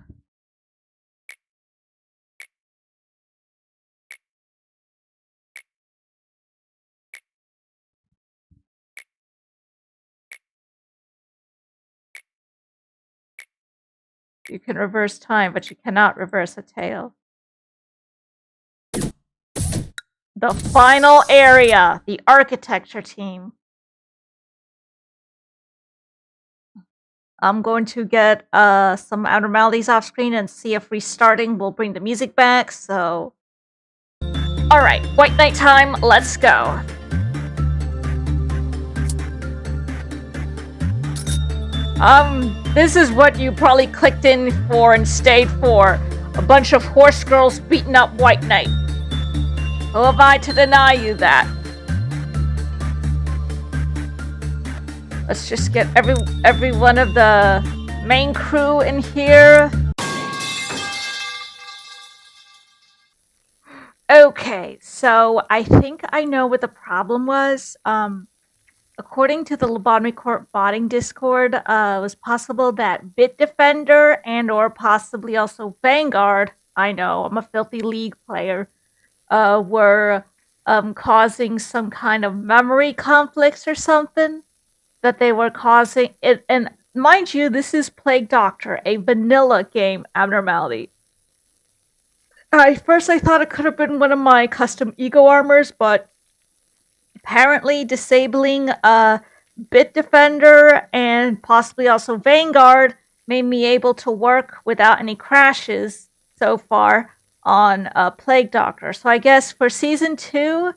You can reverse time, but you cannot reverse a tale. The final area, the architecture team. I'm going to get some abnormalities off screen and see if restarting will bring the music back, so... Alright, White Knight time, let's go. This is what you probably clicked in for and stayed for. A bunch of horse girls beating up White Knight. Who am I to deny you that? Let's just get every one of the main crew in here. Okay, so I think I know what the problem was. According to the Lobotomy Court botting Discord, it was possible that Bitdefender and or possibly also Vanguard, I know, I'm a filthy League player, were causing some kind of memory conflicts or something. That they were causing it, and mind you, this is Plague Doctor, a vanilla game abnormality. First I thought it could have been one of my custom ego armors, but apparently disabling Bitdefender and possibly also Vanguard made me able to work without any crashes so far on Plague Doctor. So I guess for Season 2,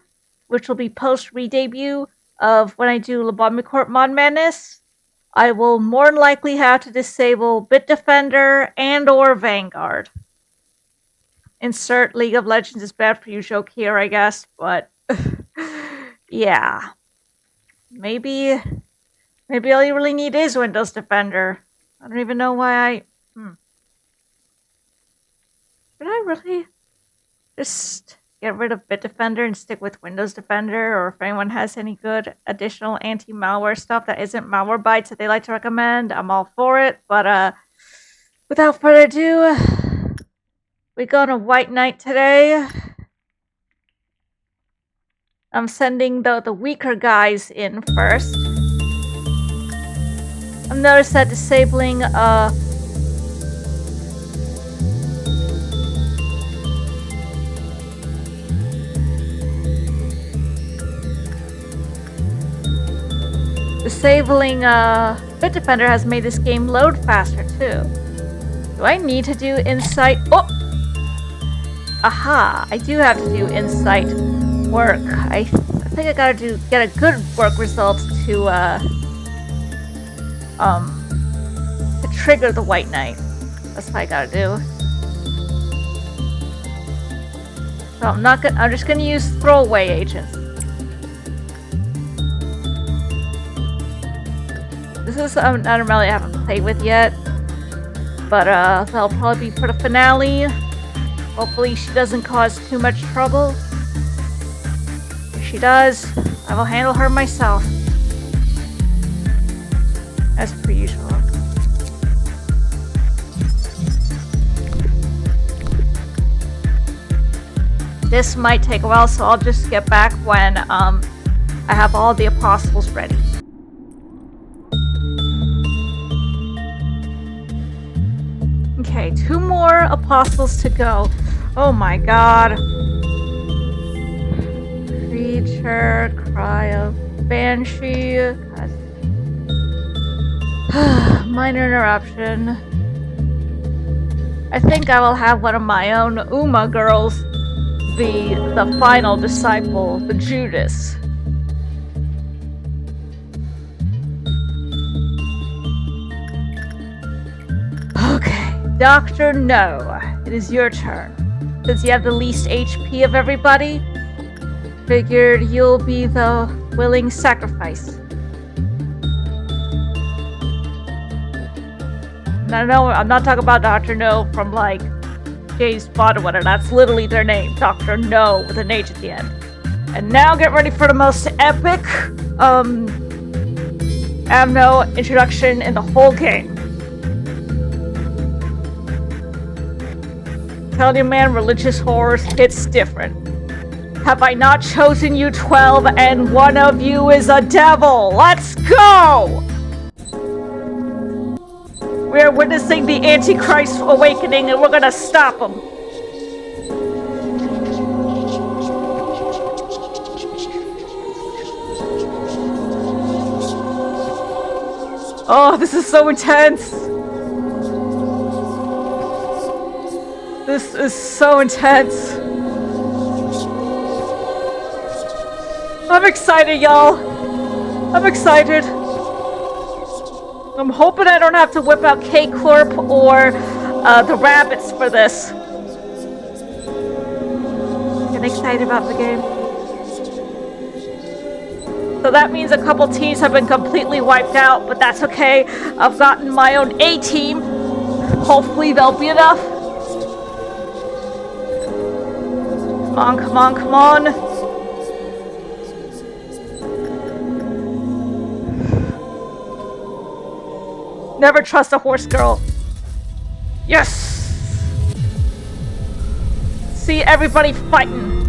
which will be post-re-debut of when I do Lobotomy Court Mod Madness, I will more than likely have to disable Bitdefender and or Vanguard. Insert League of Legends is bad for you joke here, I guess, but yeah. Maybe all you really need is Windows Defender. I don't even know why I... Should I really just get rid of Bitdefender and stick with Windows Defender? Or if anyone has any good additional anti-malware stuff that isn't Malwarebytes that they like to recommend, I'm all for it. But without further ado, we go to White Knight today. I'm sending the weaker guys in first. I've noticed that disabling Bitdefender has made this game load faster too. Do I need to do insight? Oh! Aha! I do have to do insight work. I think I gotta get a good work result to trigger the White Knight. That's what I gotta do. So I'm just gonna use throwaway agents. This is an abnormality I haven't played with yet. But that'll probably be for the finale. Hopefully she doesn't cause too much trouble. If she does, I will handle her myself. As per usual. This might take a while, so I'll just get back when I have all the apostles ready. Okay, 2 more apostles to go. Oh my god. Creature, cryo, banshee. Minor interruption. I think I will have one of my own Uma girls, the final disciple, the Judas. Okay. Doctor, no. It is your turn. Since you have the least HP of everybody, figured you'll be the willing sacrifice. No, I'm not talking about Dr. No from, like, Jay's Spot or whatever. That's literally their name. Dr. No with an H at the end. And now get ready for the most epic, Amno introduction in the whole game. Tell you, man, religious horror hits different. Have I not chosen you 12 and one of you is a devil? Let's go! We are witnessing the Antichrist awakening and we're gonna stop him. Oh, this is so intense. This is so intense. I'm excited, y'all. I'm excited. I'm hoping I don't have to whip out K-Corp or the rabbits for this. Getting excited about the game. So that means a couple teams have been completely wiped out, but that's okay. I've gotten my own A team. Hopefully there'll be enough. Come on, come on, come on. Never trust a horse girl. Yes! See everybody fighting.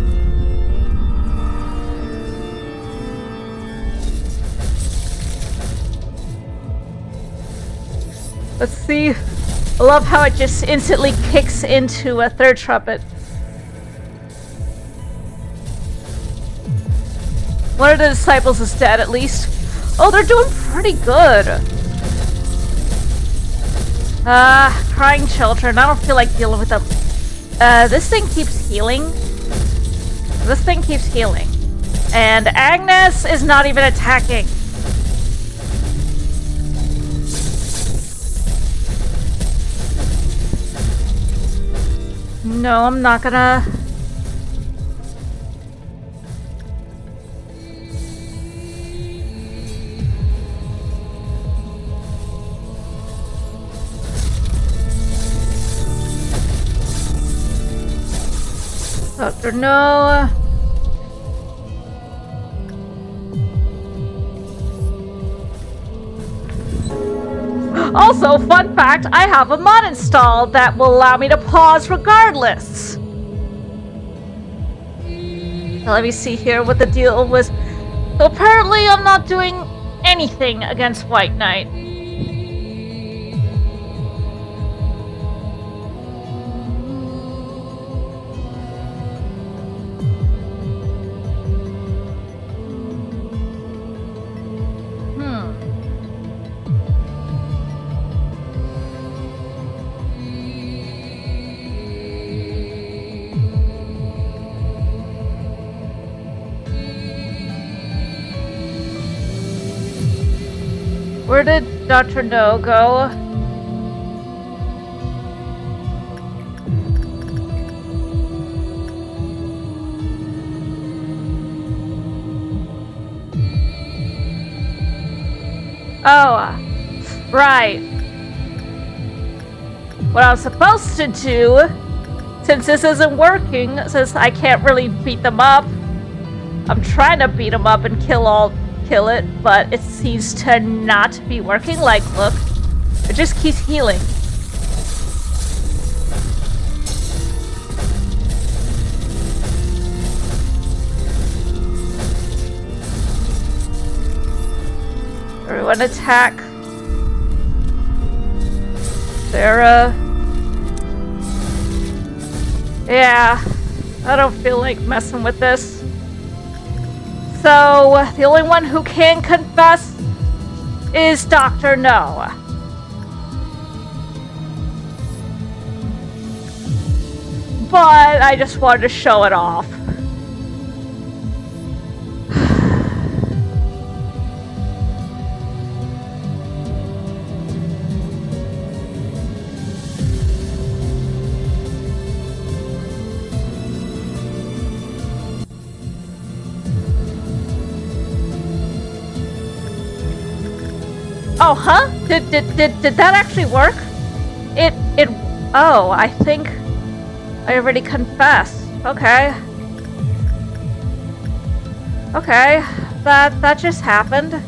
Let's see. I love how it just instantly kicks into a third trumpet. One of the disciples is dead, at least. Oh, they're doing pretty good. Crying children. I don't feel like dealing with them. This thing keeps healing. This thing keeps healing. And Agnes is not even attacking. No, I'm not gonna... Dr. No. Also, fun fact, I have a mod installed that will allow me to pause regardless. Now, let me see here what the deal was. So apparently I'm not doing anything against White Knight. Where did Dr. No go? Oh, right. What I was supposed to do, since this isn't working, since I can't really beat them up, I'm trying to beat them up and kill it, but it seems to not be working. Like, look, it just keeps healing. Everyone attack Sarah. Yeah, I don't feel like messing with this. So, the only one who can confess is Dr. No. But I just wanted to show it off. Oh, huh? Did that actually work? Oh, I think I already confessed. Okay. Okay, that just happened.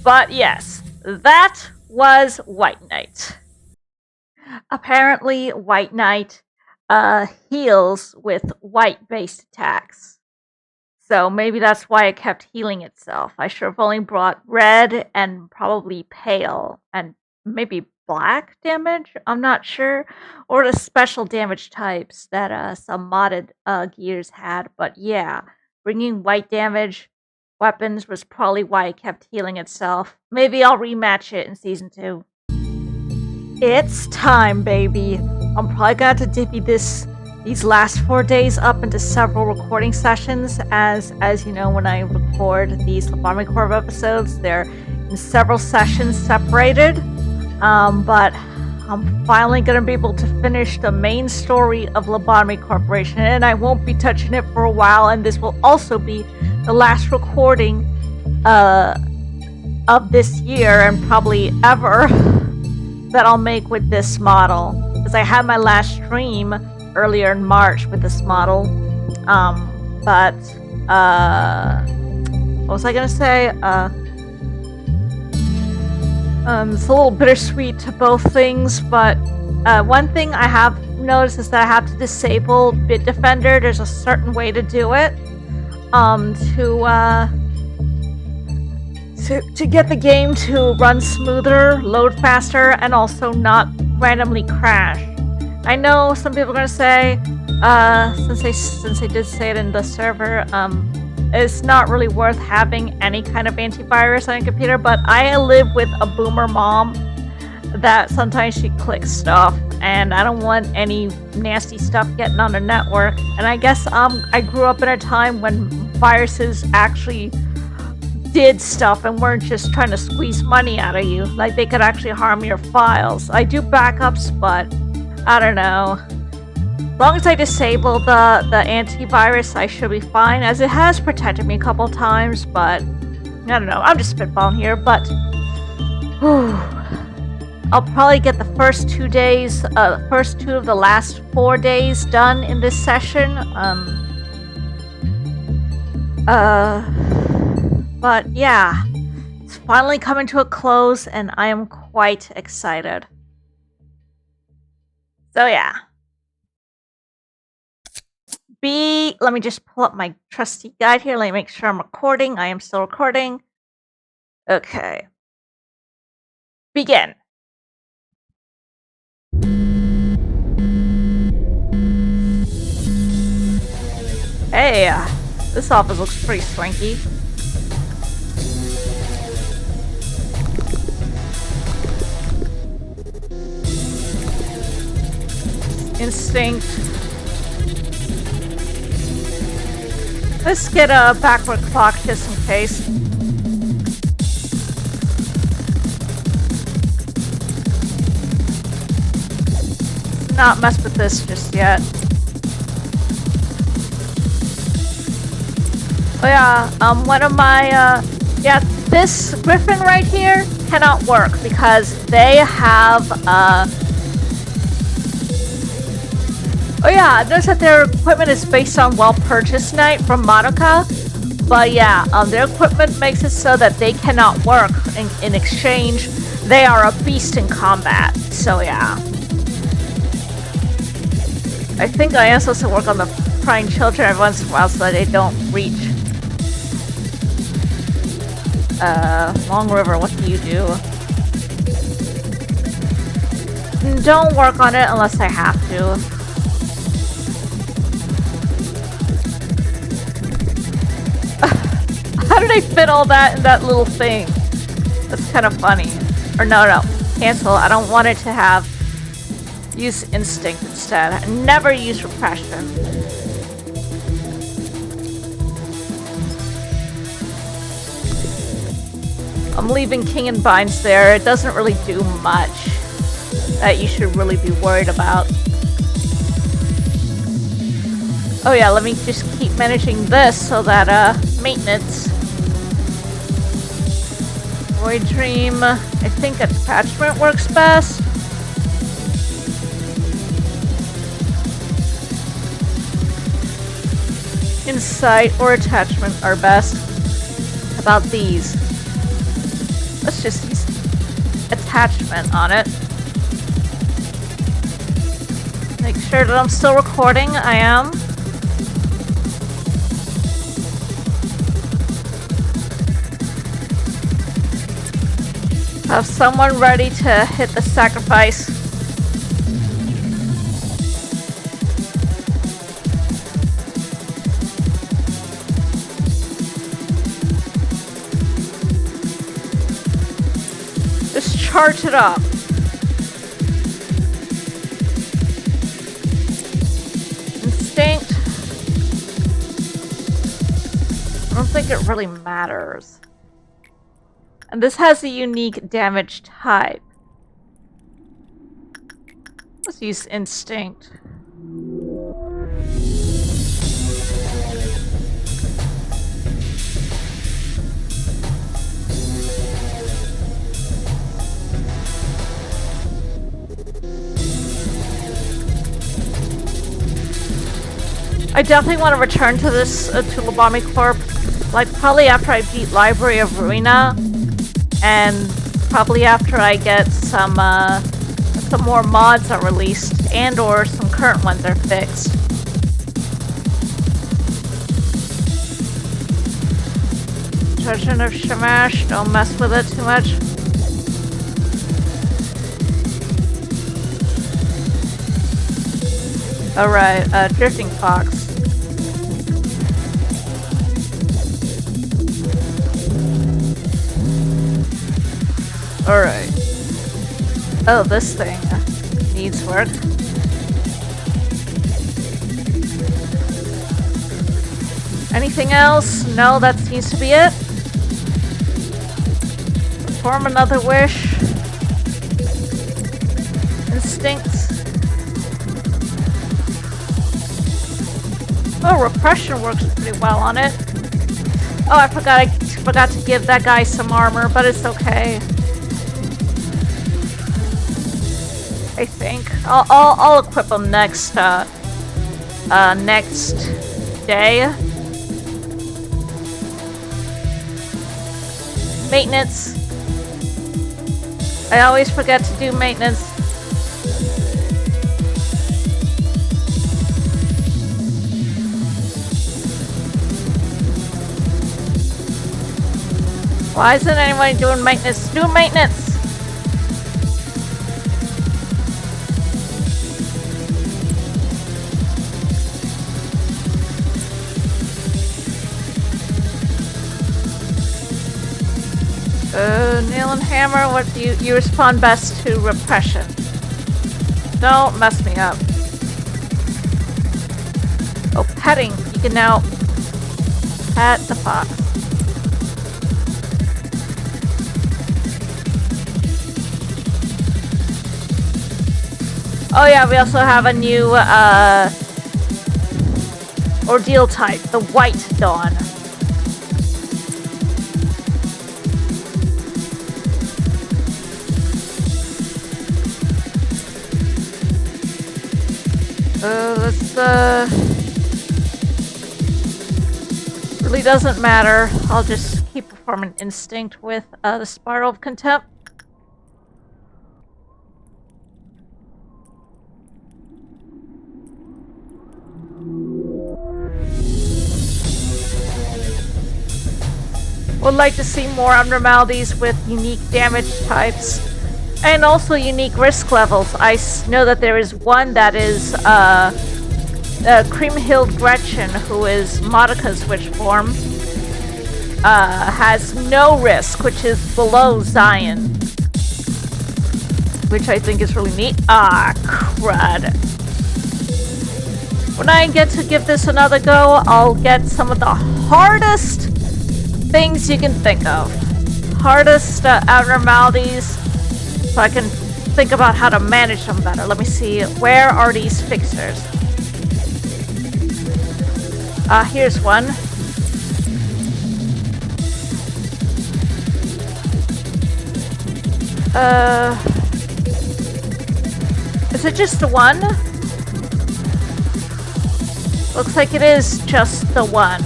But yes, that was White Knight. Apparently, White Knight heals with white-based attacks. So maybe that's why it kept healing itself. I should have only brought red and probably pale and maybe black damage? I'm not sure. Or the special damage types that some modded gears had. But yeah, bringing white damage weapons was probably why it kept healing itself. Maybe I'll rematch it in Season 2. It's time, baby. I'm probably gonna have to divvy these last 4 days up into several recording sessions. As you know, when I record these Lobotomy Corp episodes, they're in several sessions separated. But I'm finally gonna be able to finish the main story of Lobotomy Corporation, and I won't be touching it for a while. And this will also be the last recording of this year and probably ever that I'll make with this model, because I had my last stream earlier in March with this model. But what was I gonna say? It's a little bittersweet to both things, but one thing I have noticed is that I have to disable Bitdefender. There's a certain way to do it to get the game to run smoother, load faster, and also not randomly crash. I know some people are gonna say, since they did say it in the server, it's not really worth having any kind of antivirus on a computer, but I live with a boomer mom that sometimes she clicks stuff, and I don't want any nasty stuff getting on the network. And I guess I grew up in a time when viruses actually did stuff and weren't just trying to squeeze money out of you. Like, they could actually harm your files. I do backups, but I don't know. As long as I disable the antivirus, I should be fine, as it has protected me a couple times, but I don't know. I'm just spitballing here, but whew. I'll probably get the first 2 days, first 2 of the last 4 days done in this session. But yeah, it's finally coming to a close, and I am quite excited. So yeah. Let me just pull up my trusty guide here. Let me make sure I'm recording. I am still recording. Okay. Begin. Hey, this office looks pretty swanky. Instinct. Let's get a backward clock just in case. Not mess with this just yet. Oh yeah, one of my, yeah, this griffin right here cannot work because they have, oh yeah, notice that their equipment is based on well-purchased night from Madoka. But yeah, their equipment makes it so that they cannot work. In exchange, they are a beast in combat. So yeah. I think I am supposed to work on the crying children every once in a while so that they don't reach. Long River, what do you do? Don't work on it unless I have to. How did I fit all that in that little thing? That's kind of funny. Or no, cancel. I don't want it to have... Use instinct instead. Never use repression. I'm leaving King and Binds there. It doesn't really do much that you should really be worried about. Oh yeah, let me just keep managing this so that, maintenance. Void Dream. I think attachment works best. Insight or attachment are best. How about these? Let's just use attachment on it. Make sure that I'm still recording. I am. Have someone ready to hit the sacrifice. Just charge it up. Instinct. I don't think it really matters. And this has a unique damage type. Let's use instinct. I definitely want to return to this, to Lobotomy Corp. Like, probably after I beat Library of Ruina. And probably after I get some more mods are released and or some current ones are fixed. Judgment of Shamash, don't mess with it too much. Alright, Drifting Fox. Alright. Oh, this thing needs work. Anything else? No, that seems to be it. Perform another wish. Instincts. Oh, repression works pretty well on it. Oh, I forgot to give that guy some armor, but it's okay. I think. I'll equip them next day. Maintenance. I always forget to do maintenance. Why isn't anyone doing maintenance? Do maintenance! Nail and hammer, what do you respond best to repression. Don't mess me up. Oh, petting. You can now pet the fox. Oh yeah, we also have a new ordeal type, the White Dawn. Really doesn't matter. I'll just keep performing instinct with the Spiral of Contempt. Would like to see more abnormalities with unique damage types. And also unique risk levels. I know that there is one that is Creamhild Gretchen, who is Modica's witch form. Has no risk, which is below Zion. Which I think is really neat. Ah, crud. When I get to give this another go, I'll get some of the hardest things you can think of. Hardest abnormalities. So I can think about how to manage them better. Let me see. Where are these fixers? Here's one. Is it just the one? Looks like it is just the one.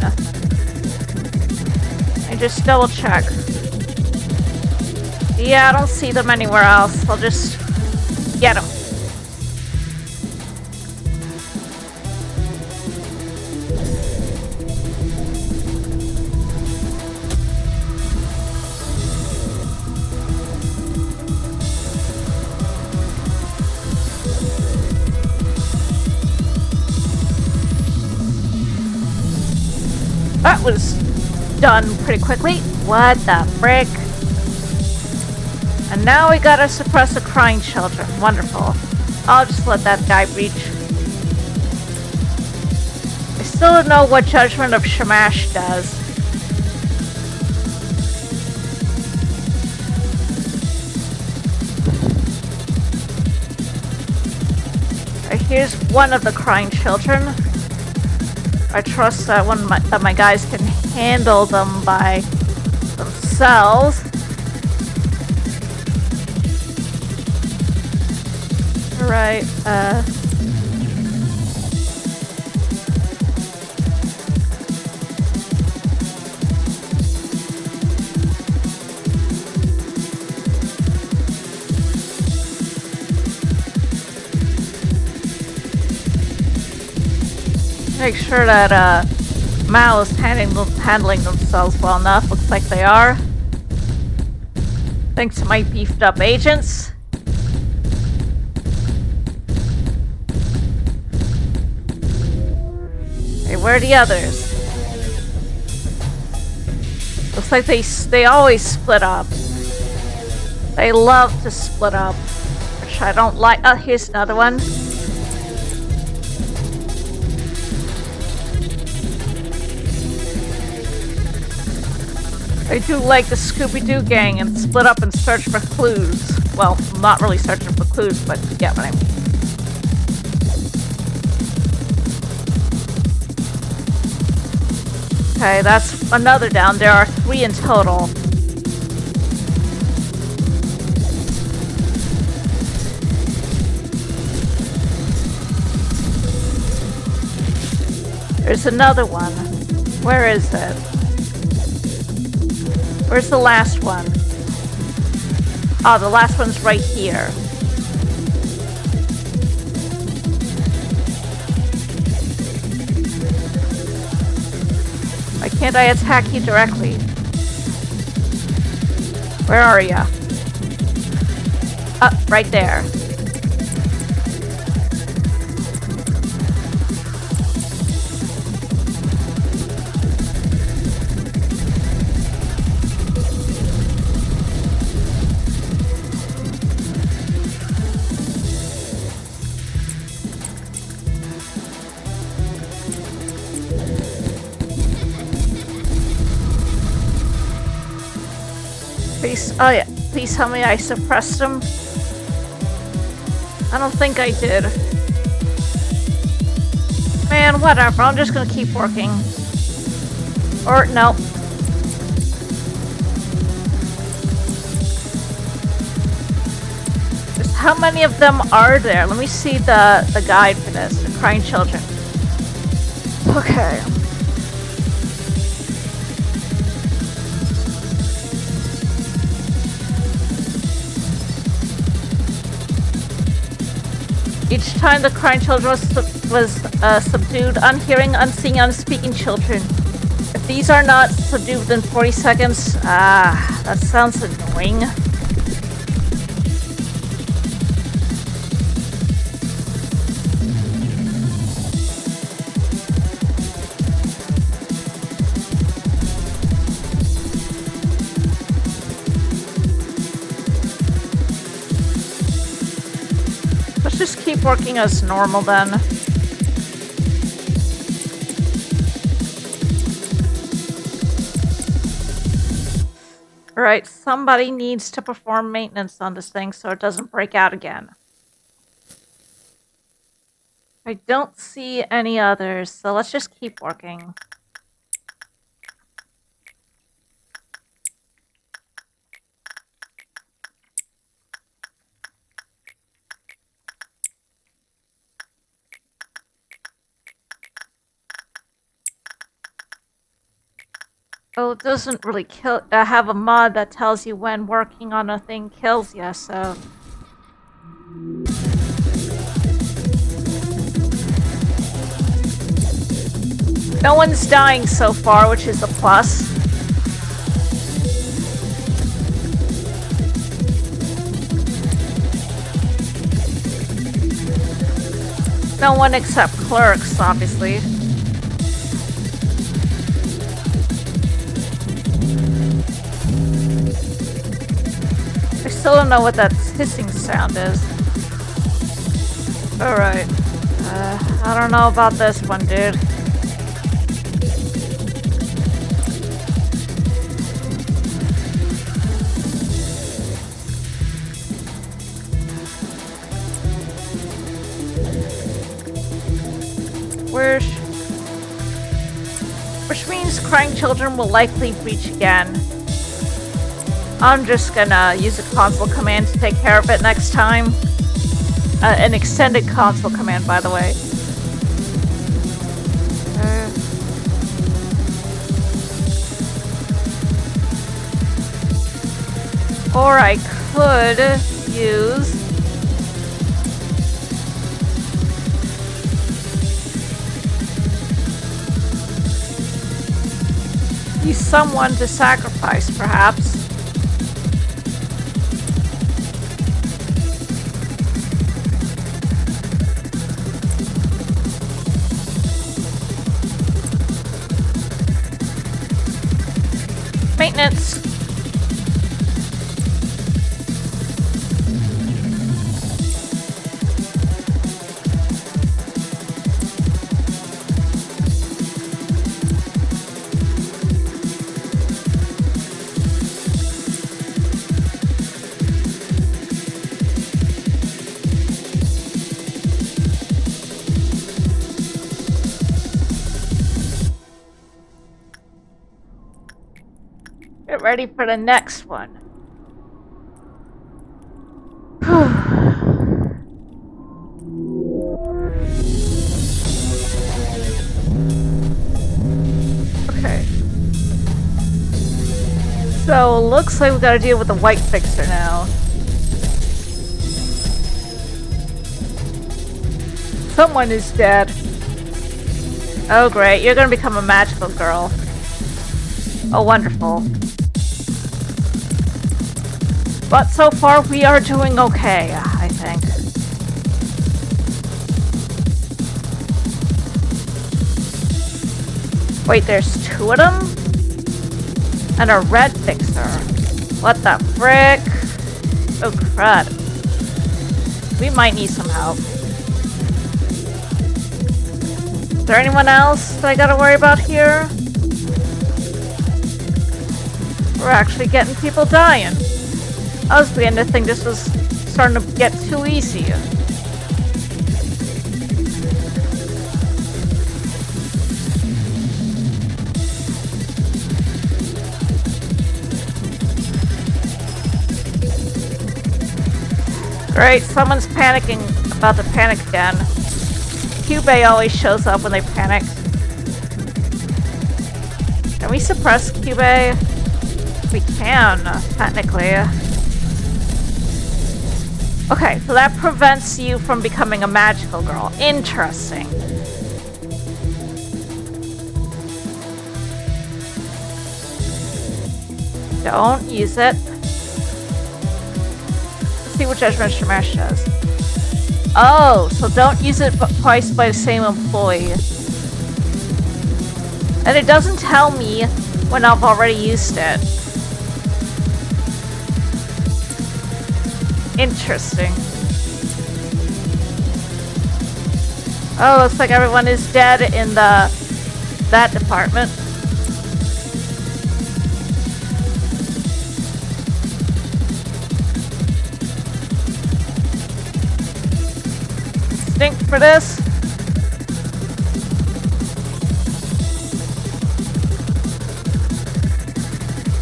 I just double check. Yeah, I don't see them anywhere else. I'll just get them. That was done pretty quickly. What the frick? And now we gotta suppress the crying children. Wonderful. I'll just let that guy breach. I still don't know what Judgment of Shamash does. Here's one of the crying children. I trust that that my guys can handle them by themselves. Right, make sure that Mao is handling themselves well enough. Looks like they are. Thanks to my beefed up agents. Hey, where are the others? Looks like they always split up. They love to split up, which I don't like. Oh, here's another one. I do like the Scooby-Doo gang and split up and search for clues. Well, not really searching for clues, but you get what I mean. Okay, that's another down. There are 3 in total. There's another one. Where is it? Where's the last one? Oh, the last one's right here. Why can't I attack you directly? Where are ya? Right there. Please, oh yeah, please tell me I suppressed him. I don't think I did. Man, whatever, I'm just gonna keep working. Or, no. Just how many of them are there? Let me see the guide for this, the crying children. Okay. Each time the crying children was subdued, unhearing, unseeing, unspeaking children. If these are not subdued within 40 seconds, that sounds annoying. Just keep working as normal then. Alright, somebody needs to perform maintenance on this thing so it doesn't break out again. I don't see any others, so let's just keep working. Oh, it doesn't really have a mod that tells you when working on a thing kills you, so... No one's dying so far, which is a plus. No one except clerks, obviously. I still don't know what that hissing sound is. Alright. I don't know about this one, dude. Which means crying children will likely breach again. I'm just gonna use a console command to take care of it next time. An extended console command, by the way. Or I could use... someone to sacrifice, perhaps. Maintenance. Get ready for the next one. So, looks like we gotta deal with the white fixer now. Someone is dead. Oh great, you're gonna become a magical girl. Oh wonderful. But so far we are doing okay, I think. Wait, there's two of them? And a red fixer. What the frick? Oh crud. We might need some help. Is there anyone else that I gotta worry about here? We're actually getting people dying. I was beginning to think this was starting to get too easy. Great, someone's panicking about to panic again. Cube always shows up when they panic. Can we suppress Cube? We can, technically. Okay, so that prevents you from becoming a magical girl. Interesting. Don't use it. See what Judgment Shamash does. Oh, so don't use it twice by the same employee. And it doesn't tell me when I've already used it. Interesting. Oh, looks like everyone is dead in that department. Instinct for this.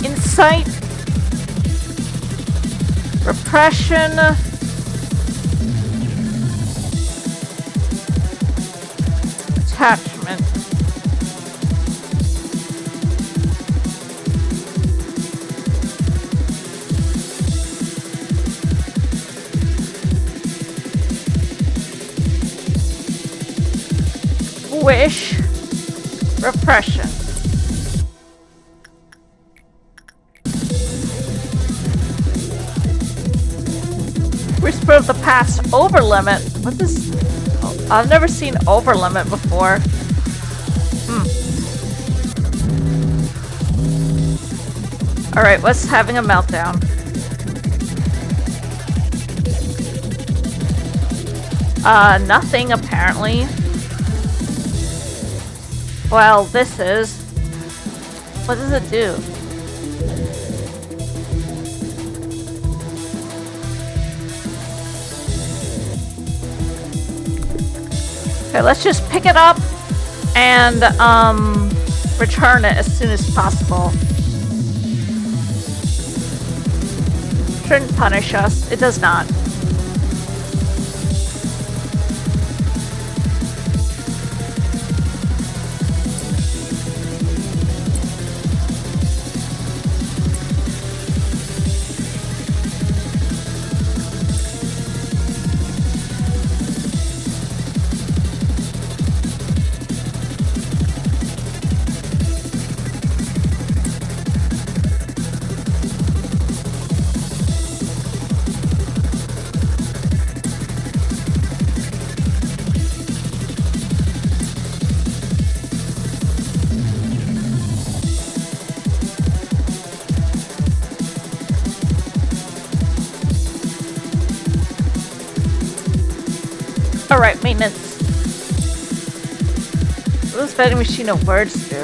Insight. Repression. Attachment. Wish. Repression. Whisper of the Past over limit. What is? Oh, I've never seen over limit before. Alright, what's having a meltdown? Nothing apparently. Well, this is. What does it do? Okay, let's just pick it up and return it as soon as possible. Shouldn't punish us. It does not. Alright, maintenance. What does vending machine of words do?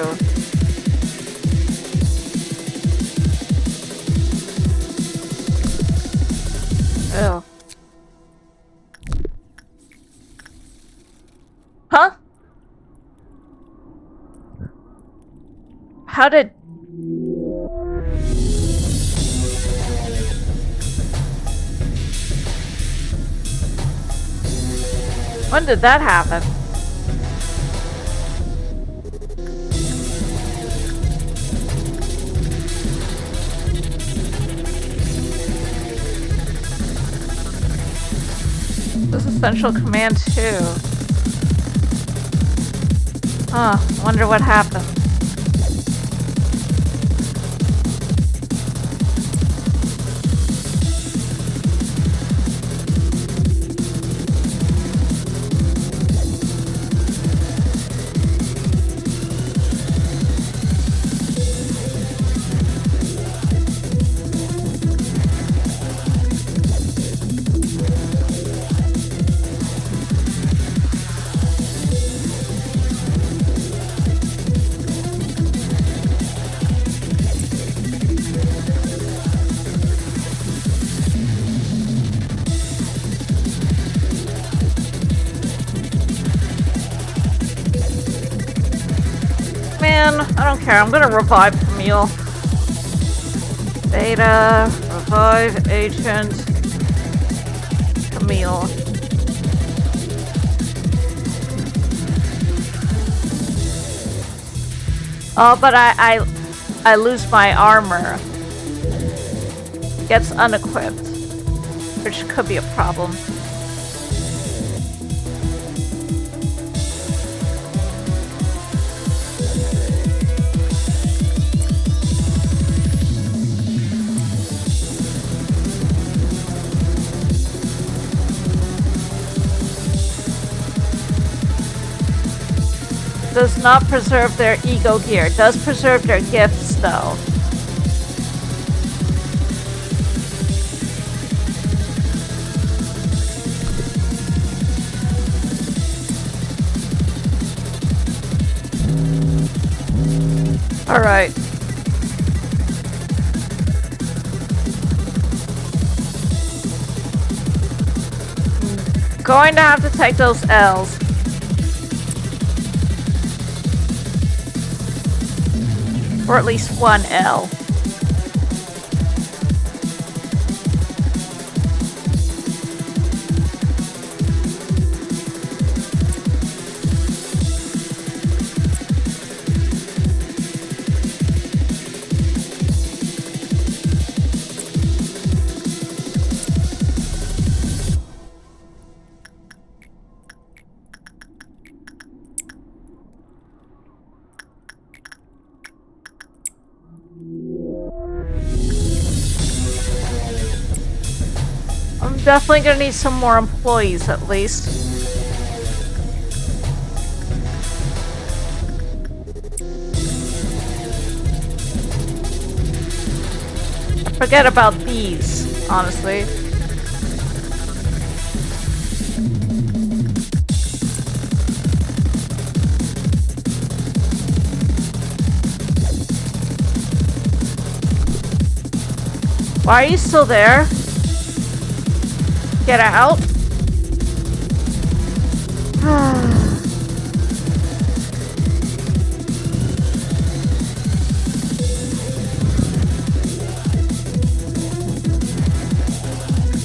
Oh. Huh? How did... When did that happen? Central Command 2. Huh, wonder what happened. Man, I don't care. I'm gonna revive Camille. Beta, revive agent, Camille. Oh, but I lose my armor. Gets unequipped, which could be a problem. Does not preserve their ego gear. Does preserve their gifts, though. Alright. Going to have to take those L's. Or at least one L. Definitely gonna need some more employees, at least. Forget about these, honestly. Why are you still there? Get out.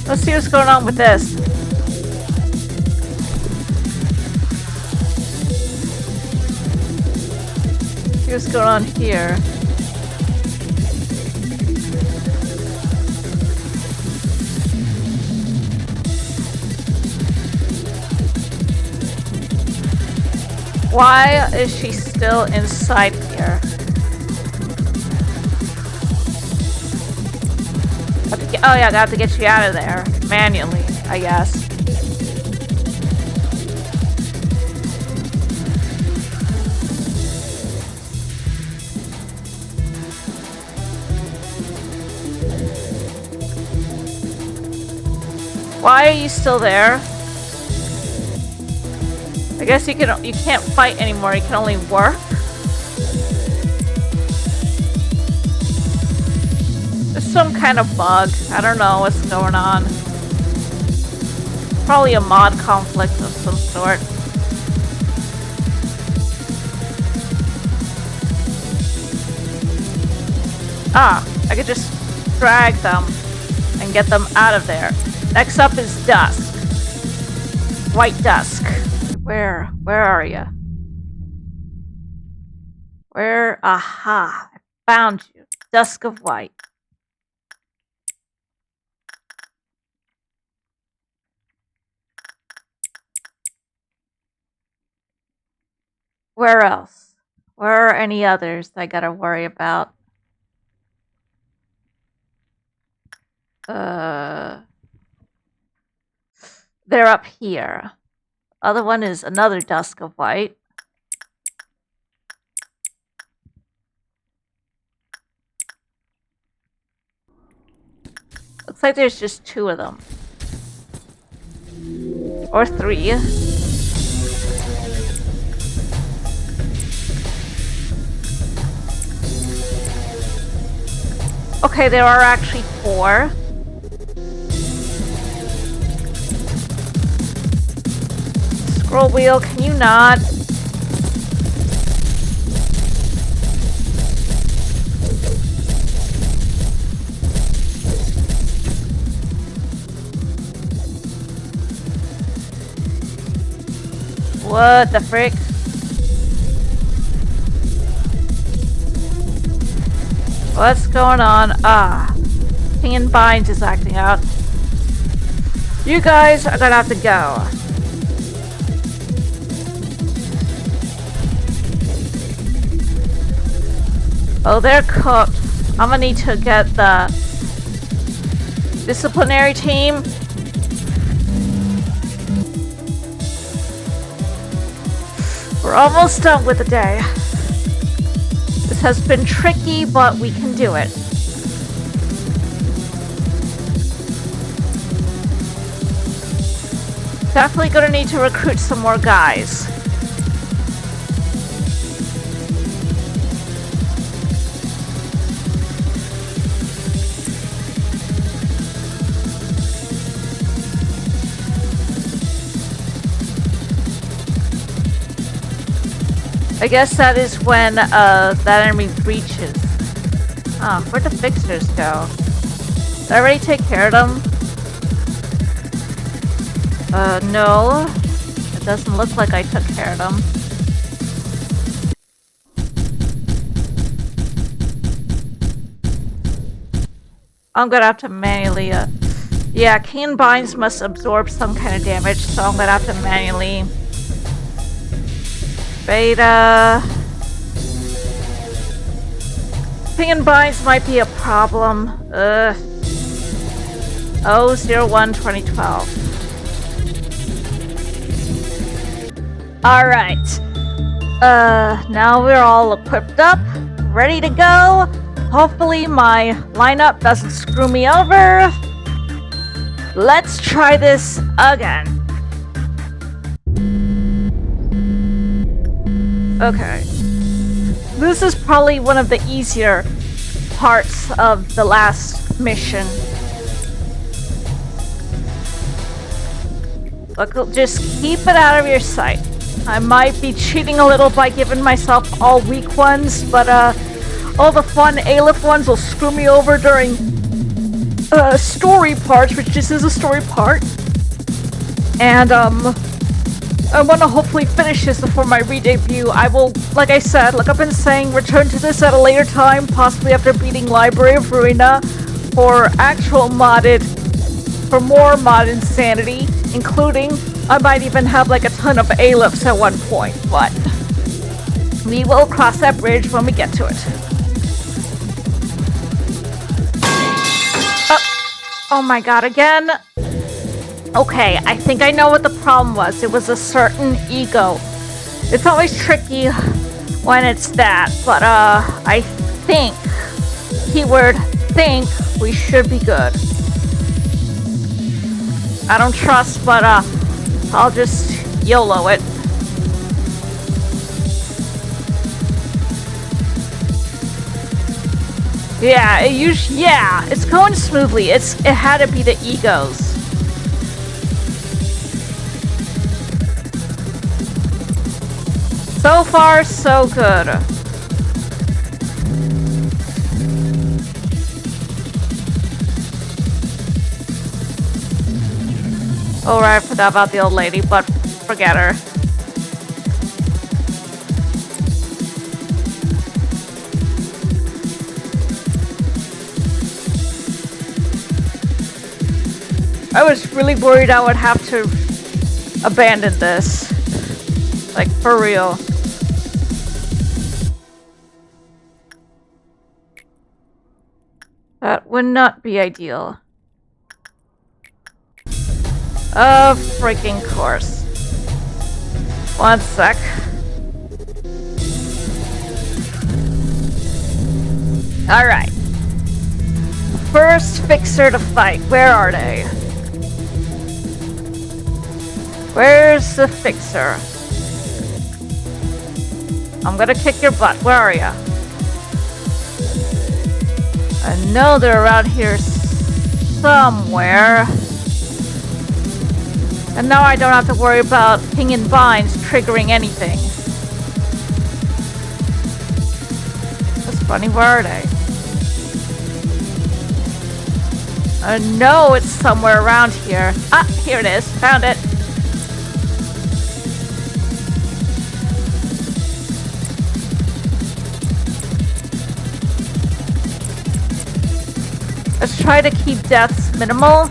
Let's see what's going on with this. See what's going on here. Why is she still inside here? Oh yeah, I have to get you out of there. Manually, I guess. Why are you still there? I guess you can't fight anymore, you can only work. There's some kind of bug. I don't know what's going on. Probably a mod conflict of some sort. Ah, I could just drag them and get them out of there. Next up is Dusk. White Dusk. Where are you? Where? Aha! I found you. Dusk of White. Where else? Where are any others I gotta worry about? They're up here. Other one is another Dusk of White. Looks like there's just 2 of them. Or 3. Okay, there are actually 4. Scroll wheel, can you not? What the frick? What's going on? King and Binds is acting out. You guys are gonna have to go. Oh, they're cooked. I'm gonna need to get the disciplinary team. We're almost done with the day. This has been tricky, but we can do it. Definitely gonna need to recruit some more guys. I guess that is when that enemy breaches. Where'd the fixers go? Did I already take care of them? No. It doesn't look like I took care of them. I'm gonna have to manually, yeah, Keen Binds must absorb some kind of damage, so I'm gonna have to manually... Beta... Ping and Binds might be a problem. 001-2012. Alright. Now we're all equipped up, ready to go. Hopefully my lineup doesn't screw me over. Let's try this again. Okay. This is probably one of the easier parts of the last mission. Look, just keep it out of your sight. I might be cheating a little by giving myself all weak ones, but all the fun Aleph ones will screw me over during story parts, which this is a story part. And I want to hopefully finish this before my re-debut. I will, like I said, like I've been saying, return to this at a later time, possibly after beating Library of Ruina for actual modded, for more mod insanity, including I might even have like a ton of Alephs at one point, but we will cross that bridge when we get to it. Oh my god, again? Okay, I think I know what the problem was. It was a certain ego. It's always tricky when it's that, but I think, keyword think, we should be good. I don't trust, but I'll just YOLO it. Yeah, it's going smoothly. It had to be the egos. So far, so good. Oh, right, I forgot about the old lady, but forget her. I was really worried I would have to abandon this. Like, for real. That would not be ideal. Of freaking course. One sec. Alright. First fixer to fight. Where are they? Where's the fixer? I'm gonna kick your butt. Where are ya? I know they're around here somewhere. And now I don't have to worry about pinging binds triggering anything. That's funny, where are they? I know it's somewhere around here. Ah, here it is. Found it. Let's try to keep deaths minimal.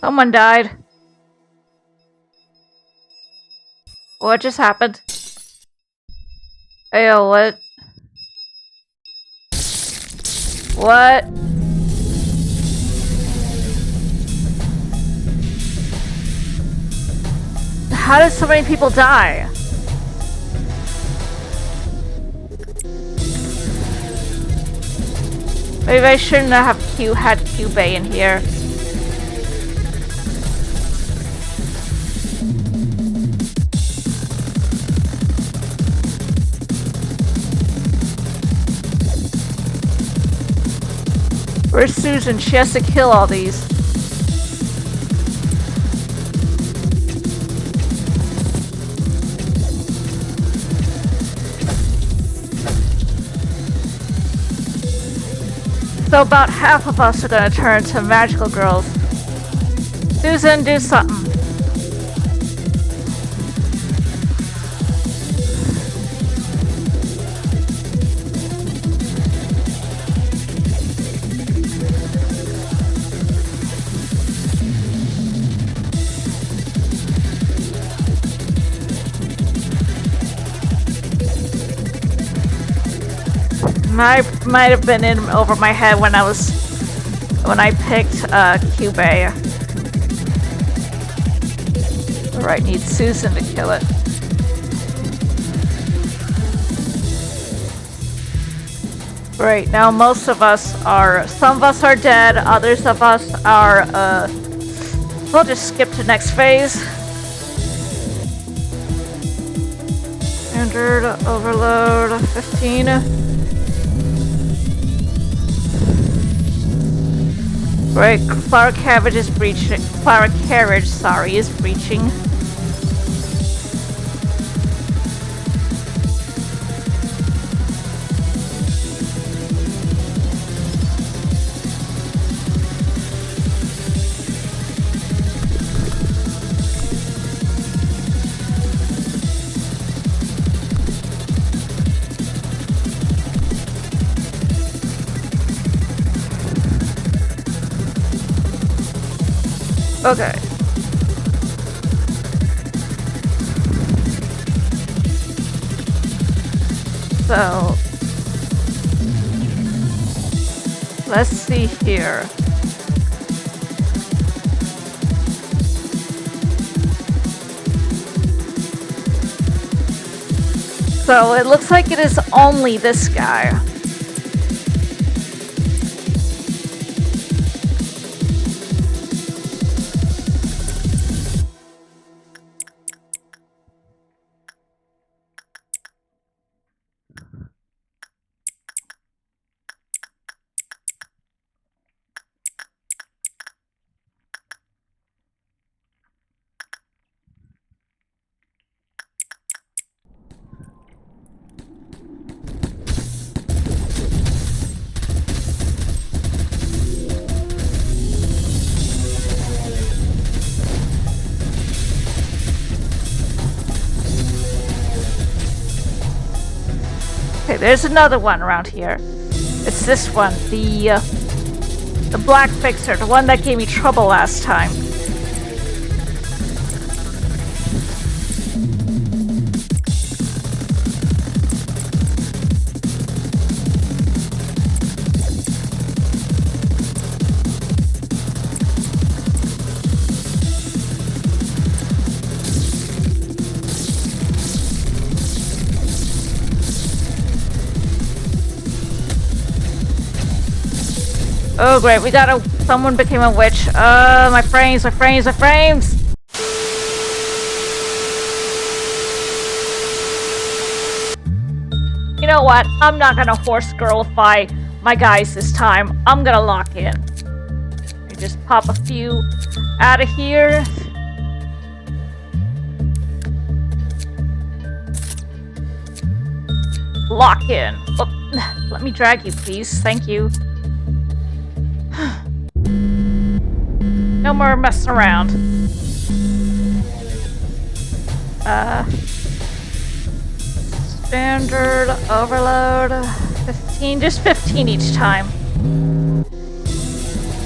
Someone died. What just happened? Ayo, what? What? How did so many people die? Maybe I shouldn't have had Q-Bay in here. Where's Susan? She has to kill all these. So about half of us are gonna turn to magical girls. Susan, do something. I might have been in over my head when I picked Q-Bay. Alright, need Susan to kill it. Right, now most of us are, some of us are dead, others of us are, we'll just skip to next phase. Standard overload 15. Right, Clara Carriage is breaching. Clara Carriage, sorry, is breaching. Okay. So, let's see here. So it looks like it is only this guy. there's another one around here. It's this one, the black fixer, the one that gave me trouble last time. Oh great, we got someone became a witch. My frames. You know what? I'm not gonna horse girlify my guys this time. I'm gonna lock in. I just pop a few out of here. Lock in. Oh, let me drag you, please. Thank you. No more messing around. Standard overload. 15, just 15 each time.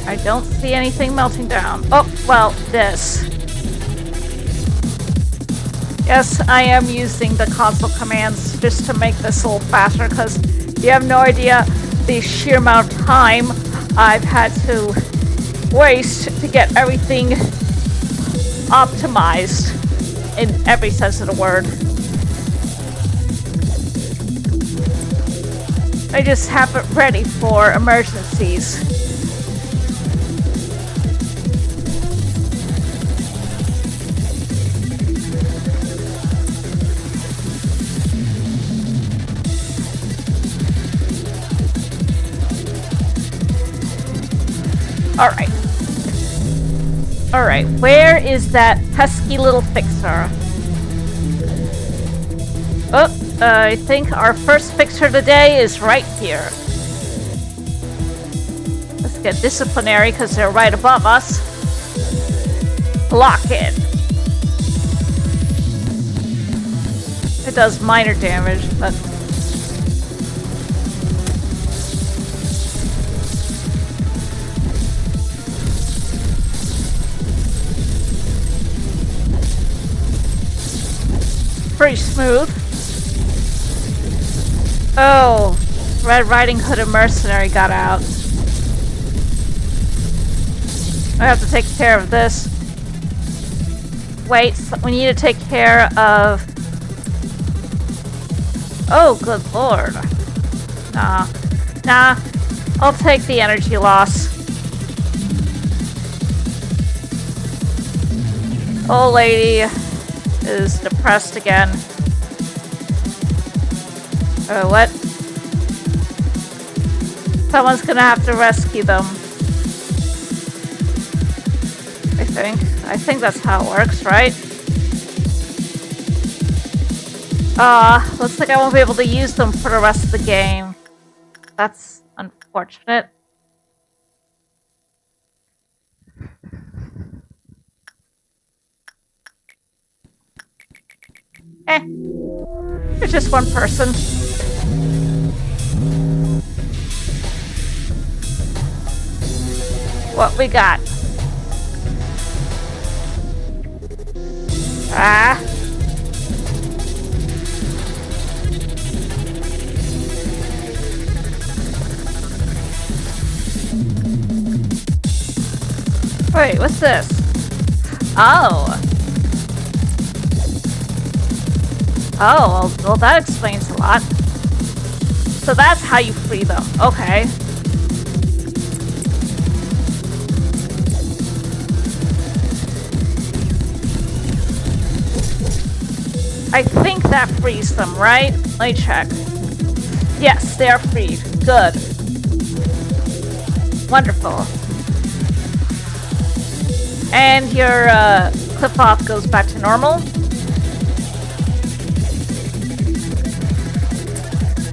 I don't see anything melting down. Oh, well, this. Yes, I am using the console commands just to make this a little faster, because you have no idea the sheer amount of time I've had to waste to get everything optimized in every sense of the word. I just have it ready for emergencies. Alright, where is that pesky little fixer? Oh, I think our first fixer today is right here. Let's get disciplinary because they're right above us. Lock in. It does minor damage, but... pretty smooth. Oh, Red Riding Hood and Mercenary got out. I have to take care of this. Wait, we need to take care of... Oh, good lord. Nah, I'll take the energy loss. Old lady is depressed again. Oh, what? Someone's gonna have to rescue them. I think that's how it works, right? Looks like I won't be able to use them for the rest of the game. That's unfortunate. It's just one person. What we got? Wait, what's this? Oh, well, that explains a lot. So that's how you free them. Okay. I think that frees them, right? Let me check. Yes, they are freed. Good. Wonderful. And your clip off goes back to normal.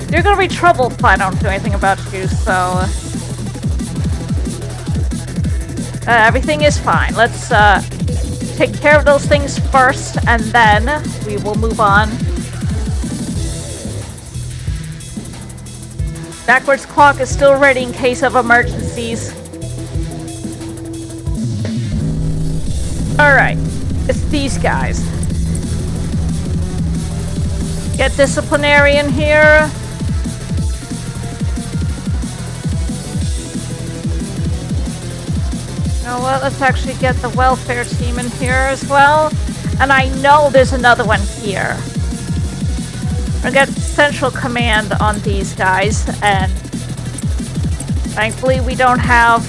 You're gonna be troubled if I don't do anything about you, so... everything is fine. Let's take care of those things first, and then we will move on. Backwards clock is still ready in case of emergencies. Alright, it's these guys. Get disciplinary in here. You know what, let's actually get the welfare team in here as well. And I know there's another one here. We're gonna get central command on these guys, and thankfully we don't have,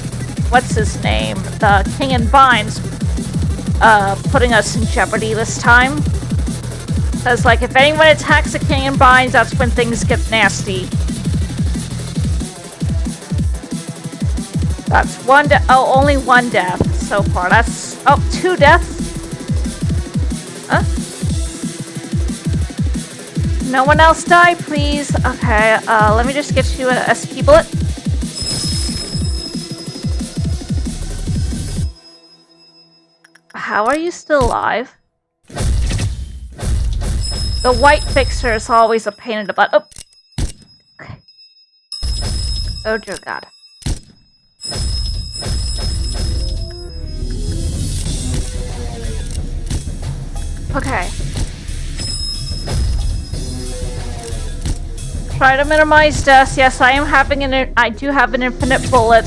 what's his name, the King in Binds, putting us in jeopardy this time. Because, like, if anyone attacks the King in Binds, that's when things get nasty. That's one only one death so far. That's, 2 deaths? Huh? No one else die, please. Okay, let me just get you an SP bullet. How are you still alive? The white fixer is always a pain in the butt. Oh. Okay. Oh dear God. Okay. Try to minimize deaths. Yes, I am having I do have an infinite bullet,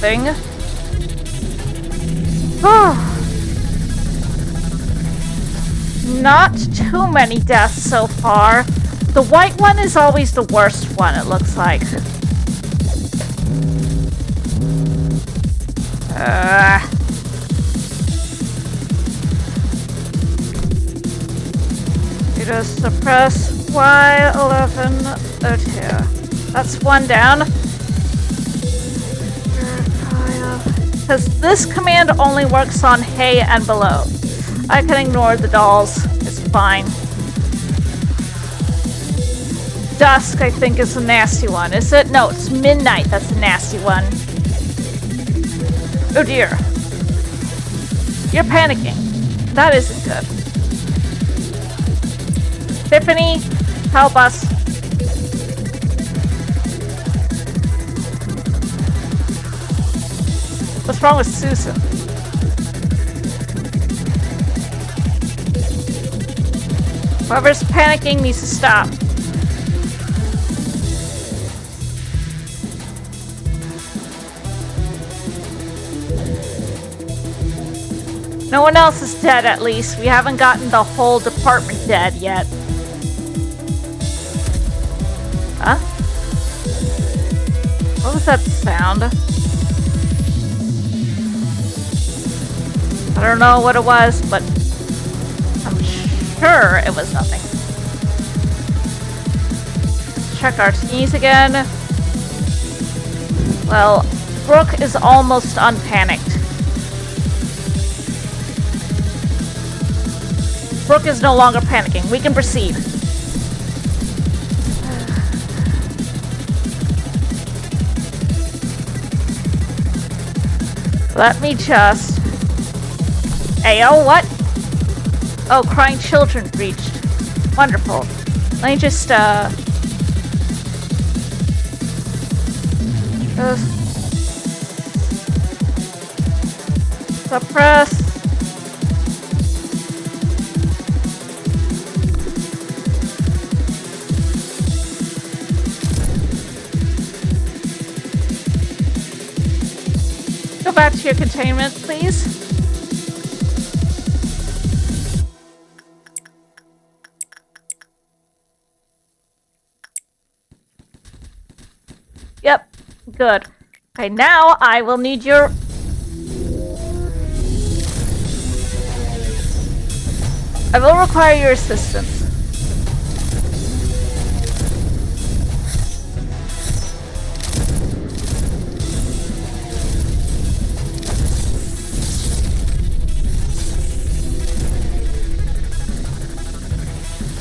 thing. Oh. Not too many deaths so far. The white one is always the worst one, it looks like. You just suppress Y1102. That's one down. Because this command only works on hay and below. I can ignore the dolls. It's fine. Dusk, I think, is a nasty one. Is it? No, it's midnight. That's a nasty one. Oh dear. You're panicking. That isn't good. Tiffany, help us. What's wrong with Susan? Whoever's panicking needs to stop. No one else is dead, at least. We haven't gotten the whole department dead yet. Huh? What was that sound? I don't know what it was, but I'm sure it was nothing. Let's check our teas again. Well, Brooke is almost unpanicked. Brooke is no longer panicking. We can proceed. Let me just... Ayo, what? Oh, crying children breached. Wonderful. Let me just, suppress. Go back to your containment, please. Yep, good. Okay, now I will need your... I will require your assistance.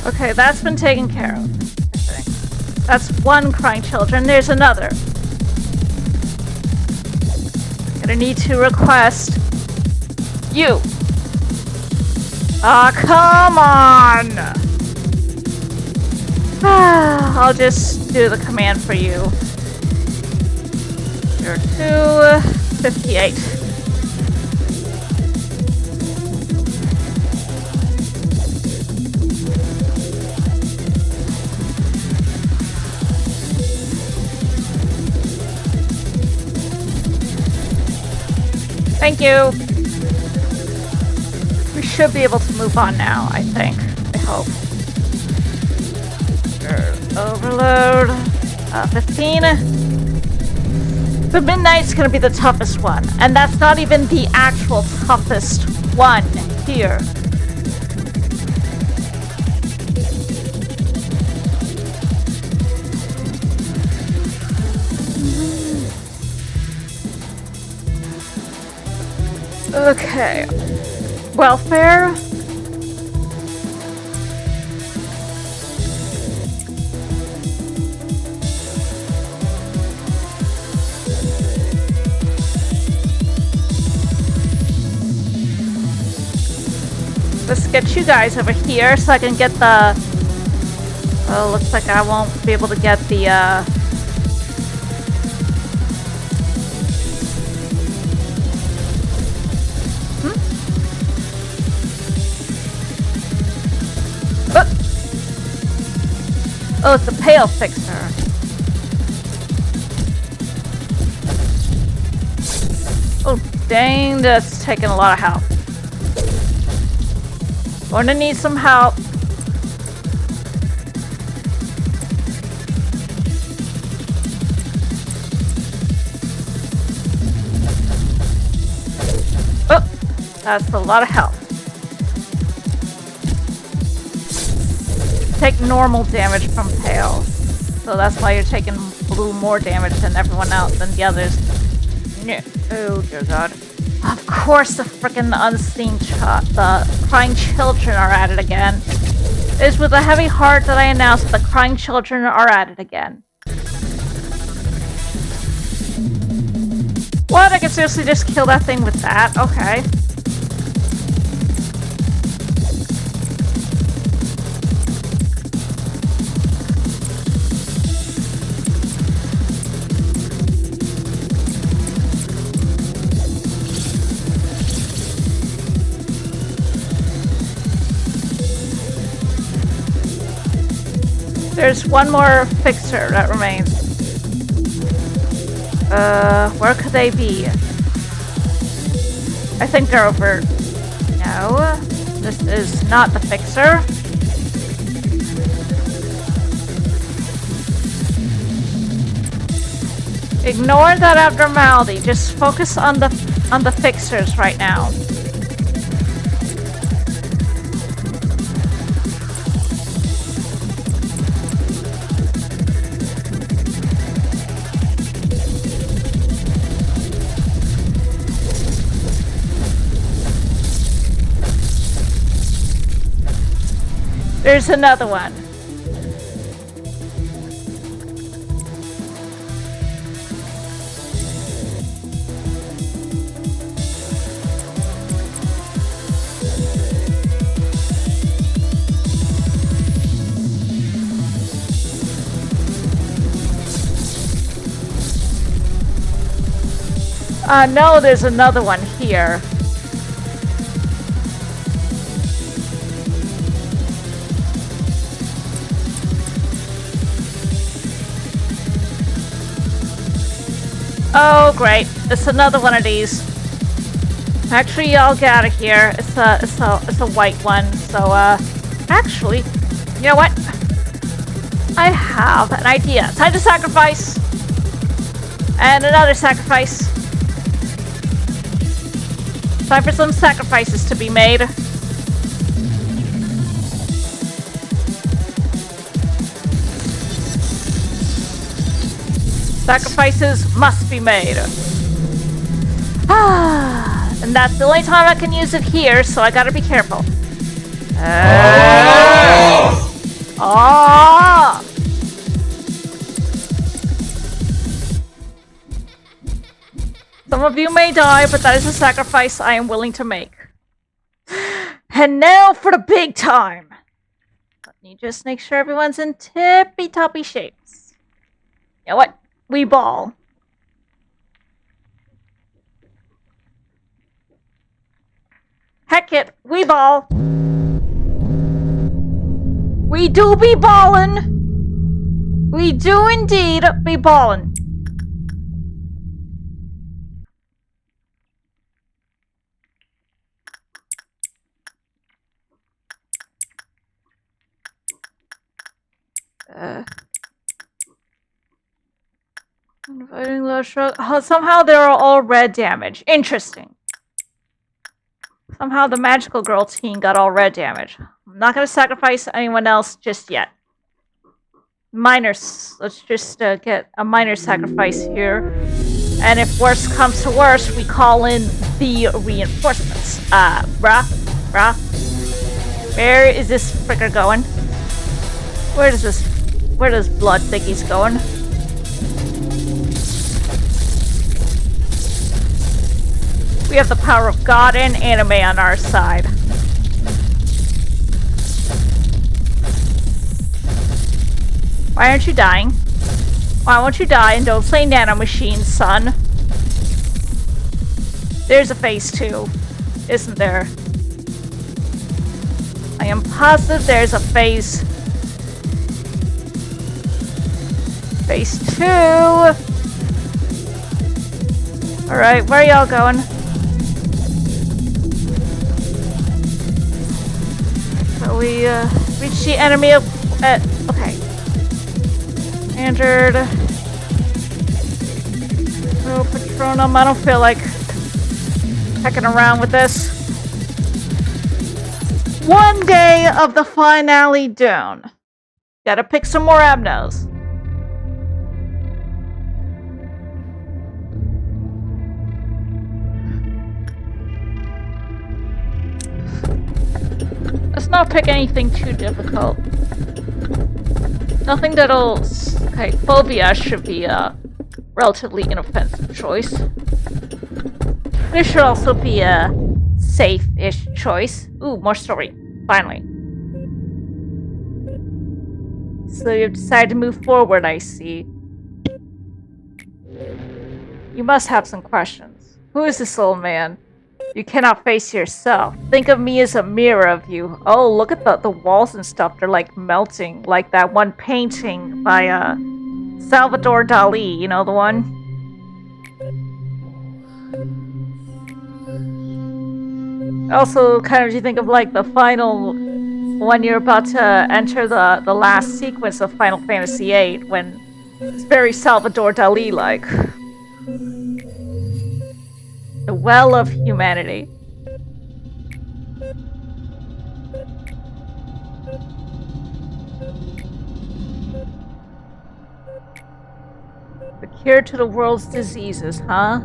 Okay, that's been taken care of. That's one crying children. There's another. Gonna need to request you. Ah, come on! I'll just do the command for you. 0258. Thank you. We should be able to move on now, I think. I hope. Overload. 15. The Midnight's gonna be the toughest one. And that's not even the actual toughest one here. Okay. Welfare. Let's get you guys over here so I can get the... Oh, looks like I won't be able to get the, Oh, it's a pale fixer. Oh, dang, that's taking a lot of help. Gonna need some help. Oh, that's a lot of help. Take normal damage from pale, so that's why you're taking blue more damage than everyone else, than the others. Oh dear God! Of course, the frickin' unseen the crying children are at it again. It is with a heavy heart that I announce that the crying children are at it again. What? I can seriously just kill that thing with that? Okay. There's one more fixer that remains. Where could they be? I think they're over... No, this is not the fixer. Ignore that abnormality. Just focus on the fixers right now. There's another one. No, there's another one here. Oh, great. It's another one of these. Actually, I'll get out of here. It's a white one. So, actually, you know what? I have an idea. Time to sacrifice. And another sacrifice. Time for some sacrifices to be made. Sacrifices must be made. And that's the only time I can use it here, so I gotta be careful. Some of you may die, but that is a sacrifice I am willing to make. And now for the big time. You just make sure everyone's in tippy-toppy shapes. You know what? We ball. Heck it, we ball. We do be ballin'. We do indeed be ballin'. Inviting low shrug. Oh, somehow they're all red damage. Interesting. Somehow the magical girl team got all red damage. I'm not going to sacrifice anyone else just yet. Minors. Let's just get a minor sacrifice here. And if worse comes to worse, we call in the reinforcements. Bruh. Where is this fricker going? Where does blood think he's going? We have the power of God and anime on our side. Why aren't you dying? Why won't you die and don't play nanomachines, son? There's a phase 2, isn't there? I am positive there's a phase 2. Alright, where are y'all going? So we reached the enemy of okay. Standard. Oh, Patronum, I don't feel like hecking around with this. One day of the finale down. Gotta pick some more abnos. Let's not pick anything too difficult. Nothing that'll... Okay, phobia should be a relatively inoffensive choice. There should also be a safe-ish choice. Ooh, more story. Finally. So you've decided to move forward, I see. You must have some questions. Who is this old man? You cannot face yourself. Think of me as a mirror of you. Oh, look at the walls and stuff. They're like melting. Like that one painting by Salvador Dali. You know the one? Also, kind of you think of like the final... when you're about to enter the last sequence of Final Fantasy VIII. When it's very Salvador Dali-like. The well of humanity. The cure to the world's diseases, huh?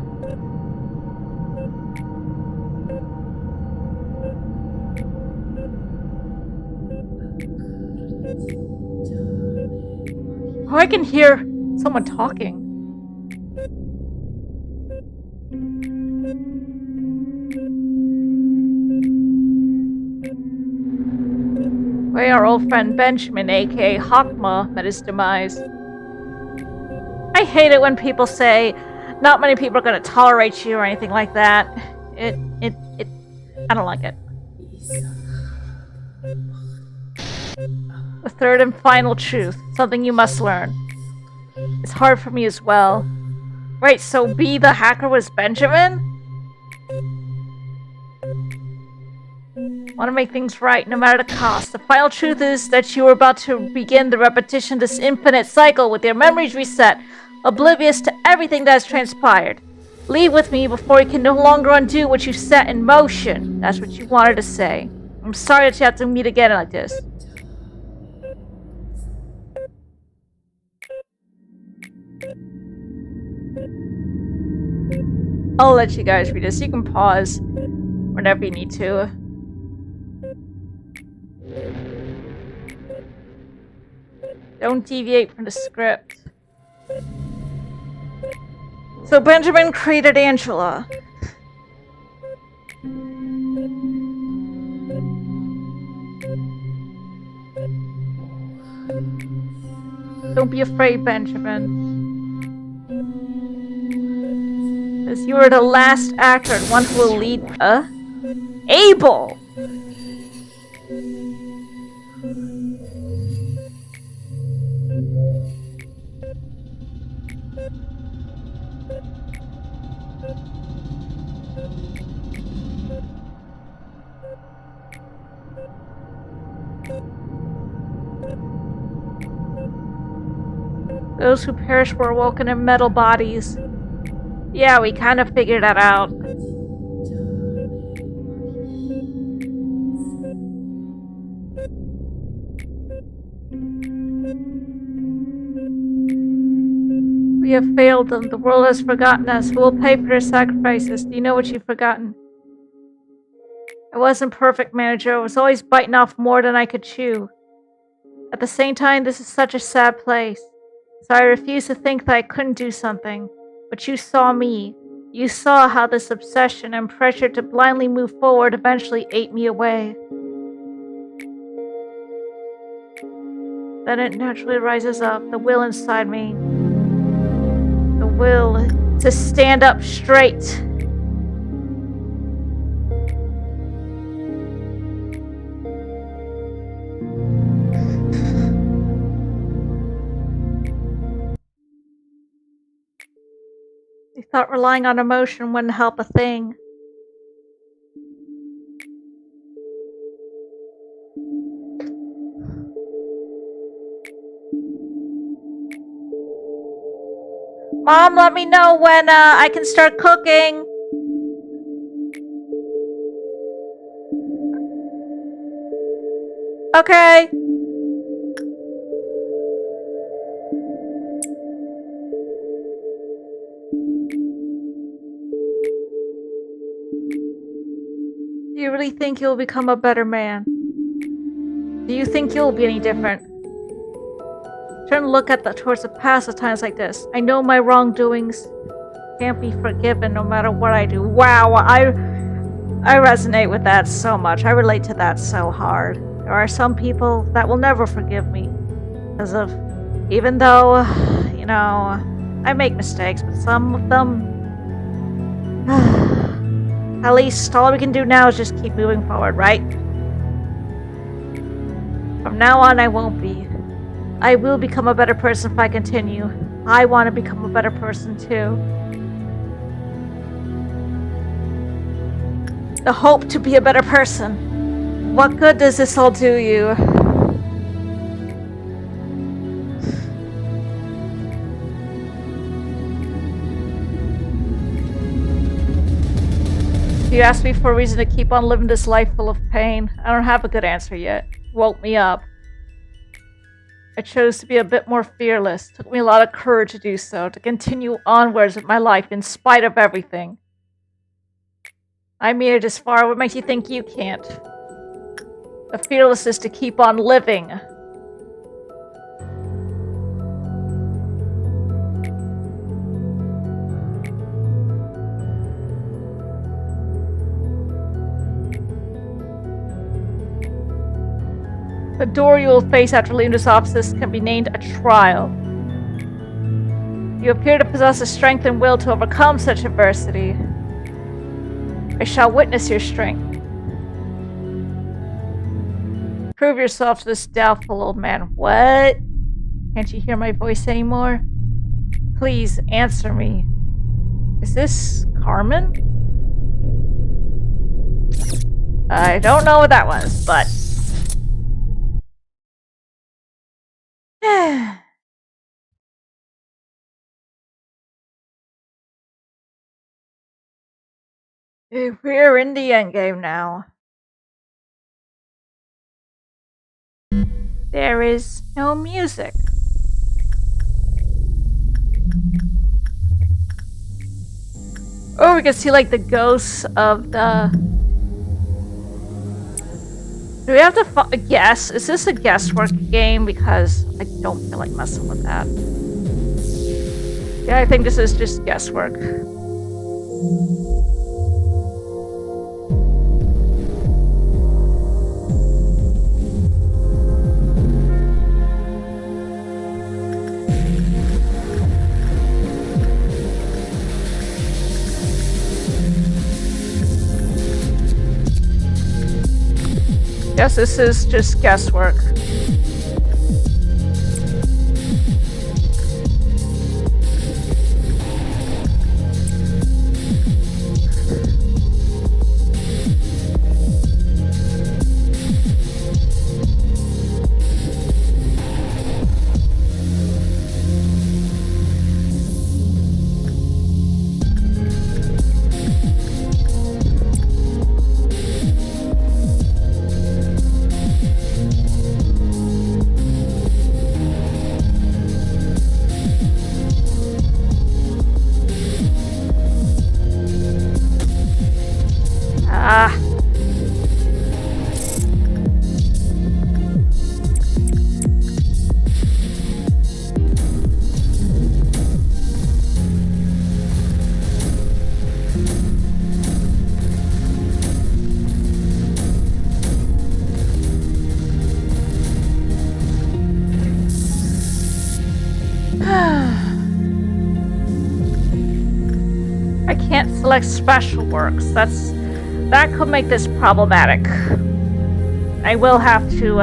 Oh, I can hear someone talking. Way our old friend Benjamin, aka Hakma, met his demise. I hate it when people say not many people are going to tolerate you or anything like that. I don't like it. The third and final truth, something you must learn. It's hard for me as well. Right, so B the hacker was Benjamin? Want to make things right, no matter the cost. The final truth is that you are about to begin the repetition of this infinite cycle with your memories reset, oblivious to everything that has transpired. Leave with me before you can no longer undo what you set in motion. That's what you wanted to say. I'm sorry that you have to meet again like this. I'll let you guys read this. You can pause whenever you need to. Don't deviate from the script. So Benjamin created Angela. Don't be afraid, Benjamin. Because you are the last actor and one who will lead Abel! Those who perish were awoken in metal bodies. Yeah, we kind of figured that out. We have failed them. The world has forgotten us. Who will pay for their sacrifices? Do you know what you've forgotten? I wasn't perfect, manager. I was always biting off more than I could chew. At the same time, this is such a sad place. So I refuse to think that I couldn't do something. But you saw me. You saw how this obsession and pressure to blindly move forward eventually ate me away. Then it naturally rises up, the will inside me. The will to stand up straight. You thought relying on emotion wouldn't help a thing. Mom, let me know when I can start cooking. Okay. Do you really think you'll become a better man? Do you think you'll be any different? Turn and look towards the past at times like this. I know my wrongdoings can't be forgiven no matter what I do. Wow, I resonate with that so much. I relate to that so hard. There are some people that will never forgive me. Even though, you know, I make mistakes, but some of them... At least all we can do now is just keep moving forward, right? From now on, I won't be. I will become a better person if I continue. I want to become a better person too. The hope to be a better person. What good does this all do you? You asked me for a reason to keep on living this life full of pain. I don't have a good answer yet. Woke me up. I chose to be a bit more fearless. Took me a lot of courage to do so, to continue onwards with my life in spite of everything. I made it this far. What makes you think you can't? The fearlessness to keep on living. The door you will face after leaving this office can be named a trial. You appear to possess the strength and will to overcome such adversity. I shall witness your strength. Prove yourself to this doubtful old man. What? Can't you hear my voice anymore? Please answer me. Is this Carmen? I don't know what that was, but... We're in the endgame now. There is no music. Oh, we can see like the ghosts of the... Do we have to guess? Is this a guesswork game? Because I don't feel like messing with that. Yeah, I think this is just guesswork. Guess this is just guesswork. I can't select special works. That could make this problematic. I will have to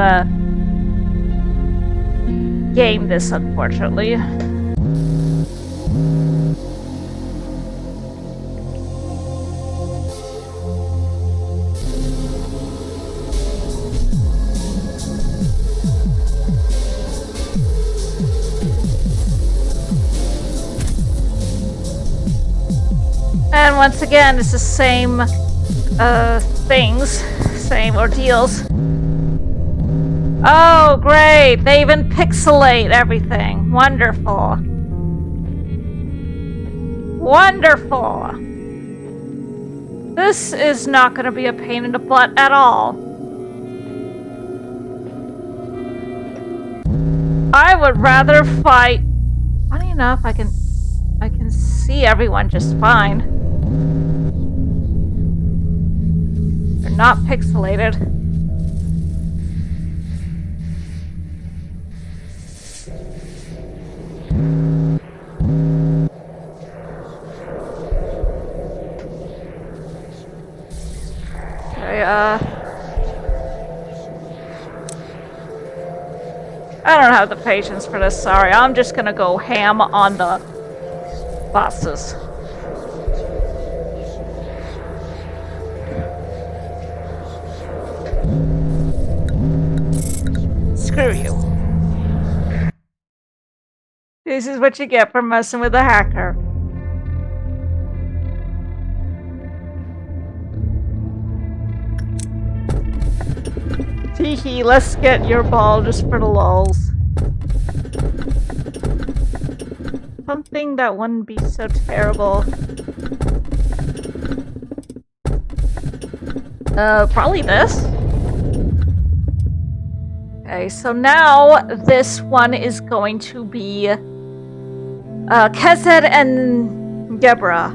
game this, unfortunately. And once again, it's the same things, same ordeals. Oh, great! They even pixelate everything. Wonderful. Wonderful! This is not going to be a pain in the butt at all. I would rather fight... Funny enough, I can see everyone just fine. They're not pixelated. Okay, I don't have the patience for this, sorry. I'm just gonna go ham on the bosses. Screw you. This is what you get for messing with a hacker. Teehee, let's get your ball just for the lulz. Something that wouldn't be so terrible. Probably this. Okay, so now this one is going to be Kezed and Gebra.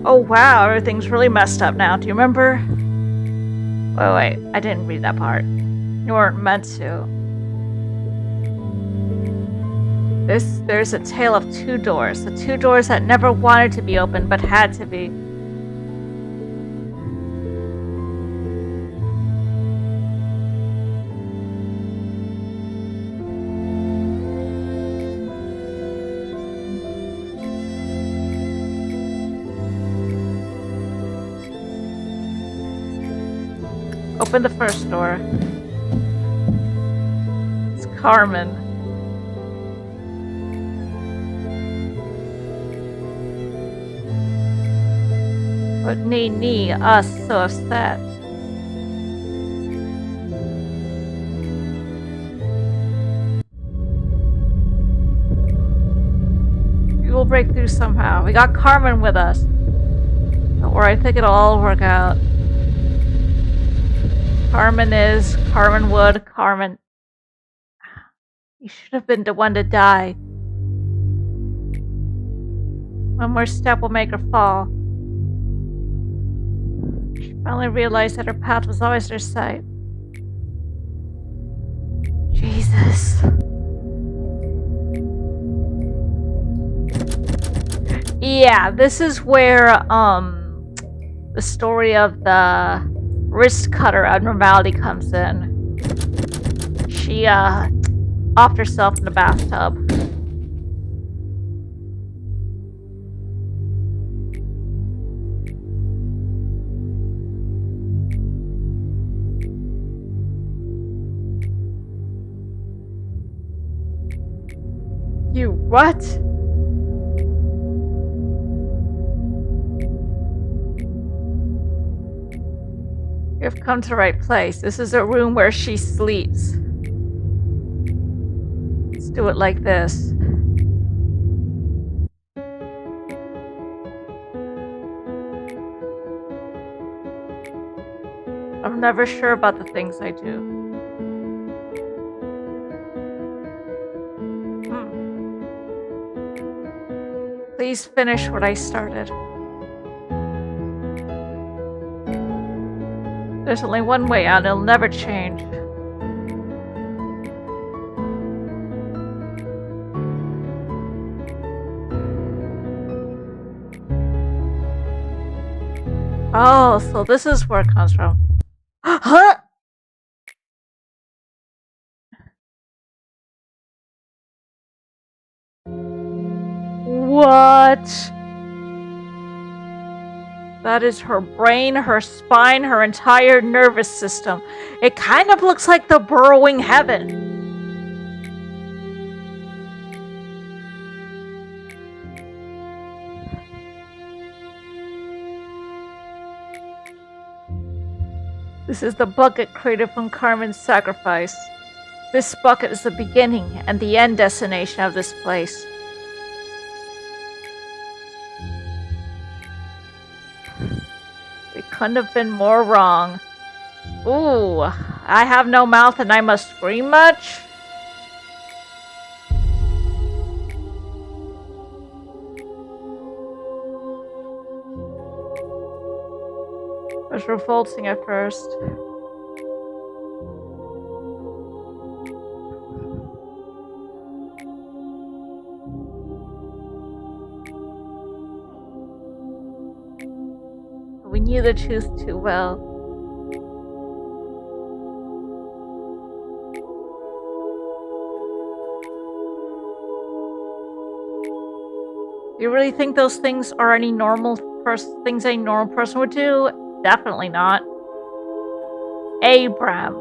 Oh wow, everything's really messed up now. Do you remember? Wait, I didn't read that part. You weren't meant to. There's a tale of two doors. The two doors that never wanted to be opened, but had to be. Open the first door. It's Carmen. But nee, us so upset. We will break through somehow. We got Carmen with us. Don't worry, I think it'll all work out. Carmen would, Carmen. You should have been the one to die. One more step will make her fall. She finally realized that her path was always her sight. Jesus. Yeah, this is where, the story of the wrist cutter abnormality comes in. She, offed herself in the bathtub. You what? You've come to the right place. This is a room where she sleeps. Let's do it like this. I'm never sure about the things I do. Please finish what I started. There's only one way out, it'll never change. Oh, so this is where it comes from. Huh? What? That is her brain, her spine, her entire nervous system. It kind of looks like the burrowing heaven. This is the bucket created from Carmen's sacrifice. This bucket is the beginning and the end destination of this place. We couldn't have been more wrong. Ooh, I have no mouth and I must scream much? It was revolting at first. We knew the truth too well. You really think those things are any things a normal person would do? Definitely not. Abram.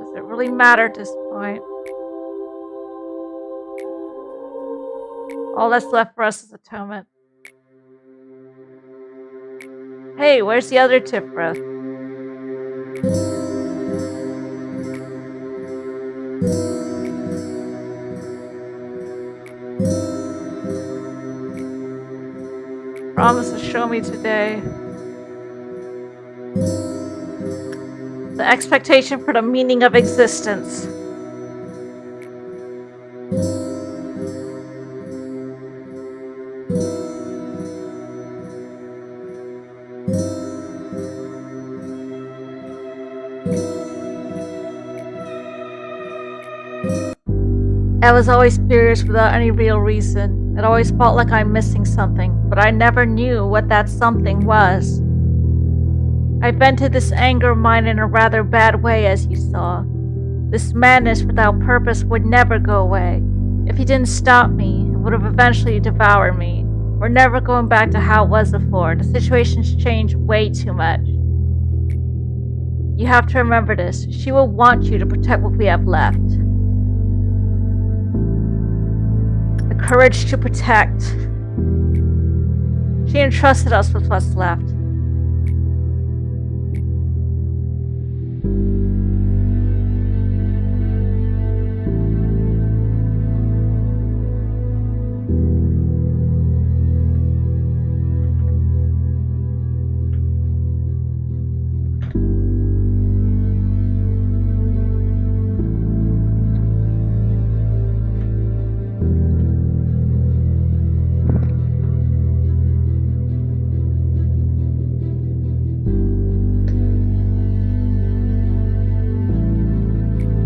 Does it really matter at this point? All that's left for us is atonement. Hey, where's the other tip breath? Promise to show me today. The expectation for the meaning of existence. I was always furious without any real reason. It always felt like I'm missing something, but I never knew what that something was. I vented this anger of mine in a rather bad way, as you saw. This madness without purpose would never go away. If he didn't stop me, it would have eventually devoured me. We're never going back to how it was before. The situation's changed way too much. You have to remember this. She will want you to protect what we have left. The courage to protect. She entrusted us with what's left.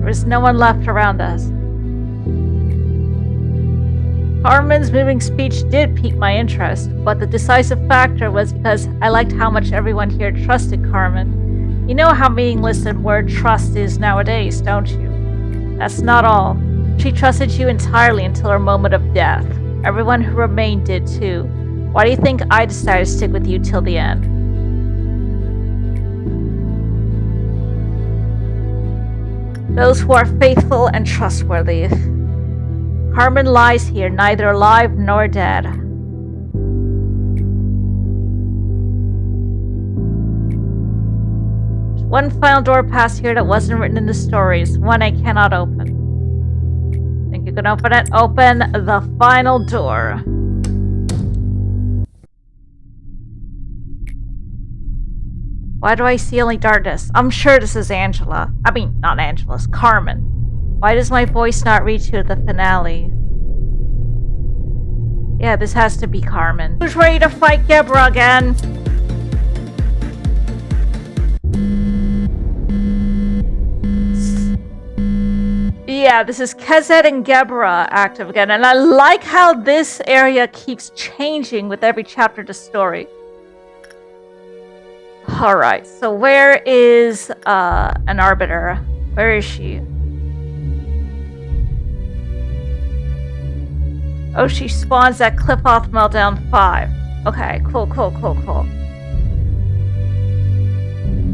There's no one left around us. Carmen's moving speech did pique my interest, but the decisive factor was because I liked how much everyone here trusted Carmen. You know how meaningless the word trust is nowadays, don't you? That's not all. She trusted you entirely until her moment of death. Everyone who remained did too. Why do you think I decided to stick with you till the end? Those who are faithful and trustworthy. Carmen lies here, neither alive nor dead. There's one final door past here that wasn't written in the stories, one I cannot open. Think you can open it? Open the final door. Why do I see only darkness? I'm sure this is Angela. I mean, not Angela's, Carmen. Why does my voice not reach you at the finale? Yeah, this has to be Carmen. Who's ready to fight Gebra again? Yeah, this is Kezet and Gebra active again, and I like how this area keeps changing with every chapter of the story. Alright, so where is an Arbiter? Where is she? Oh, she spawns at Cliffoth Meltdown 5. Okay, cool.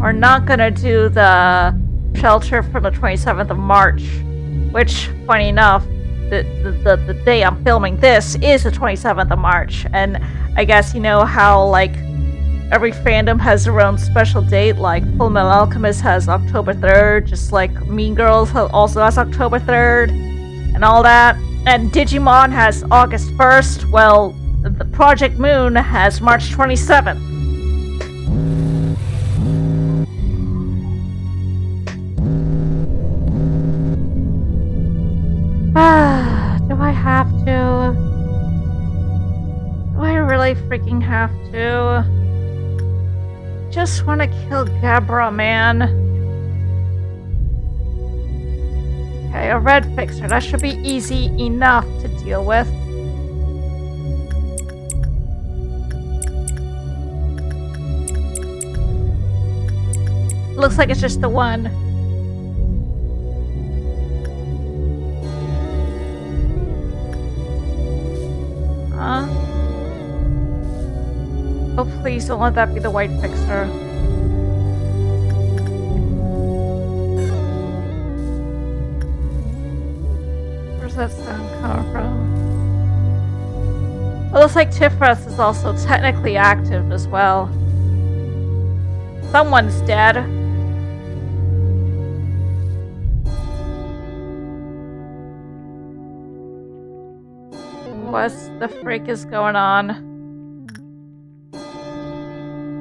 We're not gonna do the shelter from the 27th of March, which, funny enough, the day I'm filming this is the 27th of March, and I guess you know how, like, every fandom has their own special date, like Fullmetal Alchemist has October 3rd, just like Mean Girls also has October 3rd, and all that. And Digimon has August 1st, well, the Project Moon has March 27th. Do I have to? Do I really freaking have to? Just want to kill Gebra, man. Okay, a red fixer. That should be easy enough to deal with. Looks like it's just the one. Huh? Oh, please don't let that be the white fixer. Where's that sound coming from? It looks like Tifreth is also technically active as well. Someone's dead. What the freak is going on?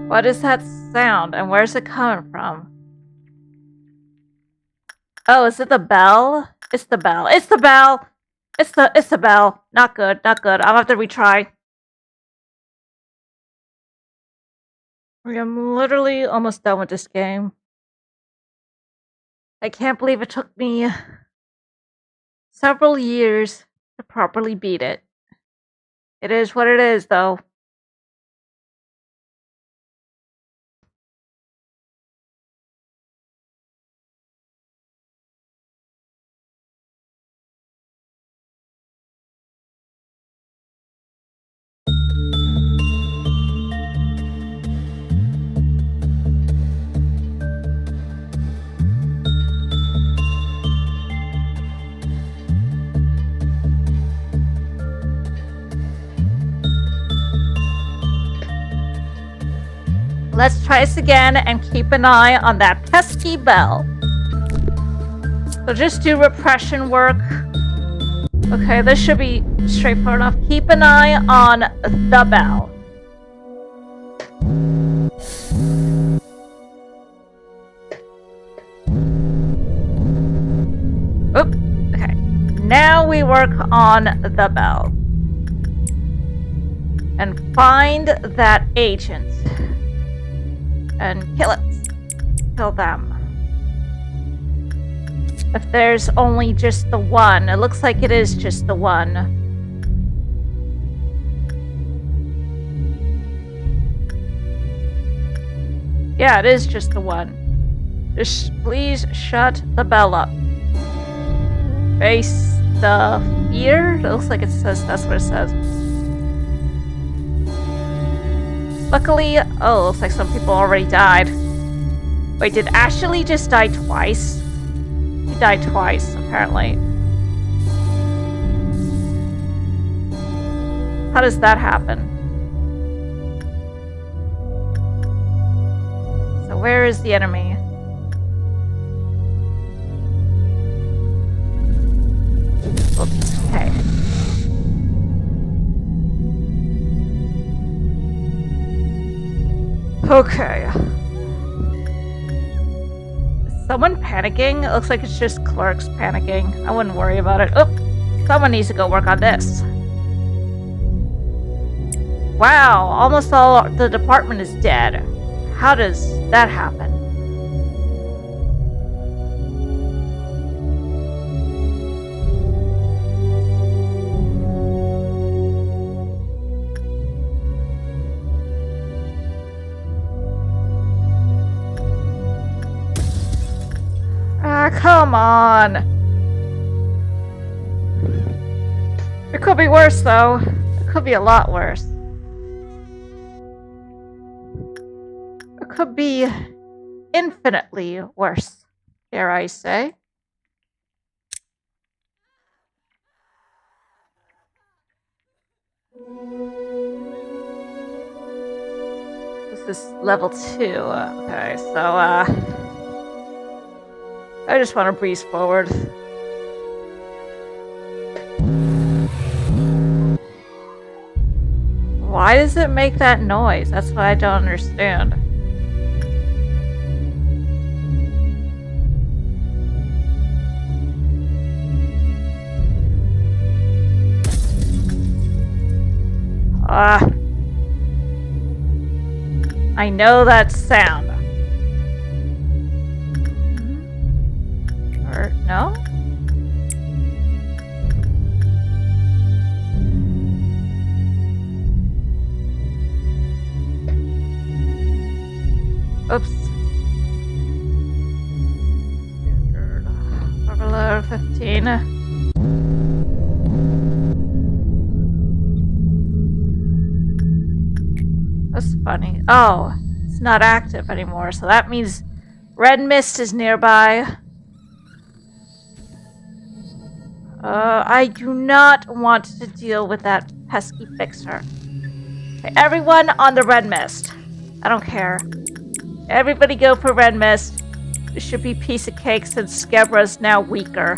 What is that sound, and where's it coming from? Oh, is it the bell? It's the bell. It's the bell! It's the bell. Not good, not good. I'll have to retry. I'm literally almost done with this game. I can't believe it took me several years to properly beat it. It is what it is, though. Let's try this again and keep an eye on that pesky bell. So just do repression work. Okay, this should be straightforward enough. Keep an eye on the bell. Oop. Okay. Now we work on the bell. And find that agent. And kill it. Kill them. If there's only just the one. It looks like it is just the one. Yeah, it is just the one. Just please shut the bell up. Face the fear? It looks like it says that's what it says. Luckily, oh, looks like some people already died. Wait, did Ashley just die twice? He died twice, apparently. How does that happen? So where is the enemy? Oops, okay. Okay. Is someone panicking? It looks like it's just clerks panicking. I wouldn't worry about it. Oh, someone needs to go work on this. Wow, almost all the department is dead. How does that happen? Ah, come on. It could be worse, though. It could be a lot worse. It could be infinitely worse, dare I say. This is level 2. Okay, so, I just want to breeze forward. Why does it make that noise? That's what I don't understand. I know that sound. Or no? Oops. Standard. Level 15. That's funny. Oh, it's not active anymore, so that means red mist is nearby. I do not want to deal with that pesky fixer. Okay, everyone on the red mist. I don't care. Everybody go for red mist. It should be piece of cake since Skebra's now weaker.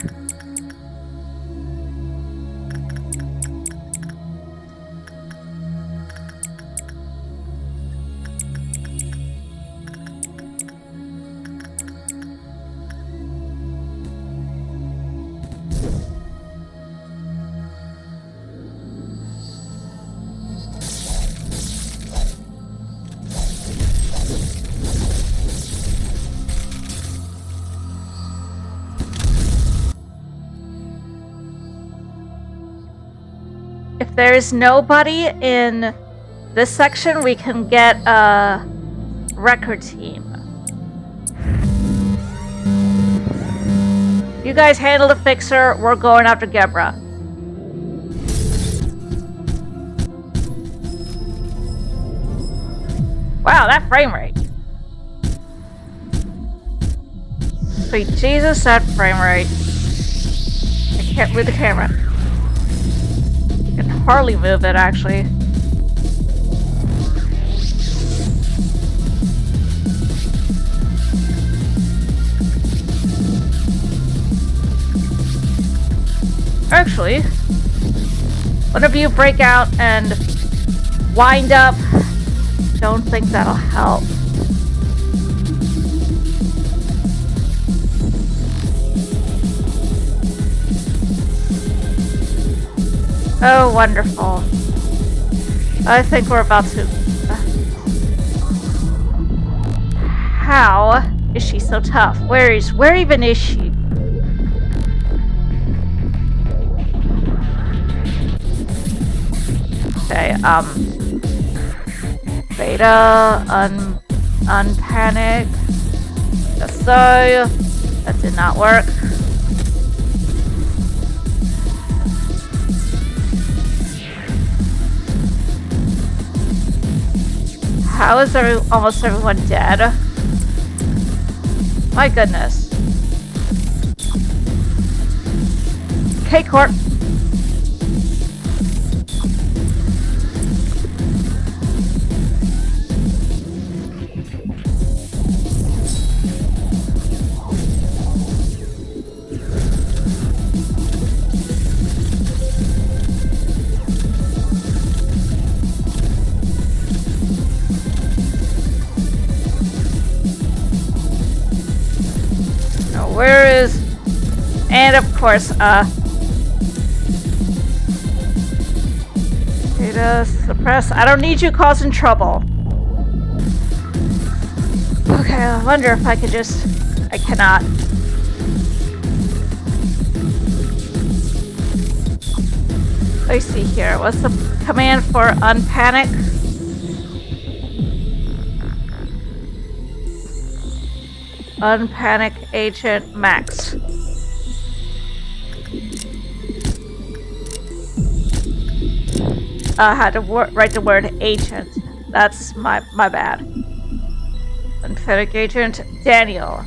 If there's nobody in this section, we can get a record team. You guys handle the fixer, we're going after Gebra. Wow, that frame rate. Sweet Jesus, that frame rate. I can't move the camera. I can hardly move it, actually. Actually, one of you break out and wind up. Don't think that'll help. Oh, wonderful. I think we're about to... How is she so tough? Where even is she? Okay, Beta, Unpanic. Just so. That did not work. How is almost everyone dead? My goodness. K-Corp. Where is... And of course, data suppress. I don't need you causing trouble. Okay, I wonder if I could just... I cannot. Let's see here. What's the command for unpanic? Unpanic agent max. I had to write the word agent. That's my bad. Unpanic agent Daniel.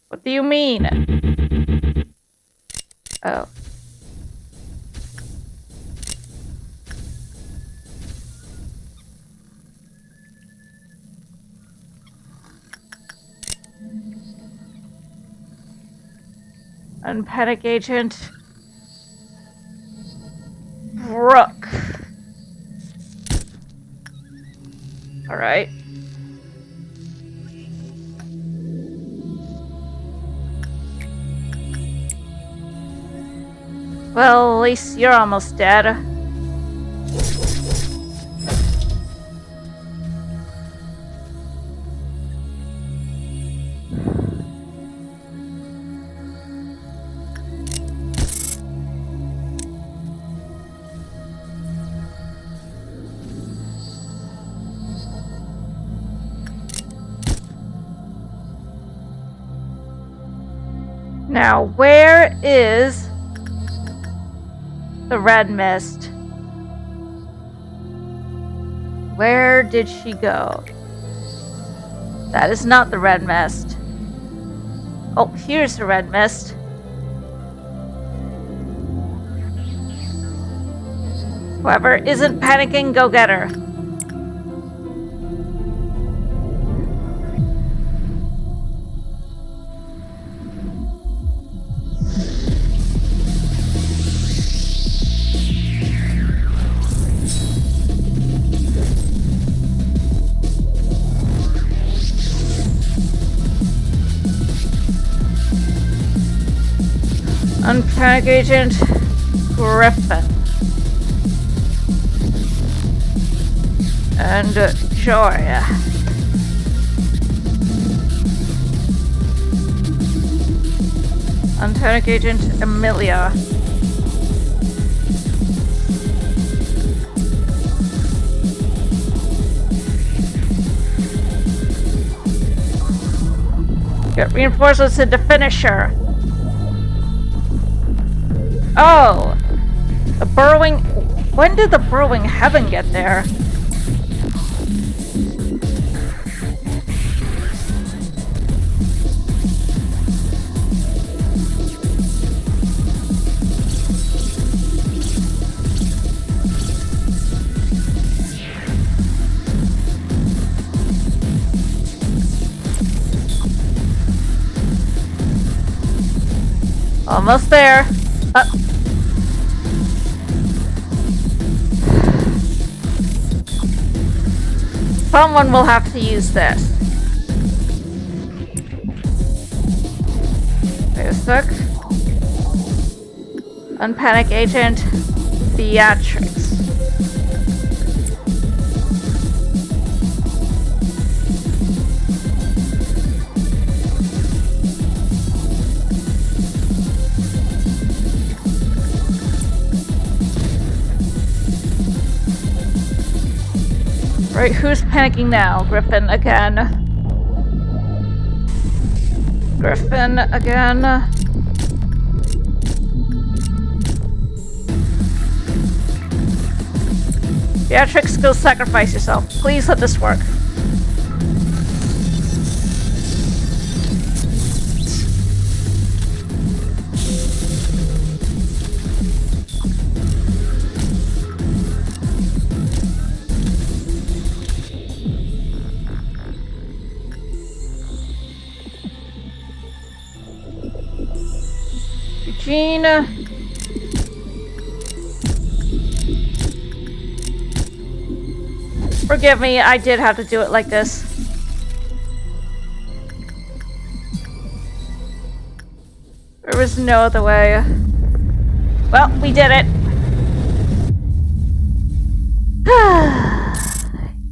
What do you mean? Oh. Unpanic agent Brooke. All right. Well, at least you're almost dead. Now, where is the red mist? Where did she go? That is not the red mist. Oh, here's the red mist. Whoever isn't panicking, go get her. Unpanic agent Griffin and Joy. Unpanic agent Emilia. Get reinforcements to the finisher. Oh, the burrowing. When did the burrowing heaven get there? Almost there. Someone will have to use this. Wait a sec. Unpanic agent Beatrix. Right, who's panicking now? Griffin again. Griffin again. Beatrix, go sacrifice yourself. Please let this work. Eugene. Forgive me, I did have to do it like this. There was no other way. Well, we did it.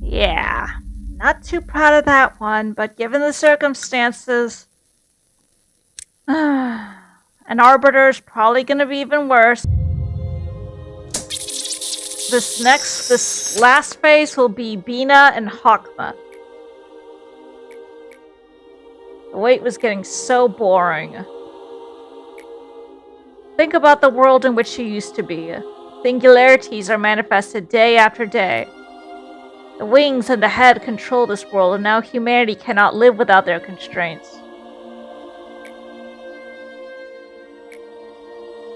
Yeah, not too proud of that one, but given the circumstances, an Arbiter is probably going to be even worse. This last phase will be Beina and Hakma. The wait was getting so boring. Think about the world in which you used to be. Singularities are manifested day after day. The wings and the head control this world, and now humanity cannot live without their constraints.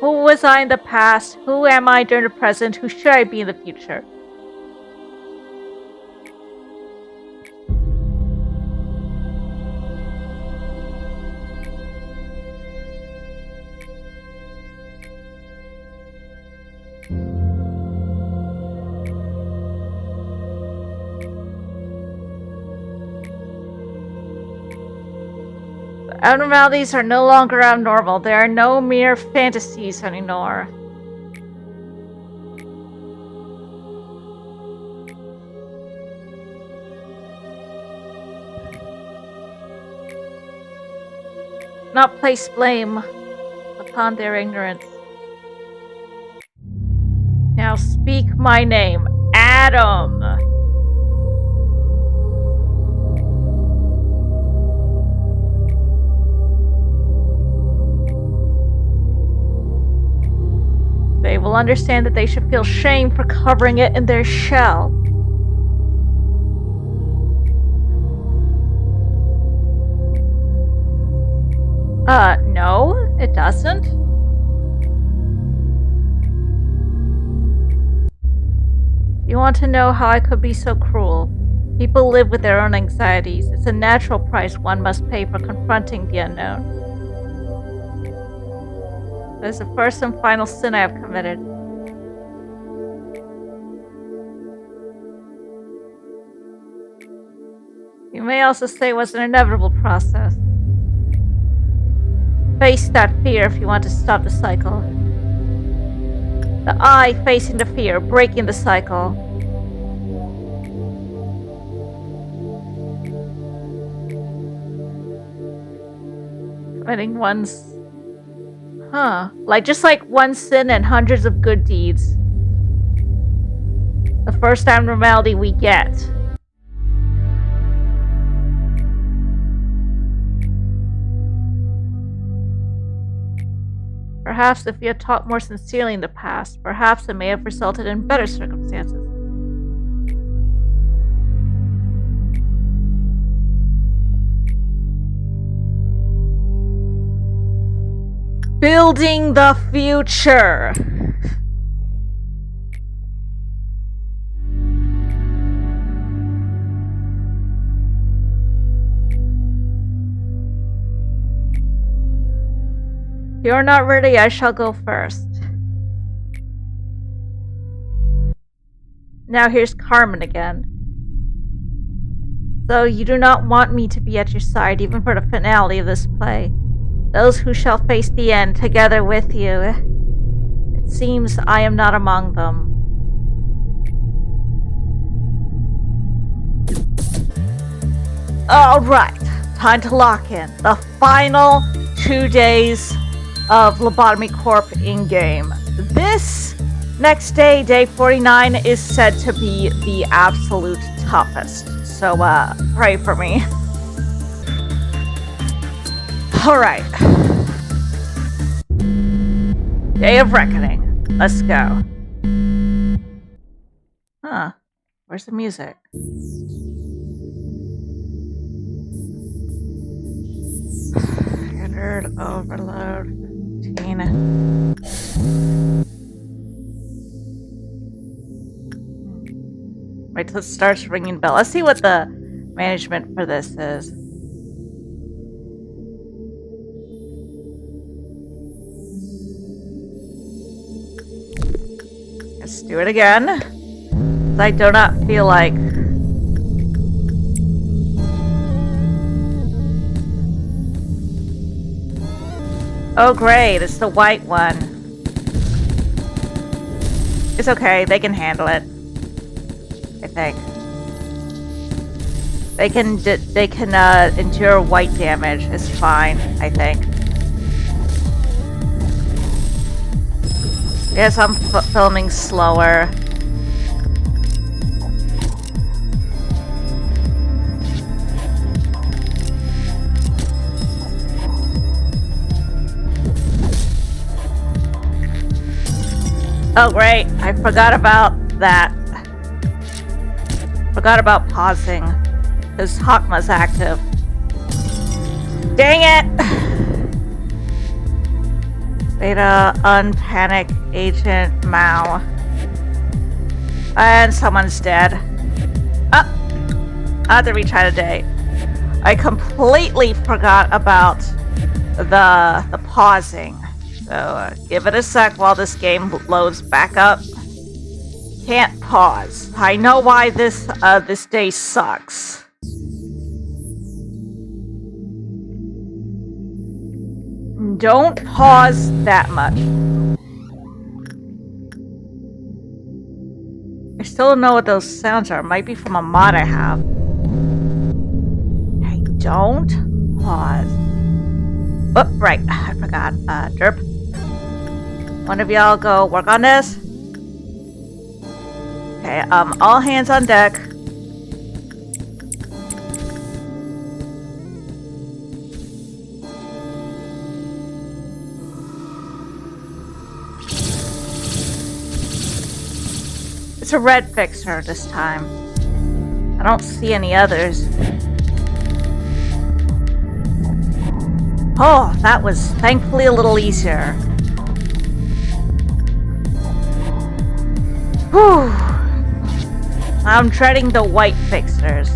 Who was I in the past? Who am I during the present? Who should I be in the future? Abnormalities are no longer abnormal. There are no mere fantasies anymore. Not place blame upon their ignorance. Now speak my name, Adam. They will understand that they should feel shame for covering it in their shell. No, it doesn't. You want to know how I could be so cruel? People live with their own anxieties. It's a natural price one must pay for confronting the unknown. It is the first and final sin I have committed. You may also say it was an inevitable process. Face that fear if you want to stop the cycle. The I facing the fear, breaking the cycle. Committing one's... just like one sin and hundreds of good deeds. The first abnormality we get. Perhaps if you had talked more sincerely in the past, perhaps it may have resulted in better circumstances. Building the future. If you're not ready, I shall go first. Now here's Carmen again. So you do not want me to be at your side even for the finale of this play. Those who shall face the end together with you. It seems I am not among them. Alright, time to lock in the final 2 days of Lobotomy Corp in-game. This Next day, day 49, is said to be the absolute toughest. So, pray for me. Alright. Day of Reckoning. Let's go. Huh. Where's the music? Standard overload. Routine. Wait till it starts ringing bell. Let's see what the management for this is. Let's do it again. I do not feel like... Oh great, it's the white one. It's okay, they can handle it. I think. They can endure white damage. It's fine, I think. Yes, I'm filming slower. Oh great, I forgot about that. Forgot about pausing, because Hakma's active. Dang it! Beta, unpanic, Agent Mao. And someone's dead. Oh! I have to retry today. I completely forgot about the pausing. So, give it a sec while this game loads back up. Can't pause. I know why this day sucks. Don't pause that much. I still don't know what those sounds are. Might be from a mod I have. Hey, don't pause. Oh, right. I forgot. Derp. One of y'all go work on this. Okay, all hands on deck. It's a red fixer this time. I don't see any others. Oh, that was thankfully a little easier. Whew. I'm dreading the white fixers.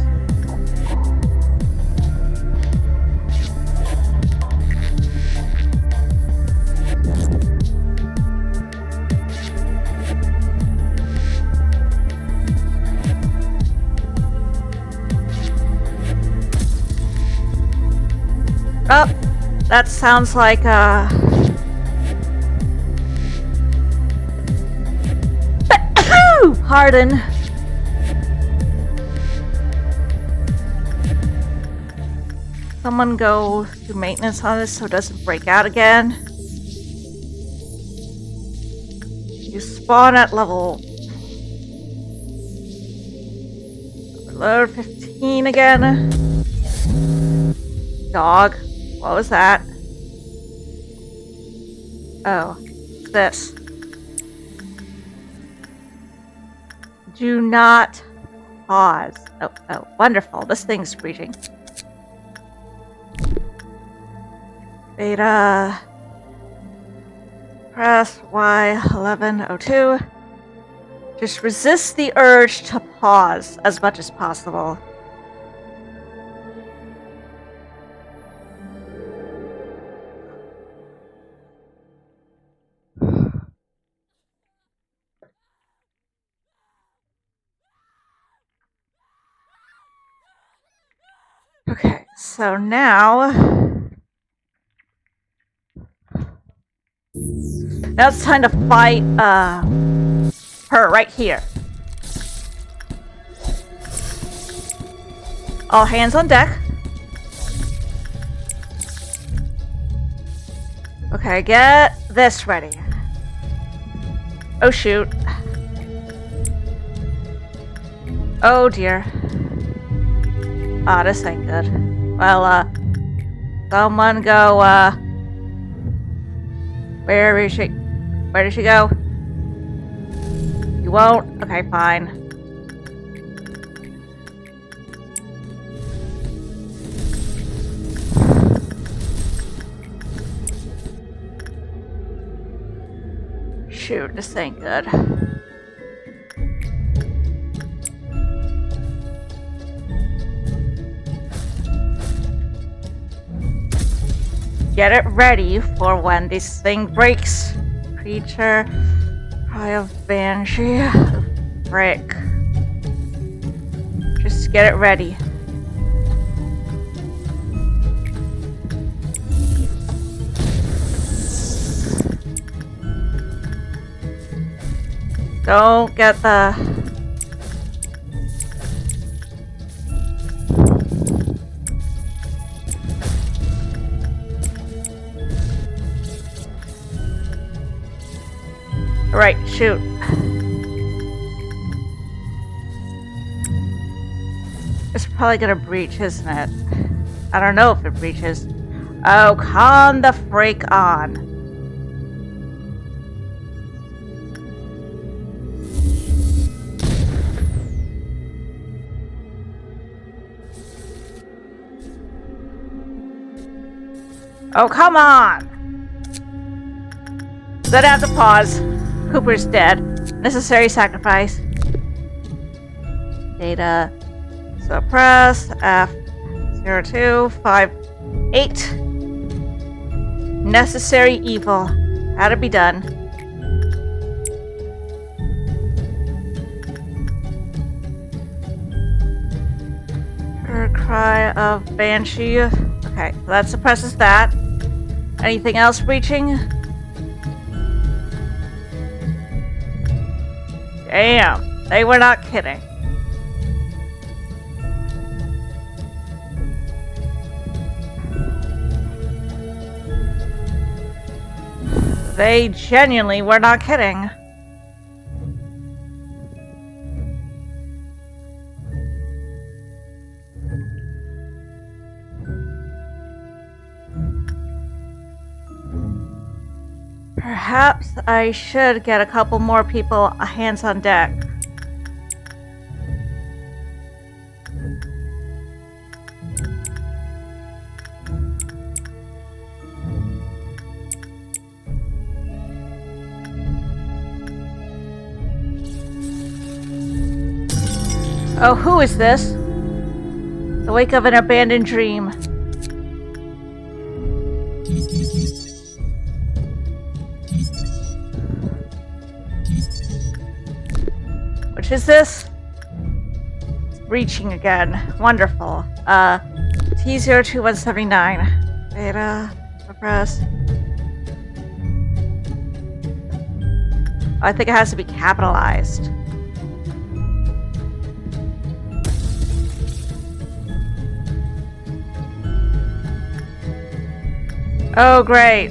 Oh, that sounds like pardon. Someone go do maintenance on this so it doesn't break out again. You spawn at level... Load 15 again. Dog. What was that? Oh. What's this? Do not pause. Oh, wonderful. This thing's screeching. Beta. Press Y1102. Just resist the urge to pause as much as possible. Okay, so now it's time to fight her right here. All hands on deck. Okay, get this ready. Oh shoot. Oh dear. Ah, this ain't good. Well, someone go, where is she? Where did she go? You won't? Okay, fine. Shoot, this ain't good. Get it ready for when this thing breaks. Creature, cry of banshee, frick. Just get it ready. Don't get the... Right, shoot. It's probably gonna breach, isn't it? I don't know if it breaches. Oh, con the freak on. Oh, come on! Then I have to pause. Cooper's dead. Necessary sacrifice. Data. Suppress. F0258. Necessary evil. Had to be done. Her cry of banshee. Okay, so that suppresses that. Anything else breaching? Damn, they were not kidding. They genuinely were not kidding. Perhaps I should get a couple more people hands on deck. Oh, who is this? The wake of an abandoned dream. Which is this? It's breaching again. Wonderful. T02179. Beta. Suppress. I think it has to be capitalized. Oh, great.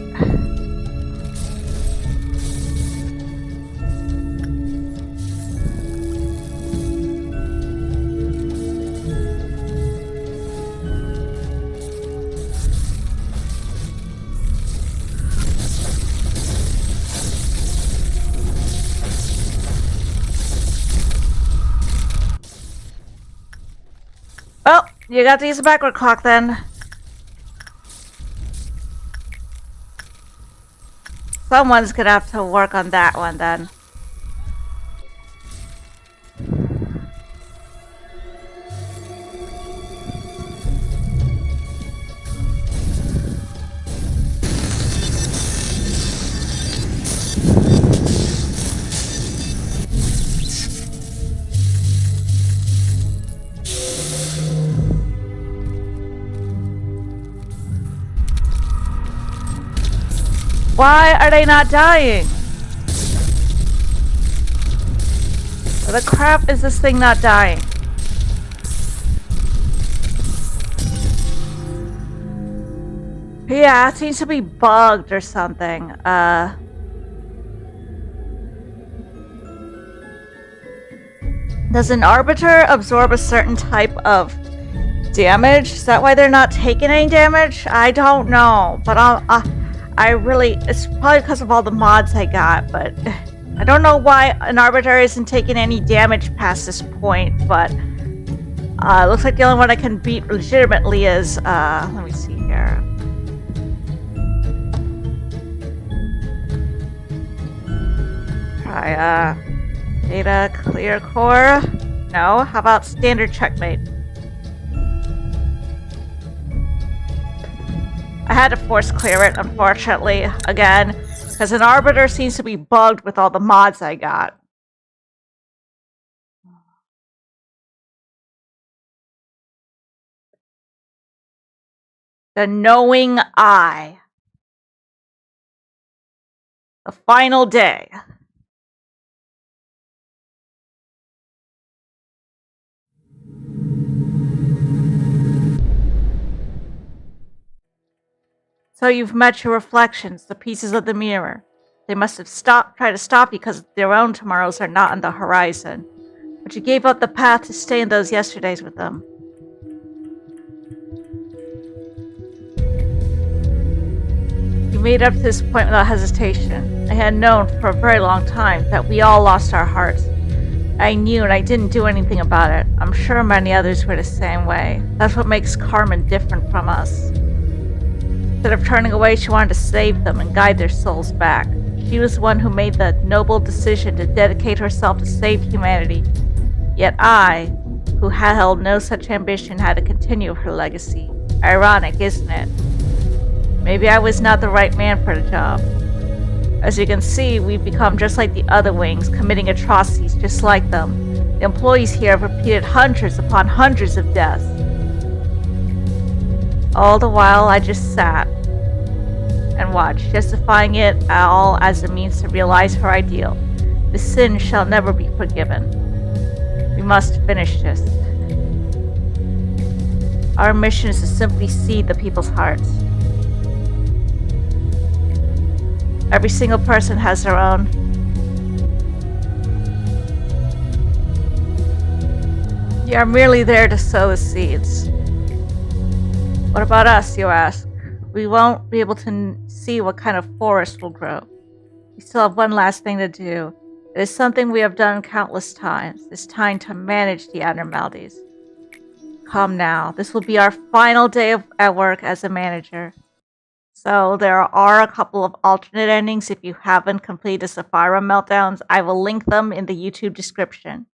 Well, you got to use the backward clock then. Someone's gonna have to work on that one then. Why are they not dying? Where the crap is this thing not dying? Yeah, it seems to be bugged or something. Does an Arbiter absorb a certain type of damage? Is that why they're not taking any damage? I don't know, but I really, it's probably because of all the mods I got, but I don't know why an Arbiter isn't taking any damage past this point, but looks like the only one I can beat legitimately is, let me see here. Try, data clear core. No, how about standard checkmate? I had to force clear it, unfortunately, again, because an Arbiter seems to be bugged with all the mods I got. The Knowing Eye. The final day. So you've met your reflections, the pieces of the mirror. They must have tried to stop you because their own tomorrows are not on the horizon. But you gave up the path to stay in those yesterdays with them. You made up to this point without hesitation. I had known for a very long time that we all lost our hearts. I knew and I didn't do anything about it. I'm sure many others were the same way. That's what makes Carmen different from us. Instead of turning away, she wanted to save them and guide their souls back. She was the one who made the noble decision to dedicate herself to save humanity. Yet I, who had held no such ambition, had to continue her legacy. Ironic, isn't it? Maybe I was not the right man for the job. As you can see, we've become just like the other wings, committing atrocities just like them. The employees here have repeated hundreds upon hundreds of deaths. All the while, I just sat and watched, justifying it all as a means to realize her ideal. The sin shall never be forgiven. We must finish this. Our mission is to simply seed the people's hearts. Every single person has their own. Yeah, I'm merely there to sow the seeds. What about us, you ask? We won't be able to see what kind of forest will grow. We still have one last thing to do. It is something we have done countless times. It's time to manage the abnormalities. Come now. This will be our final day at work as a manager. So there are a couple of alternate endings if you haven't completed the Sapphira meltdowns. I will link them in the YouTube description.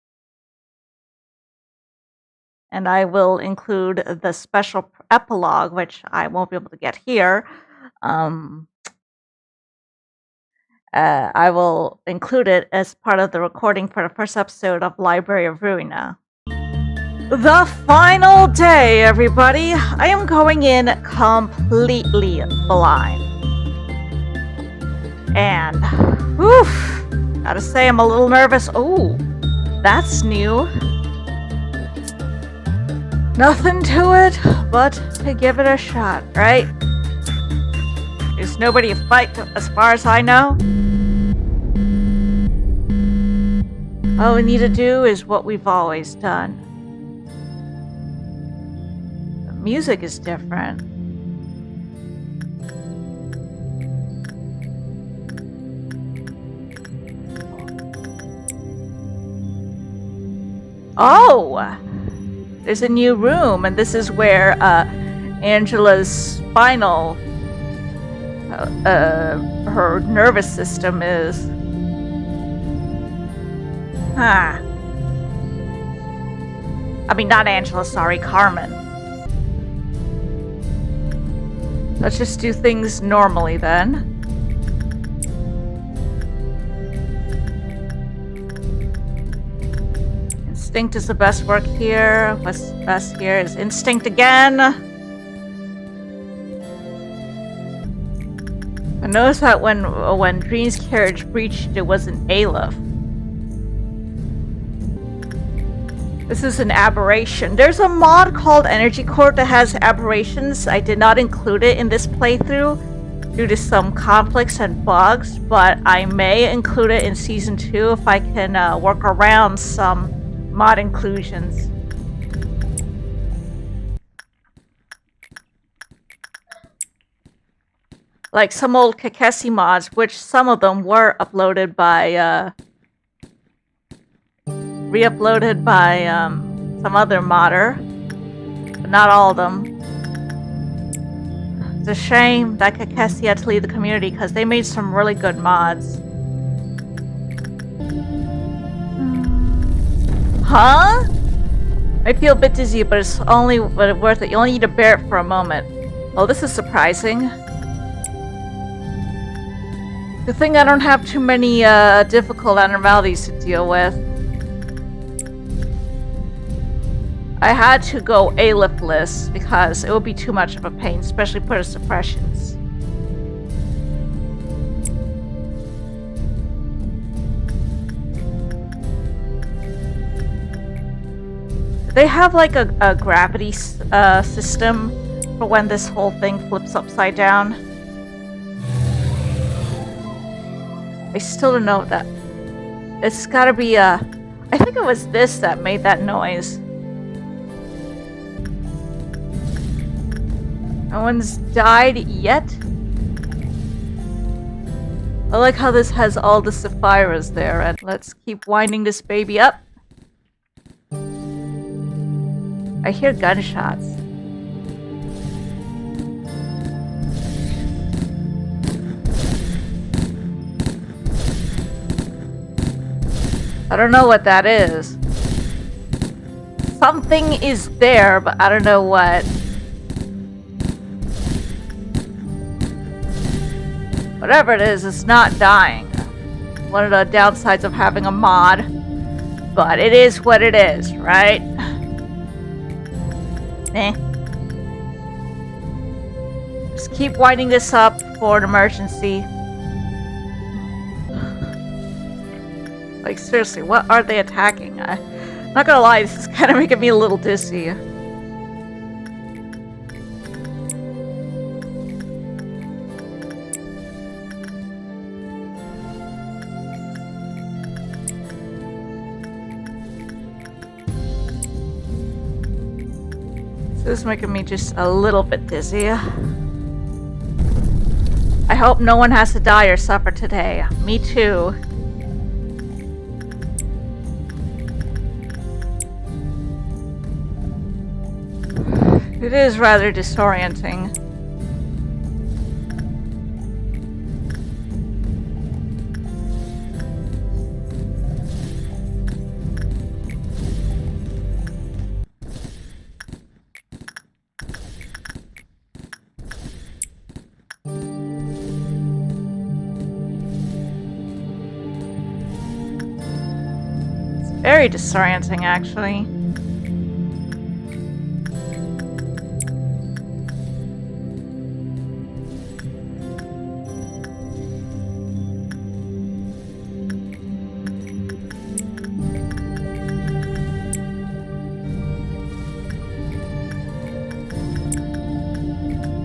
And I will include the special epilogue, which I won't be able to get here. I will include it as part of the recording for the first episode of Library of Ruina. The final day, everybody. I am going in completely blind. And, oof, gotta say I'm a little nervous. Oh, that's new. Nothing to it but to give it a shot, right? There's nobody to fight as far as I know. All we need to do is what we've always done. The music is different. Oh! There's a new room, and this is where Angela's spinal, her nervous system is. Huh. I mean, not Angela, sorry, Carmen. Let's just do things normally then. Instinct is the best work here. What's best here is instinct again. I noticed that when Dream's carriage breached, it was an Aleph. This is an aberration. There's a mod called Energy Core that has aberrations. I did not include it in this playthrough due to some conflicts and bugs, but I may include it in Season 2 if I can work around some mod inclusions. Like some old Kakesi mods, which some of them were uploaded by, re-uploaded by, some other modder. But not all of them. It's a shame that Kakesi had to leave the community because they made some really good mods. Huh? I feel a bit dizzy, but it's only worth it. You only need to bear it for a moment. Oh, this is surprising. Good thing I don't have too many difficult abnormalities to deal with. I had to go A-liftless because it would be too much of a pain, especially for the suppressions. They have like a gravity system for when this whole thing flips upside down. I still don't know that. It's gotta be I think it was this that made that noise. No one's died yet? I like how this has all the Saphiras there, and let's keep winding this baby up. I hear gunshots. I don't know what that is. Something is there, but I don't know what. Whatever it is, it's not dying. One of the downsides of having a mod. But it is what it is, right? Eh. Just keep winding this up for an emergency. Like, seriously, what are they attacking? I'm not gonna lie, this is kind of making me a little dizzy. This is making me just a little bit dizzy. I hope no one has to die or suffer today. Me too. It is rather disorienting. Very disorienting, actually.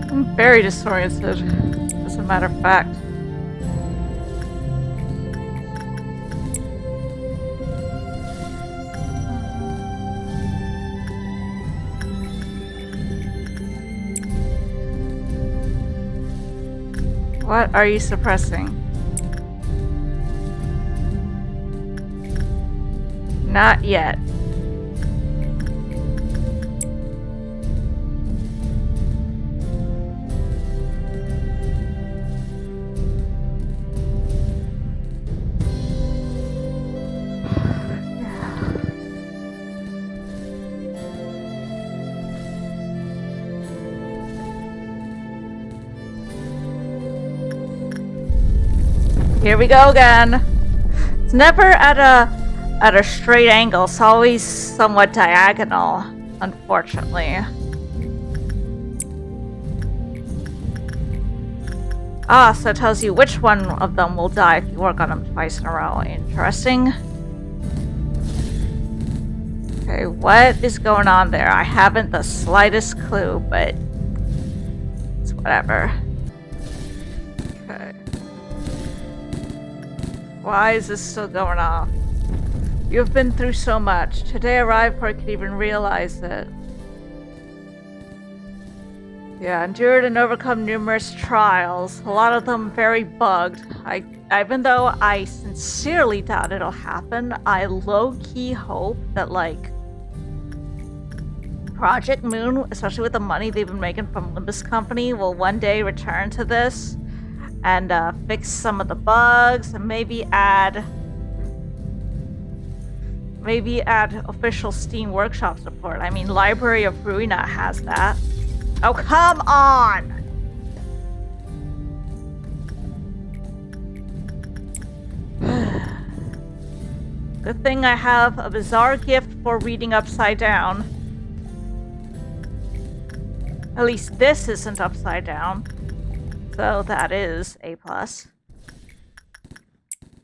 I'm very disoriented, as a matter of fact. What are you suppressing? Not yet. Here we go again. It's never at a straight angle. It's always somewhat diagonal, unfortunately. Ah, so it tells you which one of them will die if you work on them twice in a row. Interesting. Okay, what is going on there? I haven't the slightest clue, but it's whatever. Okay. Why is this still going off? You've been through so much. Today arrived before I could even realize it. Yeah, endured and overcome numerous trials, a lot of them very bugged. Even though I sincerely doubt it'll happen, I low-key hope that, like, Project Moon, especially with the money they've been making from Limbus Company, will one day return to this and fix some of the bugs and maybe add official Steam Workshop support. I mean, Library of Ruina has that. Oh, come on! Good thing I have a bizarre gift for reading upside down. At least this isn't upside down. So that is A+.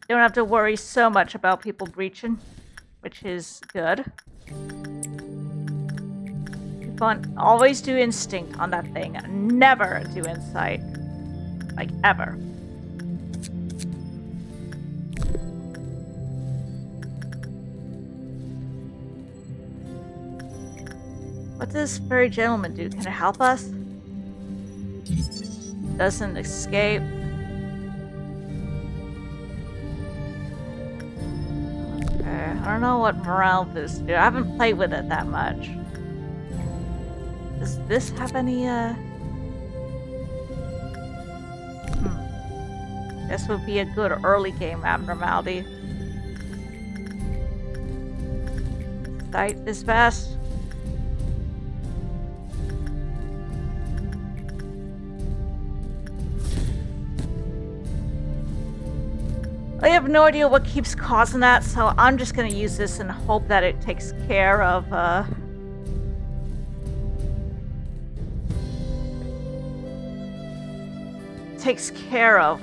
Don't have to worry so much about people breaching, which is good. Always do instinct on that thing. Never do insight. Like, ever. What does Fairy Gentleman do? Can it help us? Doesn't escape. Okay, I don't know what morale this do. I haven't played with it that much. Does this have any, This would be a good early game abnormality. Sight is best. I have no idea what keeps causing that, so I'm just gonna use this and hope that it takes care of,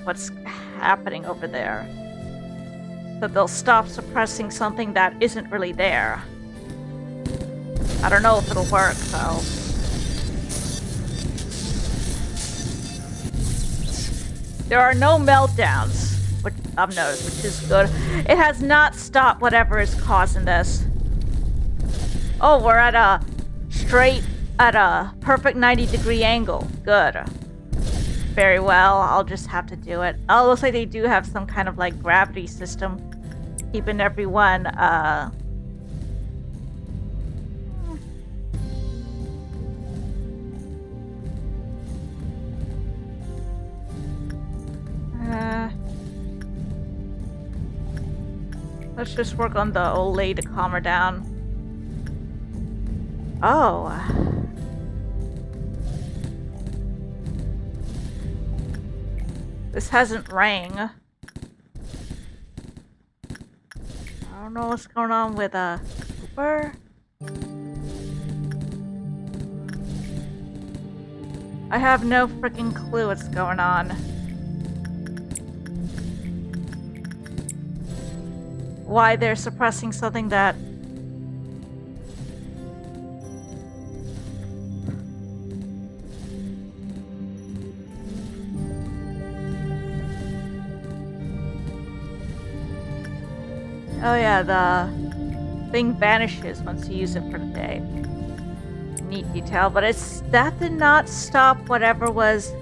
what's happening over there. That they'll stop suppressing something that isn't really there. I don't know if it'll work, though. There are no meltdowns, which I've noticed, which is good. It has not stopped whatever is causing this. Oh, we're at a perfect 90-degree angle. Good. Very well, I'll just have to do it. Oh, looks like they do have some kind of, like, gravity system. Keeping everyone, let's just work on the old lady to calm her down. Oh. This hasn't rang. I don't know what's going on with Uber. I have no freaking clue what's going on. Why they're suppressing something that... Oh yeah, the thing vanishes once you use it for the day. Neat detail, but that did not stop whatever was...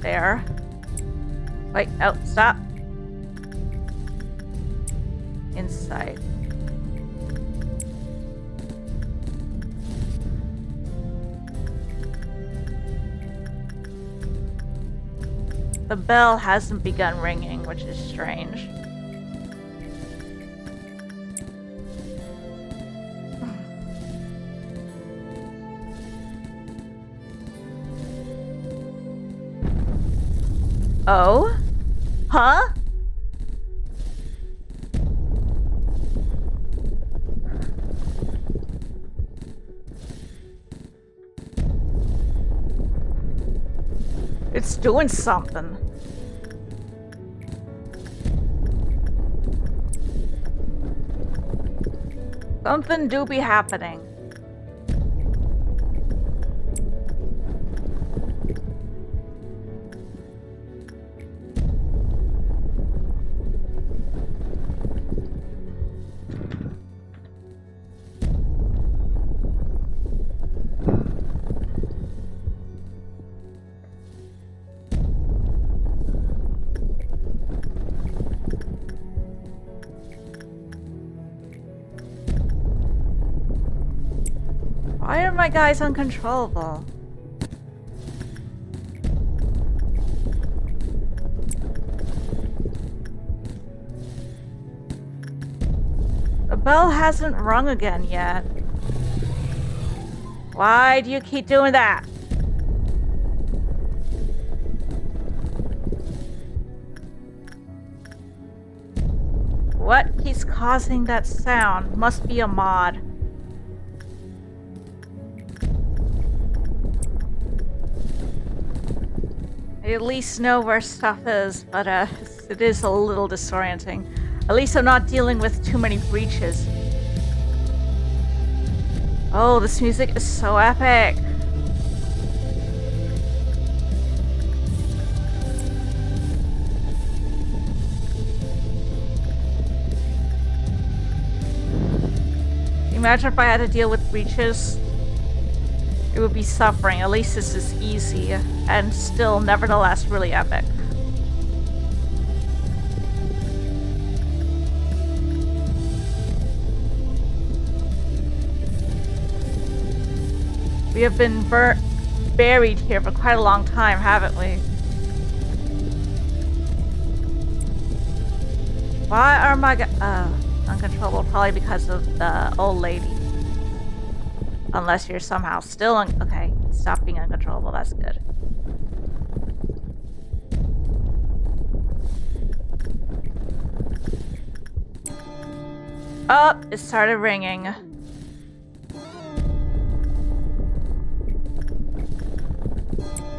there. Wait, oh, stop. Inside. The bell hasn't begun ringing, which is strange. Oh? Huh? It's doing something. Something do be happening. Why are my guys uncontrollable? The bell hasn't rung again yet. Why do you keep doing that? What keeps causing that sound? Must be a mod. I at least know where stuff is, but it is a little disorienting. At least I'm not dealing with too many breaches. Oh, this music is so epic. Imagine if I had to deal with breaches. It would be suffering. At least this is easy and still, nevertheless, really epic. We have been buried here for quite a long time, haven't we? Why are my uncontrollable? Probably because of the old lady. Unless you're somehow still okay, stop being uncontrollable, that's good. Oh, it started ringing.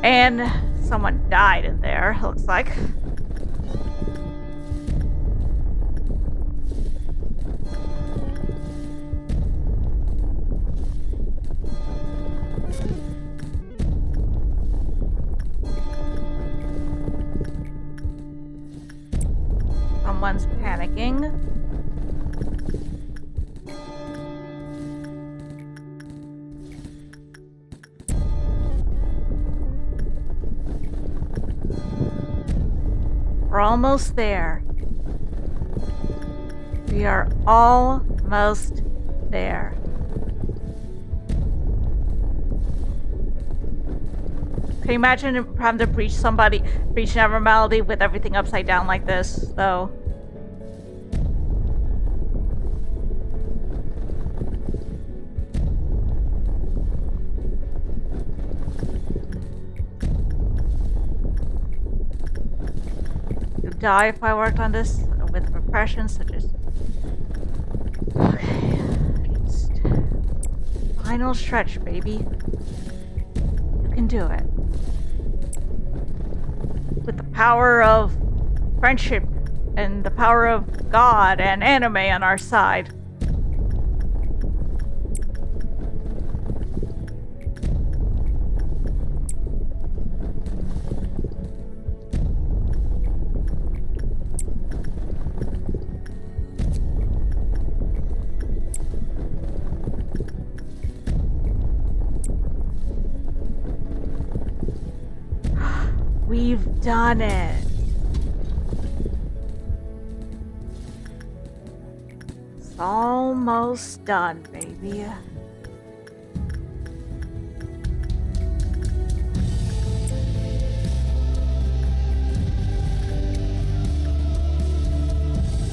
And someone died in there, looks like. Someone's panicking. We're almost there. We are almost there. Can you imagine having to breach an abnormality with everything upside down like this, though? You'd die if I worked on this with repression, such as... Okay. Just... Final stretch, baby. You can do it. With the power of friendship and the power of God and anime on our side. We've done it. It's almost done, baby.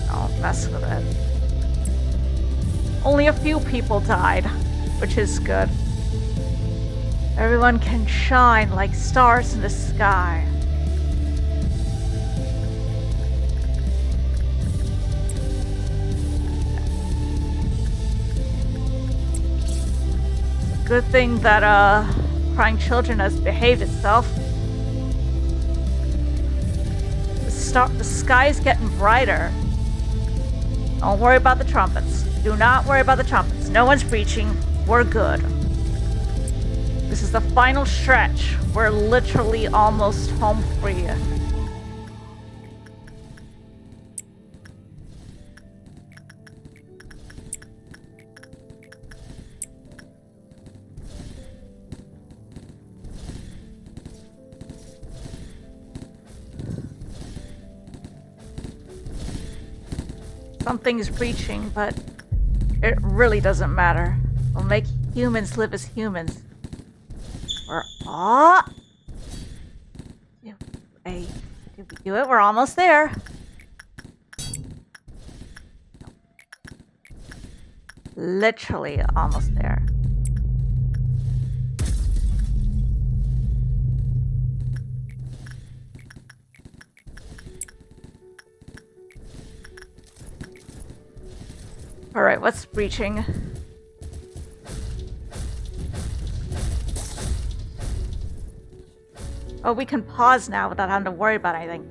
Don't mess with it. Only a few people died, which is good. Everyone can shine like stars in the sky. Good thing that crying children has behaved itself. The sky is getting brighter. Don't worry about the trumpets. Do not worry about the trumpets. No one's breaching. We're good. This is the final stretch. We're literally almost home free. Something's breaching, but it really doesn't matter. We'll make humans live as humans. We're all... Did we do it? We're almost there. Literally almost there. Alright, what's breaching? Oh, we can pause now without having to worry about anything.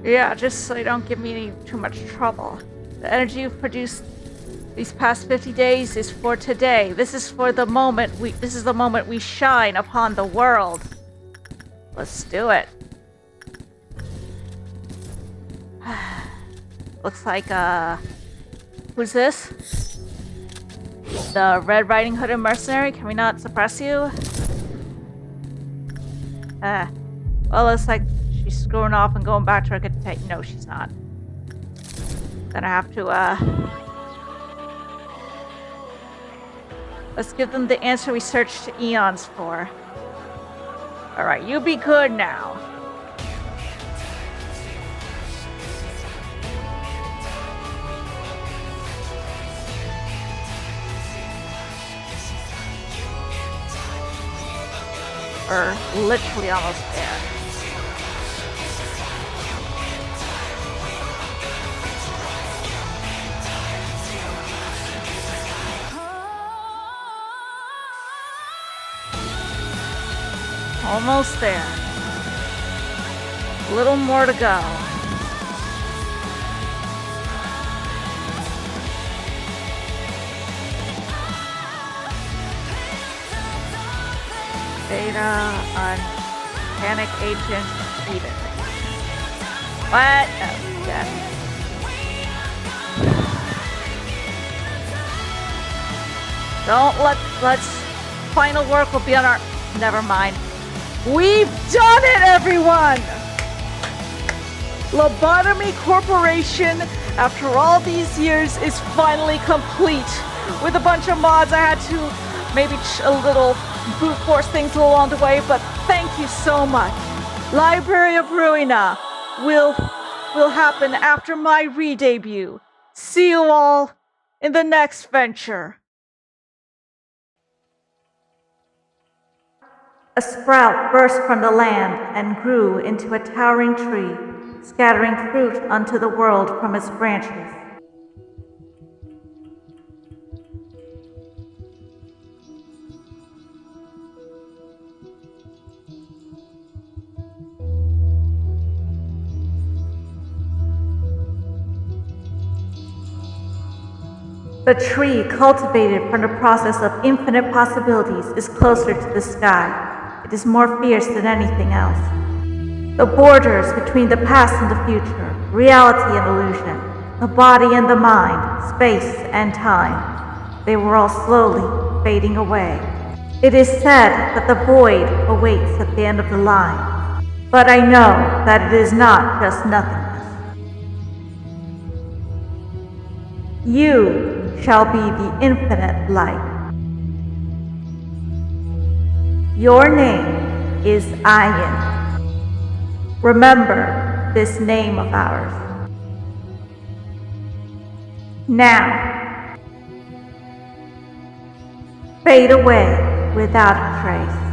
Yeah, just so you don't give me too much trouble. The energy you've produced these past 50 days is for today. This is the moment we shine upon the world. Let's do it. Looks like, who's this? The Red Riding Hood and Mercenary? Can we not suppress you? Well, looks like she's screwing off and going back to her containment. No, she's not. Gonna have to, let's give them the answer we searched eons for. Alright, you be good now. We're literally almost there. Almost there. A little more to go. Beina on panic agent defeated. What? Oh, yeah. Let's final work will be on our... Never mind. We've done it, everyone! Lobotomy Corporation, after all these years, is finally complete. With a bunch of mods, I had to maybe a little brute force things along the way, but thank you so much. Library of Ruina will happen after my re-debut. See you all in the next venture. A sprout burst from the land and grew into a towering tree, scattering fruit unto the world from its branches. The tree, cultivated from the process of infinite possibilities, is closer to the sky. It is more fierce than anything else. The borders between the past and the future, reality and illusion, the body and the mind, space and time, they were all slowly fading away. It is said that the void awaits at the end of the line, but I know that it is not just nothingness. You shall be the infinite light. Your name is Ian. Remember this name of ours. Now, fade away without a trace.